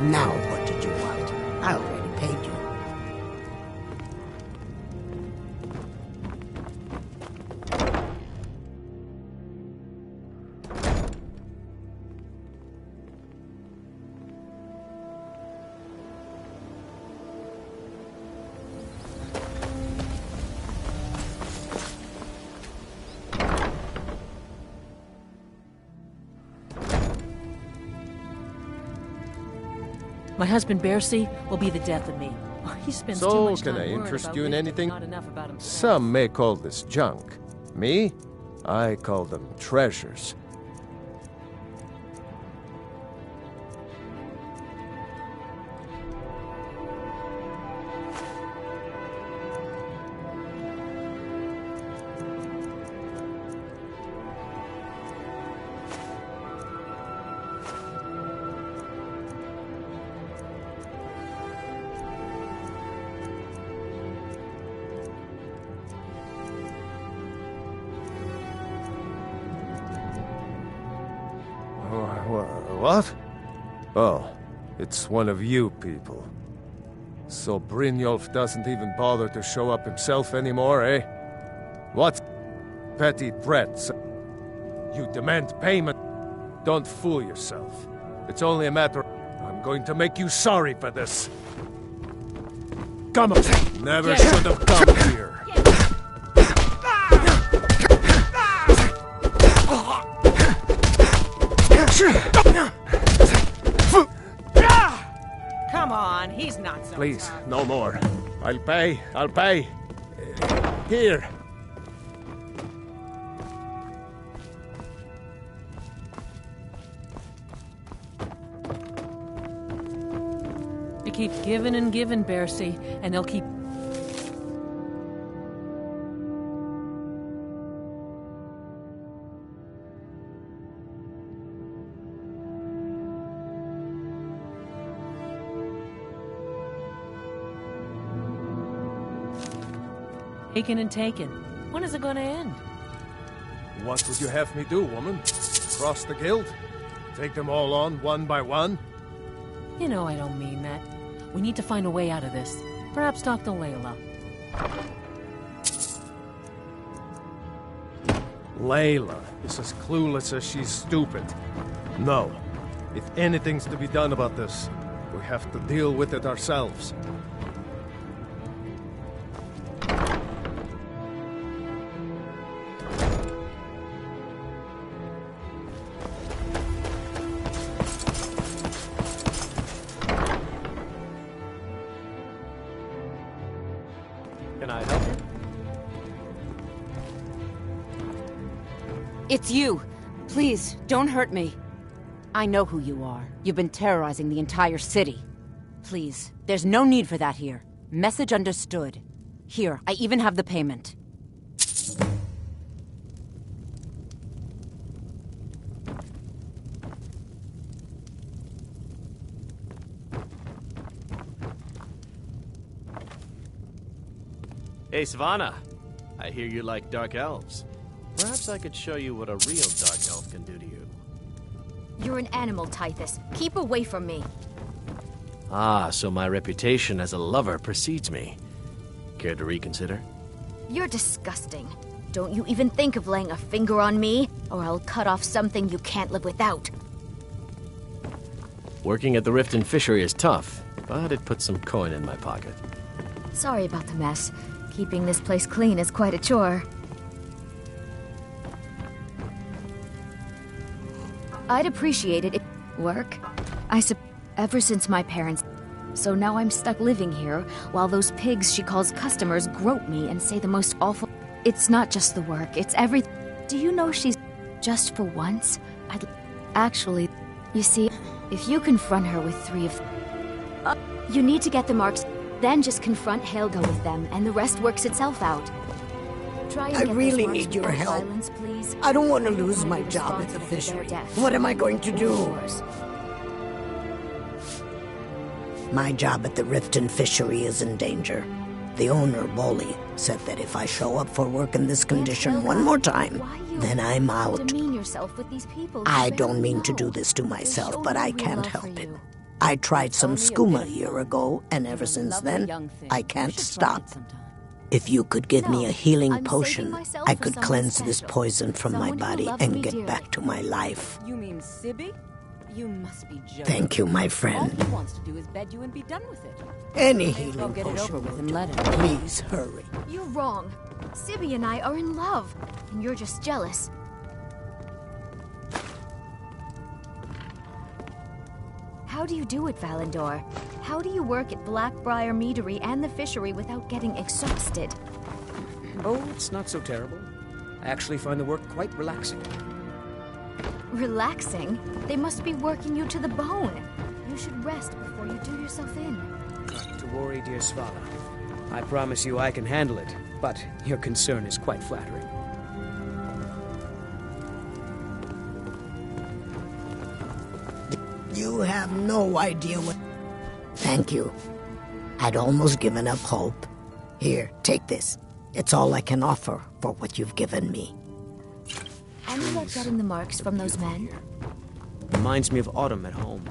Now, what did you want? I already paid you. My husband Bercy will be the death of me. He spends too So, much time can I worried interest about you in Riften, anything? not enough about himself. Some may call this junk. Me? I call them treasures. What? Oh, it's one of you people. So Brynjolf doesn't even bother to show up himself anymore, eh? What petty threats? You demand payment. Don't fool yourself. It's only a matter. I'm going to make you sorry for this. Come on. Never should have come here. Come on, he's not so Please, tough. no more. I'll pay. I'll pay. Here. You keep giving and giving, Bercy, and they'll keep... Taken and taken. When is it gonna end? What would you have me do, woman? Cross the guild? Take them all on, one by one? You know I don't mean that. We need to find a way out of this. Perhaps talk to Layla. Layla is as clueless as she's stupid. No. If anything's to be done about this, we have to deal with it ourselves. Can I help you? It's you. Please, don't hurt me. I know who you are. You've been terrorizing the entire city. Please, there's no need for that here. Message understood. Here, I even have the payment. Hey, Savannah. I hear you like dark elves. Perhaps I could show you what a real dark elf can do to you. You're an animal, Typhus. Keep away from me. Ah, so my reputation as a lover precedes me. Care to reconsider? You're disgusting. Don't you even think of laying a finger on me, or I'll cut off something you can't live without. Working at the Riften Fishery is tough, but it puts some coin in my pocket. Sorry about the mess. Keeping this place clean is quite a chore. I'd appreciate it if... Work? Ever since my parents... So now I'm stuck living here, while those pigs she calls customers grope me and say the most awful... It's not just the work, it's everything. Do you know she's... Just for once, I'd... Actually, you see, if you confront her with 3 of... you need to get the marks... Then just confront Helga with them, and the rest works itself out. Try and I get really those marks need your without help. violence, please. I don't want to lose my job at the fishery. What am I going to do? My job at the Riften Fishery is in danger. The owner, Bolly, said that if I show up for work in this condition one more time, then I'm out. Demean yourself with these people. I don't mean to do this to myself, but I can't help it. I tried some skooma a year ago, and ever since then, I can't stop. If you could give me a healing potion, I could cleanse this poison from my body and get back to my life. You mean Sibby? You must be joking. Thank you, my All friend. he wants to do is bed you and be done with it. Any Well, healing get it potion over with will and do. let him. Please hurry. You're wrong. Sibby and I are in love, and you're just jealous. How do you do it, Valendor? How do you work at Blackbriar Meadery and the fishery without getting exhausted? Oh, it's not so terrible. I actually find the work quite relaxing. Relaxing? They must be working you to the bone. You should rest before you do yourself in. Not to worry, dear Svala. I promise you I can handle it, but your concern is quite flattering. You have no idea what... Thank you. I'd almost given up hope. Here, take this. It's all I can offer for what you've given me. Any luck getting the marks from those men? Reminds me of autumn at home.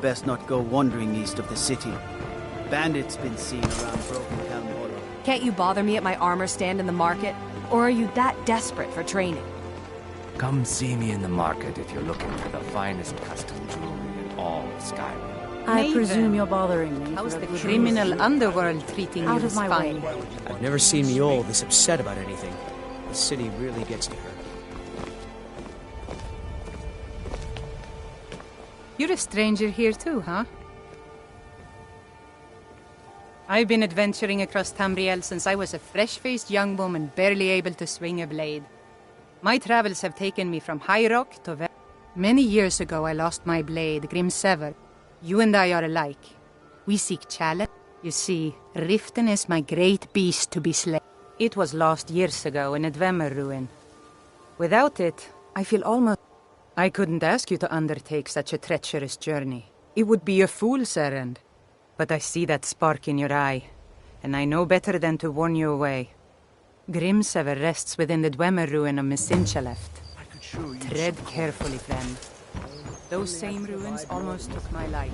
best not go wandering east of the city. Bandits been seen around Broken Helm Hollow. Can't you bother me at my armor stand in the market? Or are you that desperate for training? Come see me in the market if you're looking for the finest custom jewelry in all of Skyrim. I presume you're bothering me. How's the criminal underworld treating you? Out of my way. I've never seen me all this upset about anything. The city really gets to her. You're a stranger here too, huh? I've been adventuring across Tamriel since I was a fresh-faced young woman barely able to swing a blade. My travels have taken me from High Rock to Many years ago I lost my blade, Grimsever. You and I are alike. We seek challenge. You see, Riften is my great beast to be slain. It was lost years ago in a Dwemer ruin. Without it, I feel almost... I couldn't ask you to undertake such a treacherous journey. It would be a fool's errand. But I see that spark in your eye, and I know better than to warn you away. Grimsever rests within the Dwemer ruin of Misinchaleft. Tread carefully, friend. Those same ruins almost took my life.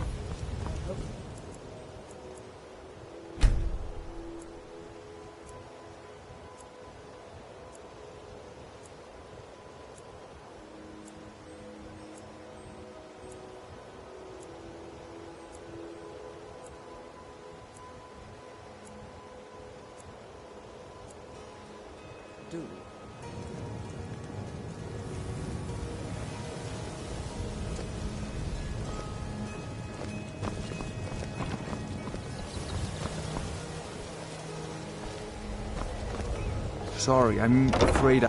Sorry, I'm afraid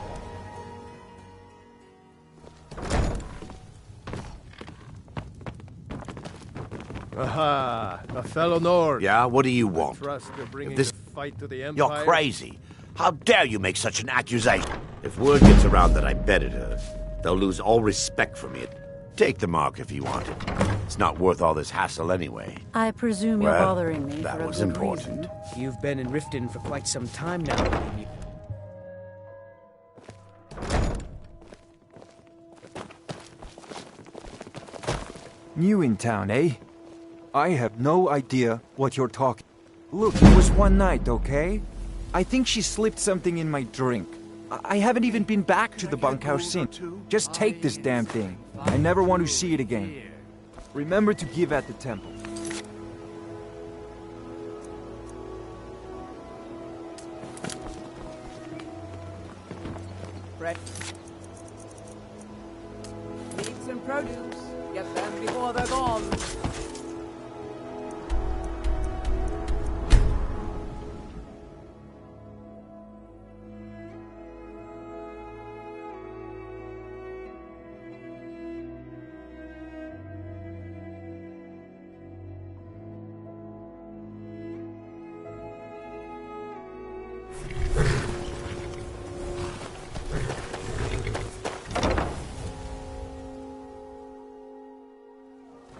Aha, a fellow Nord. Yeah, what do you want? This fight to the Empire. You're crazy. How dare you make such an accusation? If word gets around that I bedded her, they'll lose all respect for me. Take the mark if you want it. It's not worth all this hassle anyway. I presume you're bothering me that for a was good important. reason. You've been in Riften for quite some time now, haven't you? new in town, eh? I have no idea what you're talking. Look, it was one night, okay? I think she slipped something in my drink. I haven't even been back to the bunkhouse since. Just take this damn thing. I never want to see it again. Remember to give at the temple. Brett. Meats and produce. Get them before they're gone.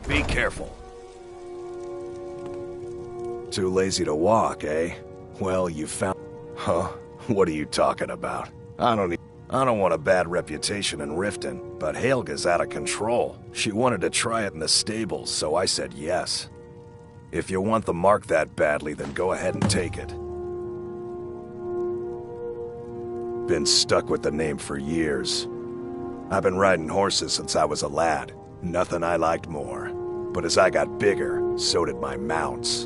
Be careful. Too lazy to walk, eh? Well, you found... Huh? What are you talking about? I don't want a bad reputation in Riften, but Helga's out of control. She wanted to try it in the stables, so I said yes. If you want the mark that badly, then go ahead and take it. Been stuck with the name for years. I've been riding horses since I was a lad. Nothing I liked more. But as I got bigger, so did my mounts.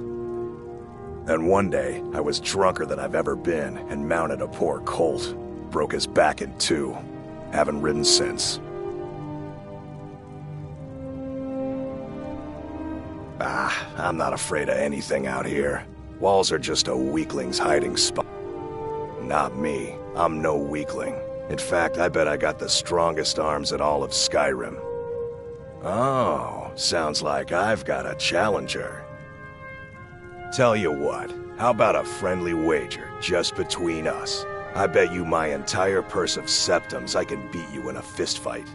And one day, I was drunker than I've ever been and mounted a poor colt. Broke his back in two. Haven't ridden since. I'm not afraid of anything out here. Walls are just a weakling's hiding spot. Not me. I'm no weakling. In fact, I bet I got the strongest arms in all of Skyrim. Oh, sounds like I've got a challenger. Tell you what, how about a friendly wager, just between us? I bet you my entire purse of septums I can beat you in a fistfight.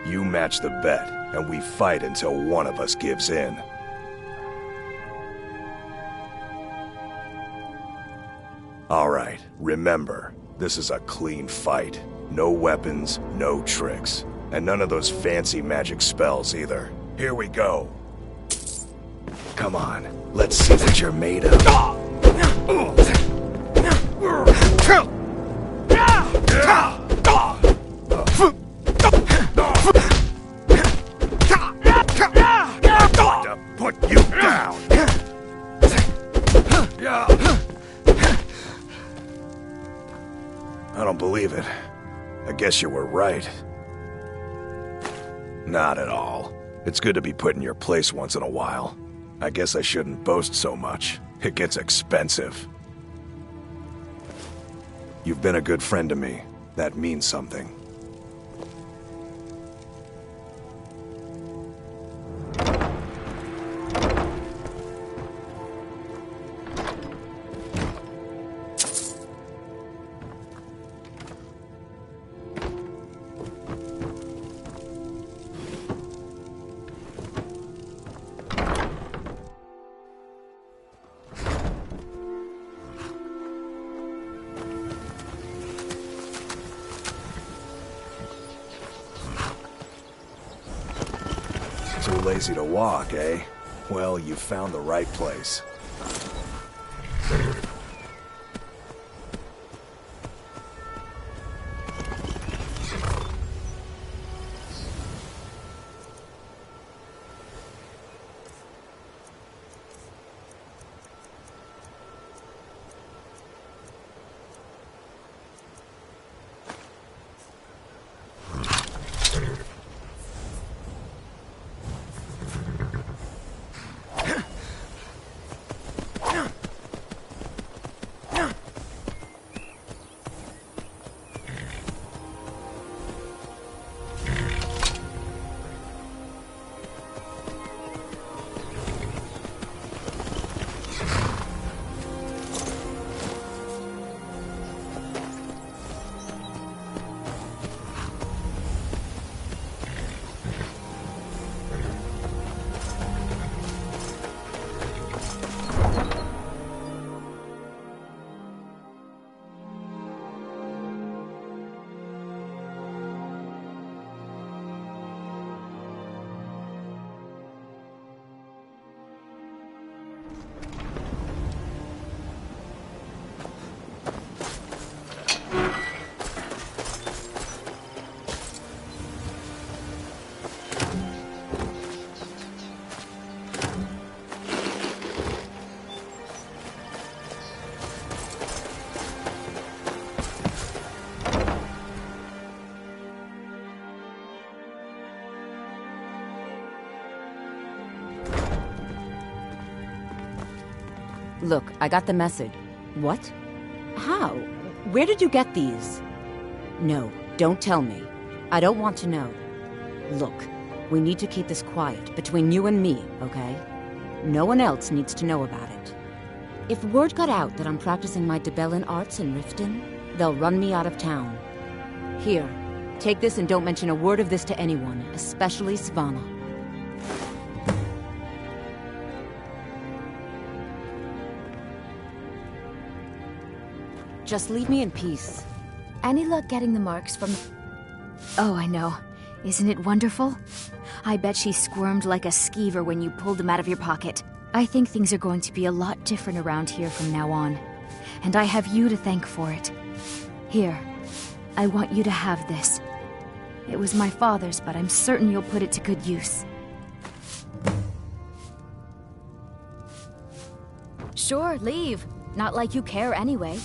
You match the bet, and we fight until one of us gives in. Alright, remember, this is a clean fight. No weapons, no tricks. And none of those fancy magic spells either. Here we go. Come on, let's see what you're made of. To put you down. I don't believe it. I guess you were right. Not at all. It's good to be put in your place once in a while. I guess I shouldn't boast so much. It gets expensive. You've been a good friend to me. That means something. Too lazy to walk, eh? Well, you found the right place. Look, I got the message. What? How? Where did you get these? No, don't tell me. I don't want to know. Look, we need to keep this quiet, between you and me, okay? No one else needs to know about it. If word got out that I'm practicing my Debellan arts in Riften, they'll run me out of town. Here, take this and don't mention a word of this to anyone, especially Svanna. Just leave me in peace. Any luck getting the marks from... Oh, I know. Isn't it wonderful? I bet she squirmed like a skeever when you pulled them out of your pocket. I think things are going to be a lot different around here from now on. And I have you to thank for it. Here, I want you to have this. It was my father's, but I'm certain you'll put it to good use. Sure, leave. Not like you care anyway.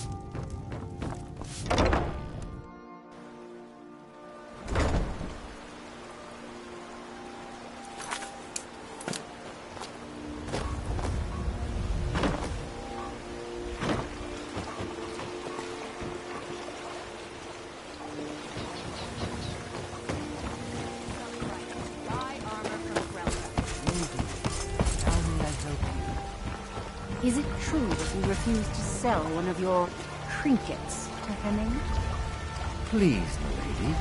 Is it true that you refused to sell one of your trinkets to Henning? Please, lady.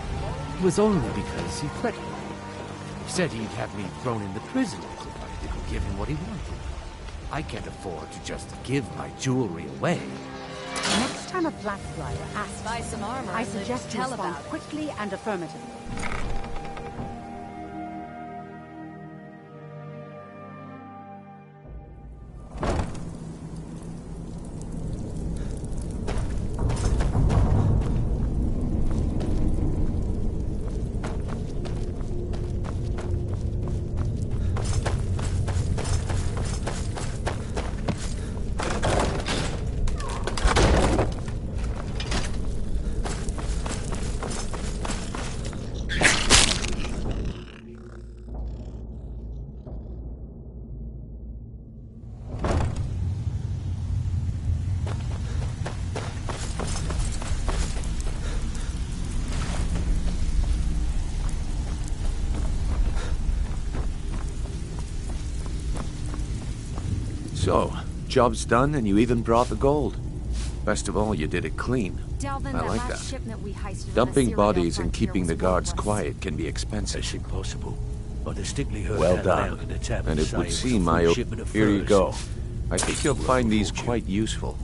It was only because he threatened me. He said he'd have me thrown into prison if I didn't give him what he wanted. I can't afford to just give my jewelry away. Next time a Blackflyer asks, buy some armor, I suggest you tell respond about it. quickly and affirmatively. So, job's done and you even brought the gold. Best of all, you did it clean. Delvin, I like last that. shipment we heisted on Dumping the bodies Cyrodiil and keeping the frontier was guards quiet can be expensive. It's impossible. I distinctly heard Well that done. loud in the tavern And it say would was a seem full I... shipment of Here you furs. go. I think you'll find these quite useful.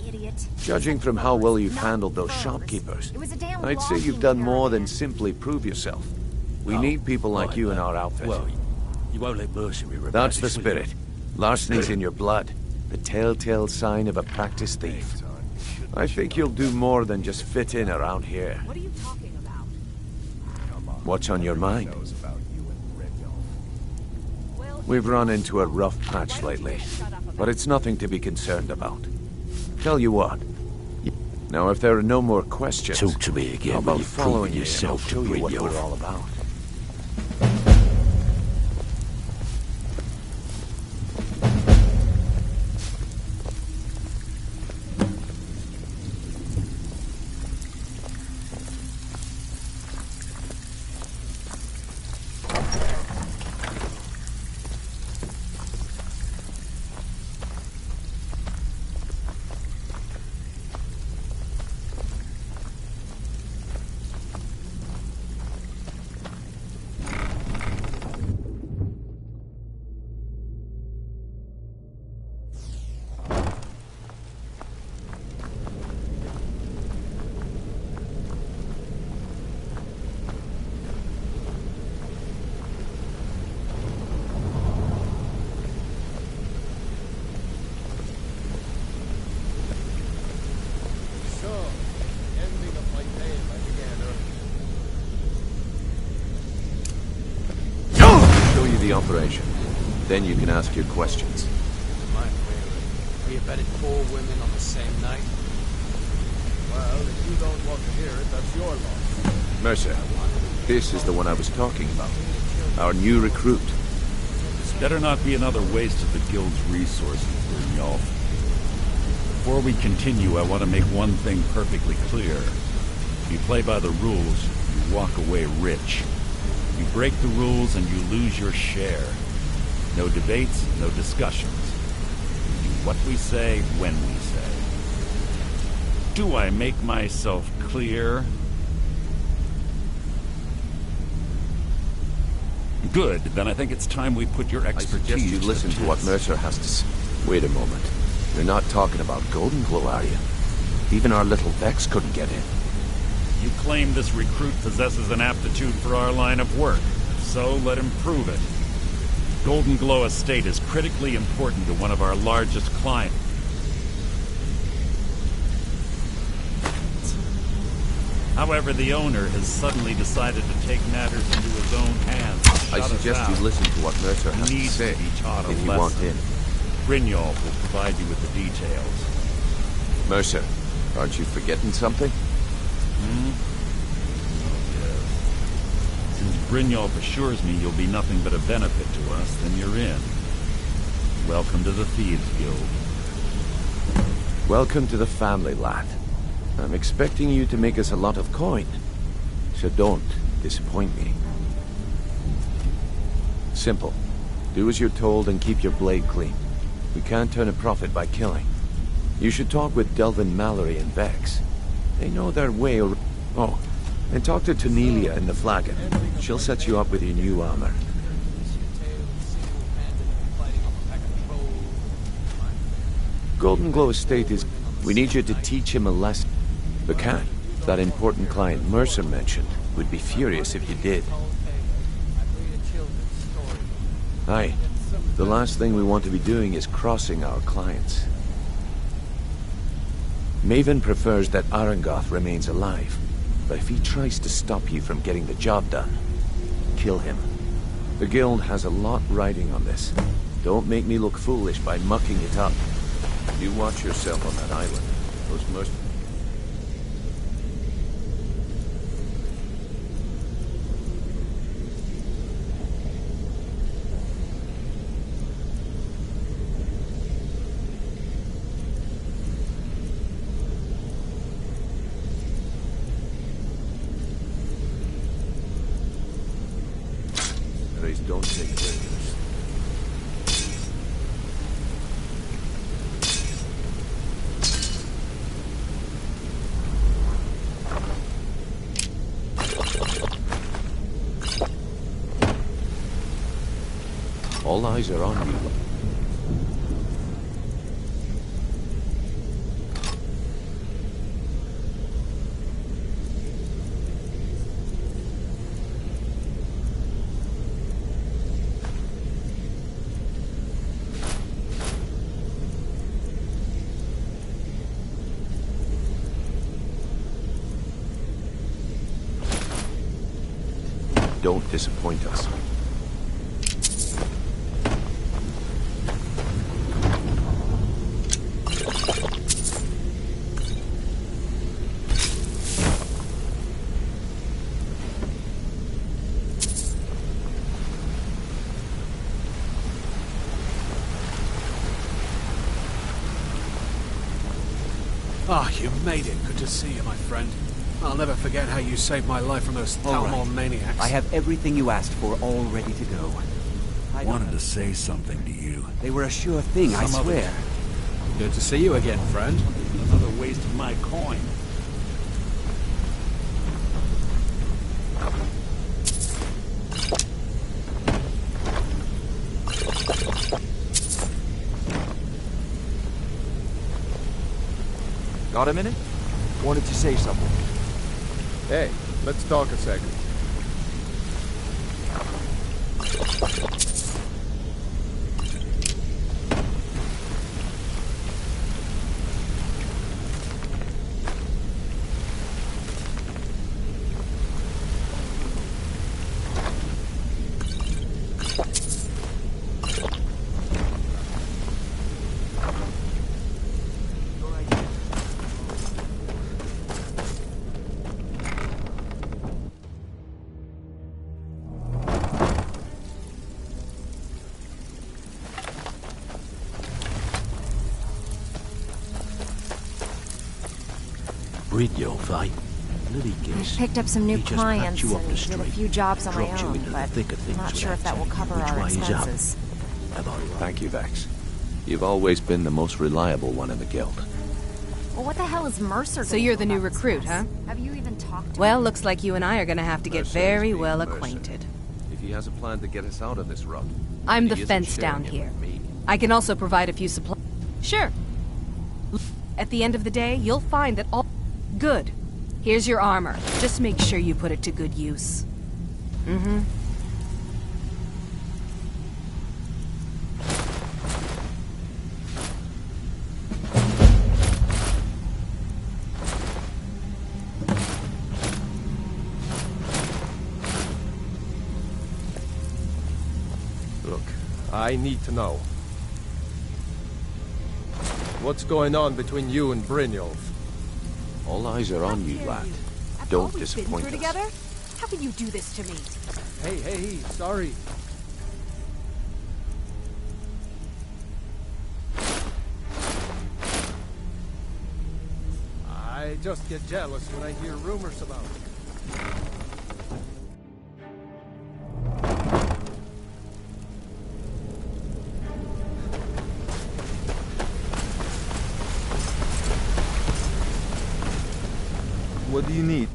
Idiot. Judging from how well you've handled those shopkeepers, It was a damn I'd say logging you've done more than caravan. simply prove yourself. We need people like right, you in mate. our outfit. Well, you won't let mercenary remain. That's the spirit. Larceny's in your blood. The telltale sign of a practiced thief. I think you'll do more than just fit in around here. What are you talking about? What's on your mind? We've run into a rough patch lately, but it's nothing to be concerned about. Tell you what. Now, if there are no more questions, Talk to me again I'll when be you've following proven you and I'll yourself to show you what Brynjolf. we're all about. The operation. Then you can ask your questions. We abetted 4 women on the same night. Well, if you don't want to hear it, that's your loss. Mercer, this is the one I was talking about. Our new recruit. This better not be another waste of the guild's resources, Brynjolf. Before we continue, I want to make one thing perfectly clear. If you play by the rules, you walk away rich. You break the rules and you lose your share. No debates, no discussions. We do what we say, when we say. Do I make myself clear? Good, then I think it's time we put your expertise I suggest you listen to what Mercer has to say. Wait a moment. You're not talking about Golden Glow, are you? Even our little Vex couldn't get in. You claim this recruit possesses an aptitude for our line of work. So let him prove it. Golden Glow Estate is critically important to one of our largest clients. However, the owner has suddenly decided to take matters into his own hands. I suggest you listen to what Mercer has to say if you want in. Brynjolf will provide you with the details. Mercer, aren't you forgetting something? Since Brynjolf assures me you'll be nothing but a benefit to us, then you're in. Welcome to the Thieves Guild. Welcome to the family, lad. I'm expecting you to make us a lot of coin. So don't disappoint me. Simple. Do as you're told and keep your blade clean. We can't turn a profit by killing. You should talk with Delvin Mallory and Vex. They know their way around. Oh, and talk to Tanelia in the Flagon. She'll set you up with your new armor. Golden Glow Estate is... We need you to teach him a lesson. The cat, that important client Mercer mentioned, would be furious if you did. Aye. The last thing we want to be doing is crossing our clients. Maven prefers that Arangoth remains alive, but if he tries to stop you from getting the job done, kill him. The guild has a lot riding on this. Don't make me look foolish by mucking it up. You watch yourself on that island. Those mercenaries... don't take prisoners. All eyes are on you. Don't disappoint us. Ah, you made it. Good to see you, my friend. I'll never forget how you saved my life from those Talmor maniacs. I have everything you asked for all ready to go. I wanted to say something to you. They were a sure thing, I swear. Good to see you again, friend. Another waste of my coin. Got a minute? Wanted to say something. Hey, let's talk a second. Brynjolf, I picked up some new just clients packed you up and the did a street, few jobs on my dropped you own, into the but thick of I'm things not sure if that will cover which our way is up. expenses. Thank you, Vex. You've always been the most reliable one in the guild. Well, what the hell is Mercer? So you're the new recruit, huh? Have you even talked to Well, him? looks like you and I are gonna have to get Mercer very is being well Mercer. acquainted. If he has a plan to get us out of this rut, I'm the he isn't fence sharing down it here. with me. I can also provide a few supplies. Sure. At the end of the day, you'll find that all... Good. Here's your armor. Just make sure you put it to good use. Mm-hmm. Look, I need to know. What's going on between you and Brynjolf? All eyes are on you, lad. Don't disappoint us. together? How can you do this to me? Hey, sorry. I just get jealous when I hear rumors about it. What do you need?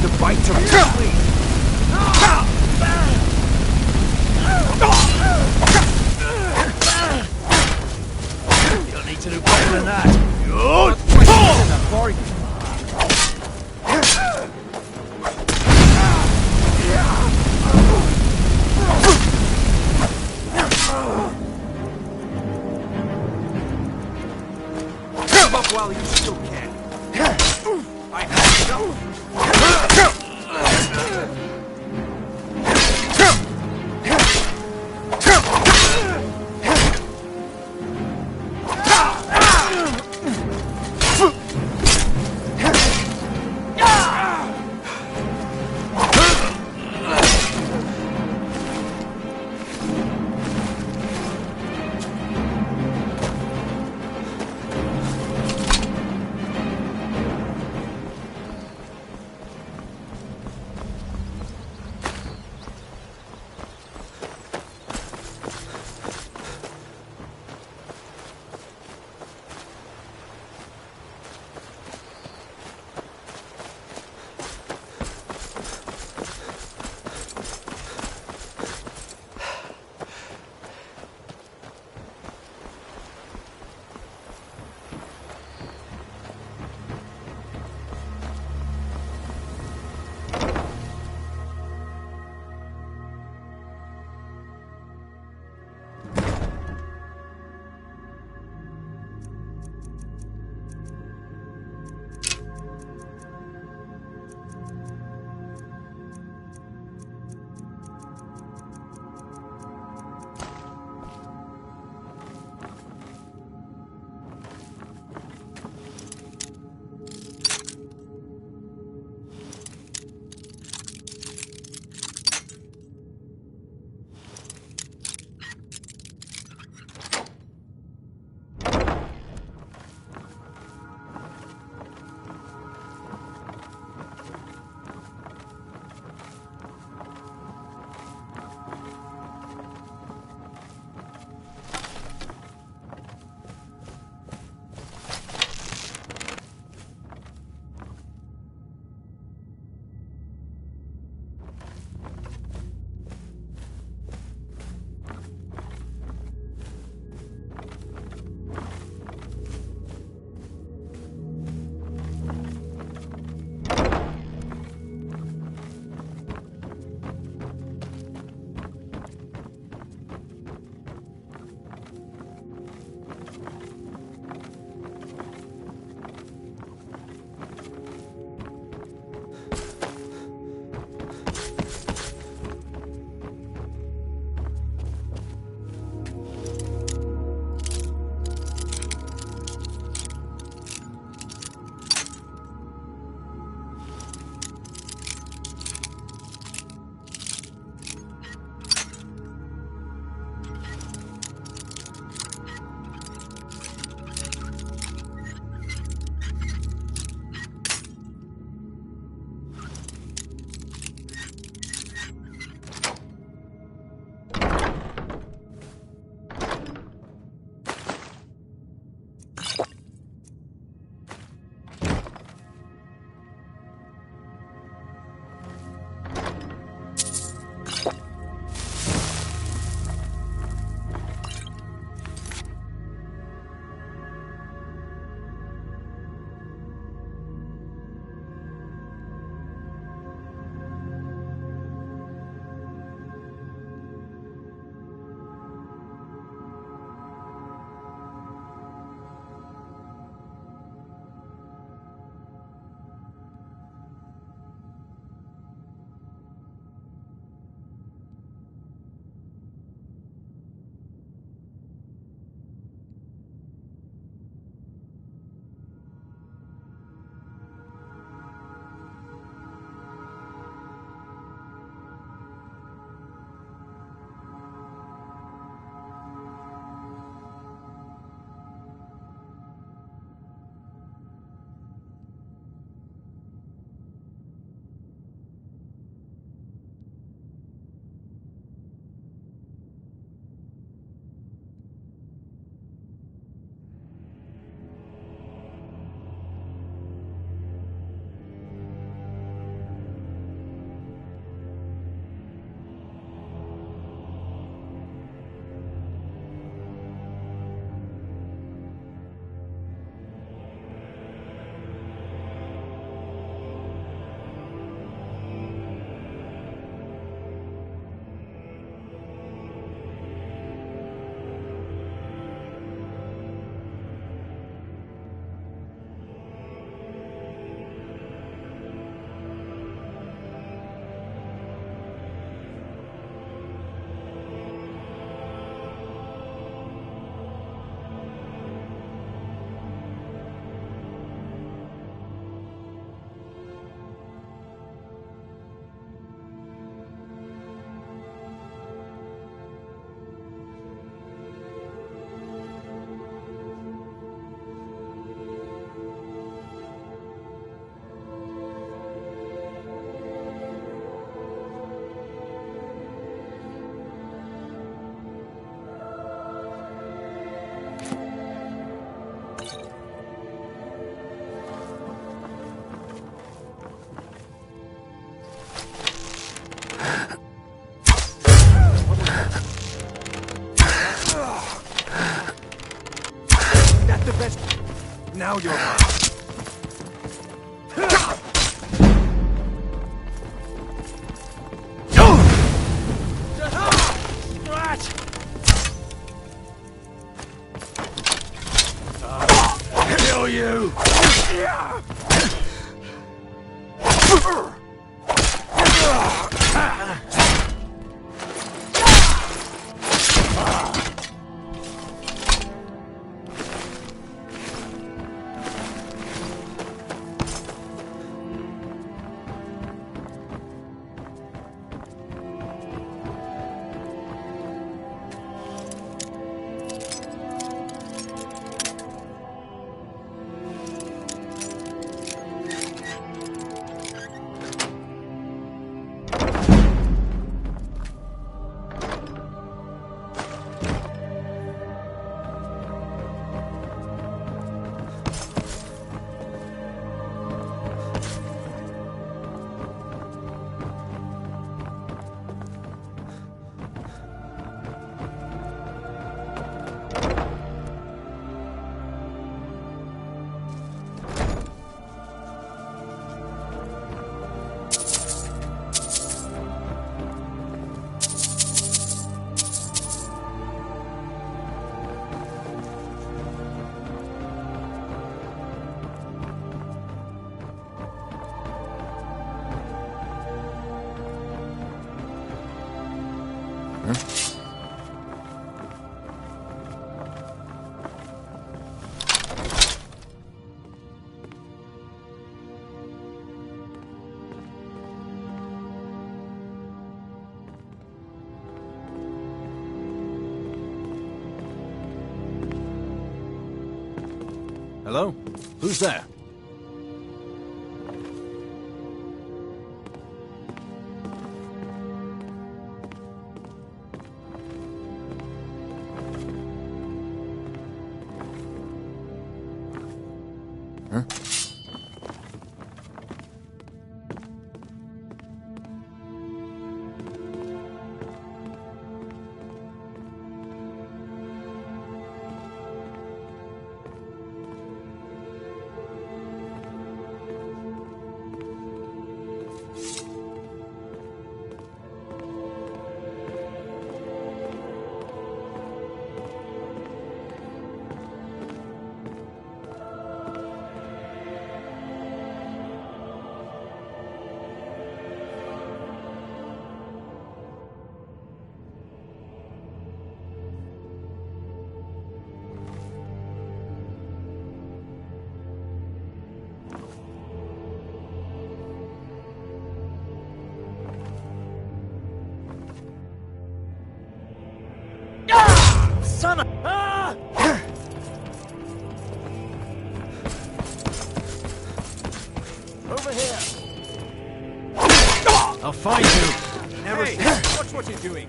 the bite of your sleeve. You'll need to do better than that. Give up while you still can. I have to go. now you're mine. Kill you! Hello? Who's there? Son of... Ah! Over here. I'll find you. Never... Hey, watch what you're doing.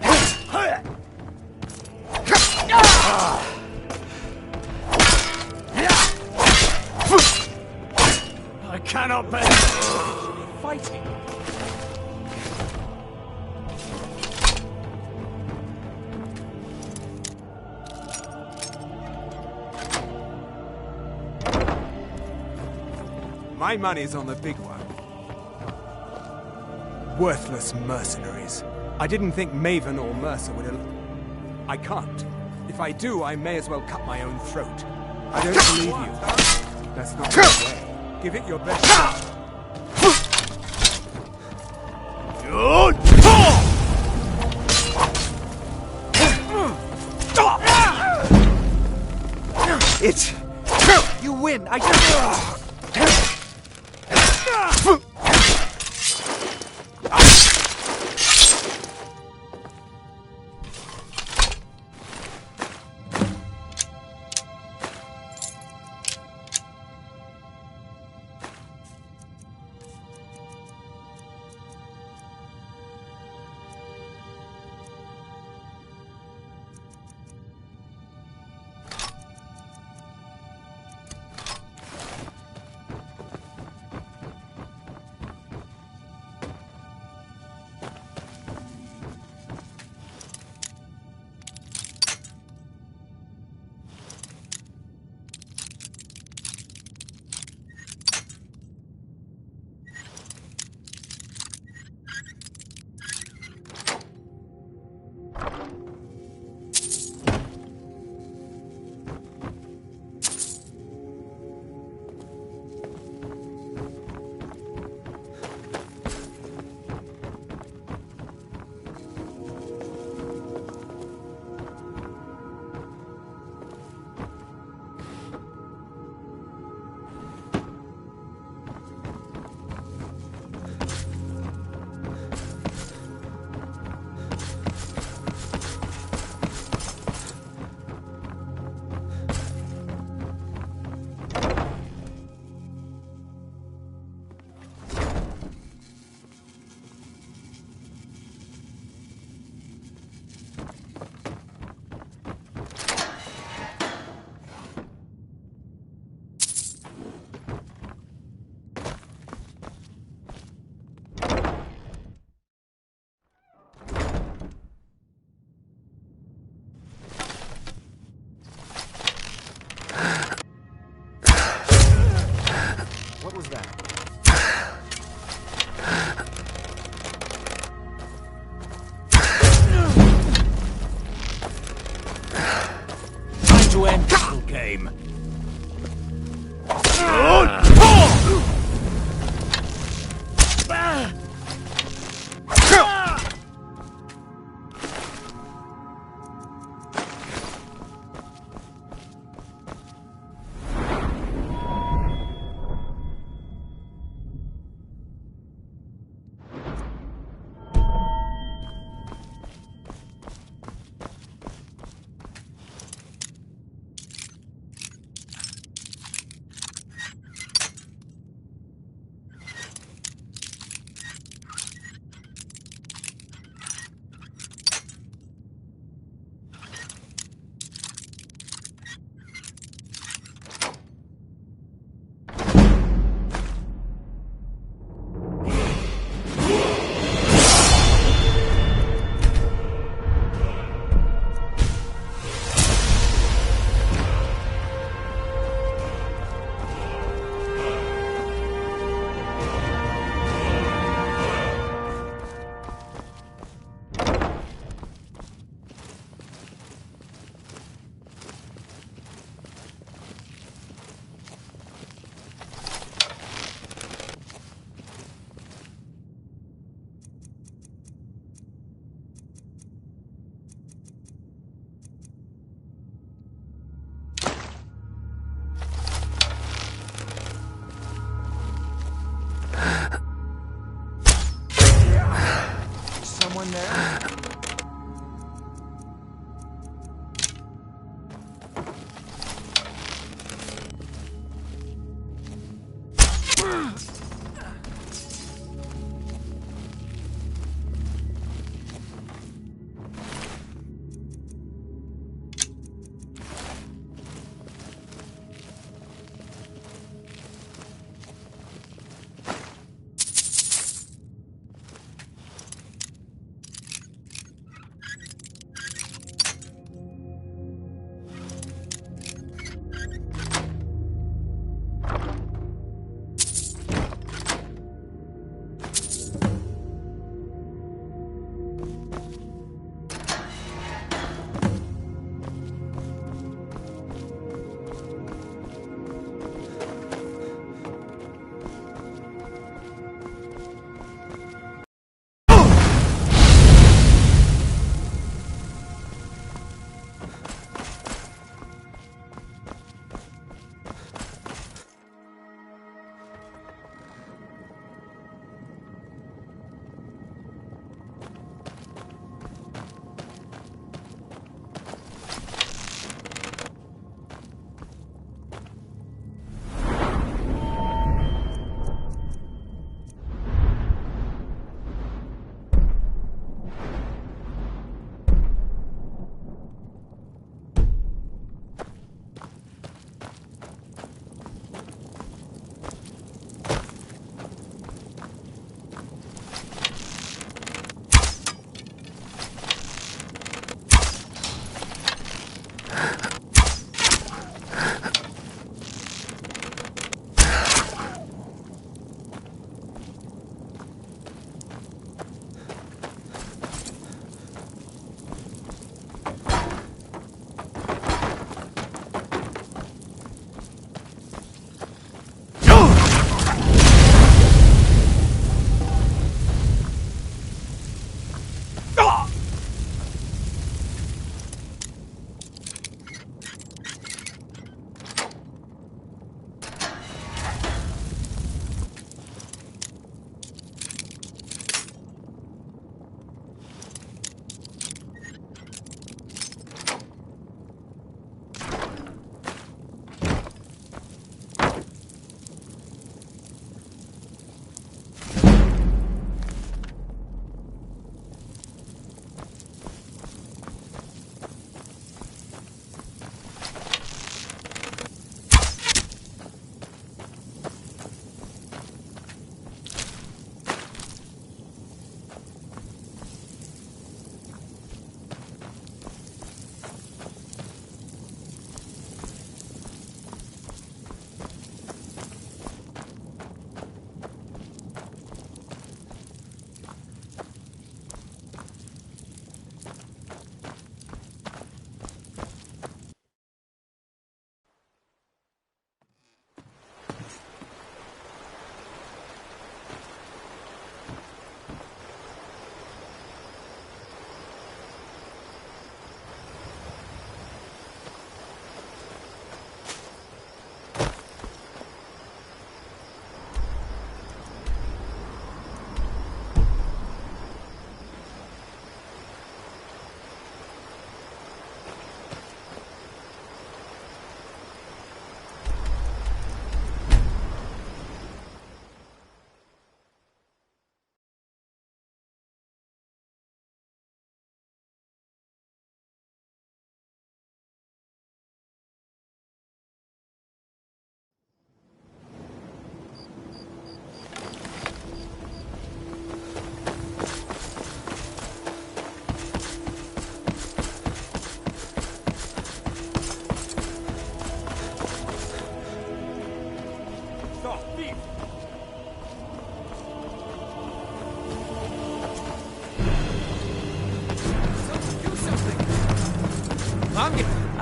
I cannot bear fighting. My money's on the big one. Worthless mercenaries. I didn't think Maven or Mercer would I can't. If I do, I may as well cut my own throat. I don't believe you. That's not the way. Give it your best. It's... You win! I just... Time to end this little game. Someone there?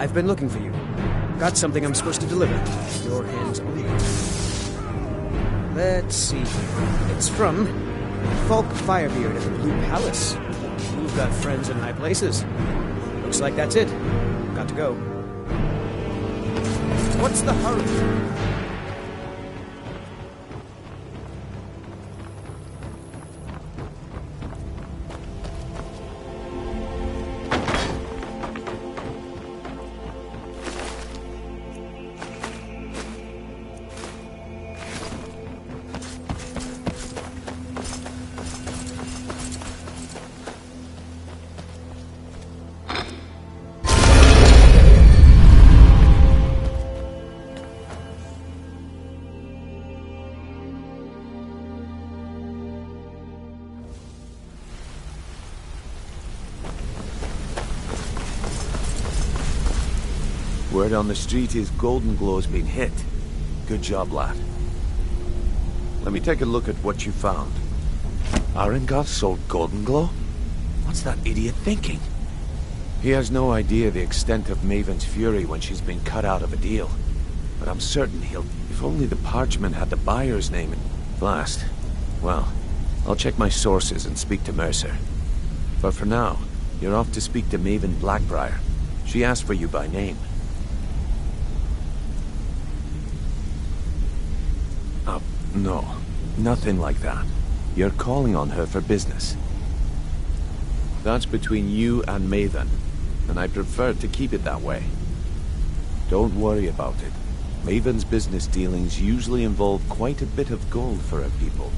I've been looking for you. Got something I'm supposed to deliver. Your hands only. Let's see here. It's from Falk Firebeard at the Blue Palace. You've got friends in high places. Looks like that's it. Got to go. What's the hurry? Word on the street is Golden Glow's been hit. Good job, lad. Let me take a look at what you found. Arengoth sold Golden Glow? What's that idiot thinking? He has no idea the extent of Maven's fury when she's been cut out of a deal. But I'm certain he'll... If only the parchment had the buyer's name in last. Well, I'll check my sources and speak to Mercer. But for now, you're off to speak to Maven Blackbriar. She asked for you by name. No, nothing like that. You're calling on her for business. That's between you and Maven, and I prefer to keep it that way. Don't worry about it. Maven's business dealings usually involve quite a bit of gold for her people.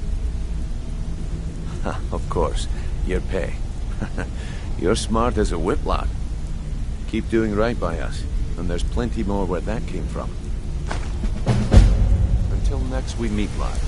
Of course, your pay. You're smart as a whip, lad. Keep doing right by us, and there's plenty more where that came from. Until next we meet, lad.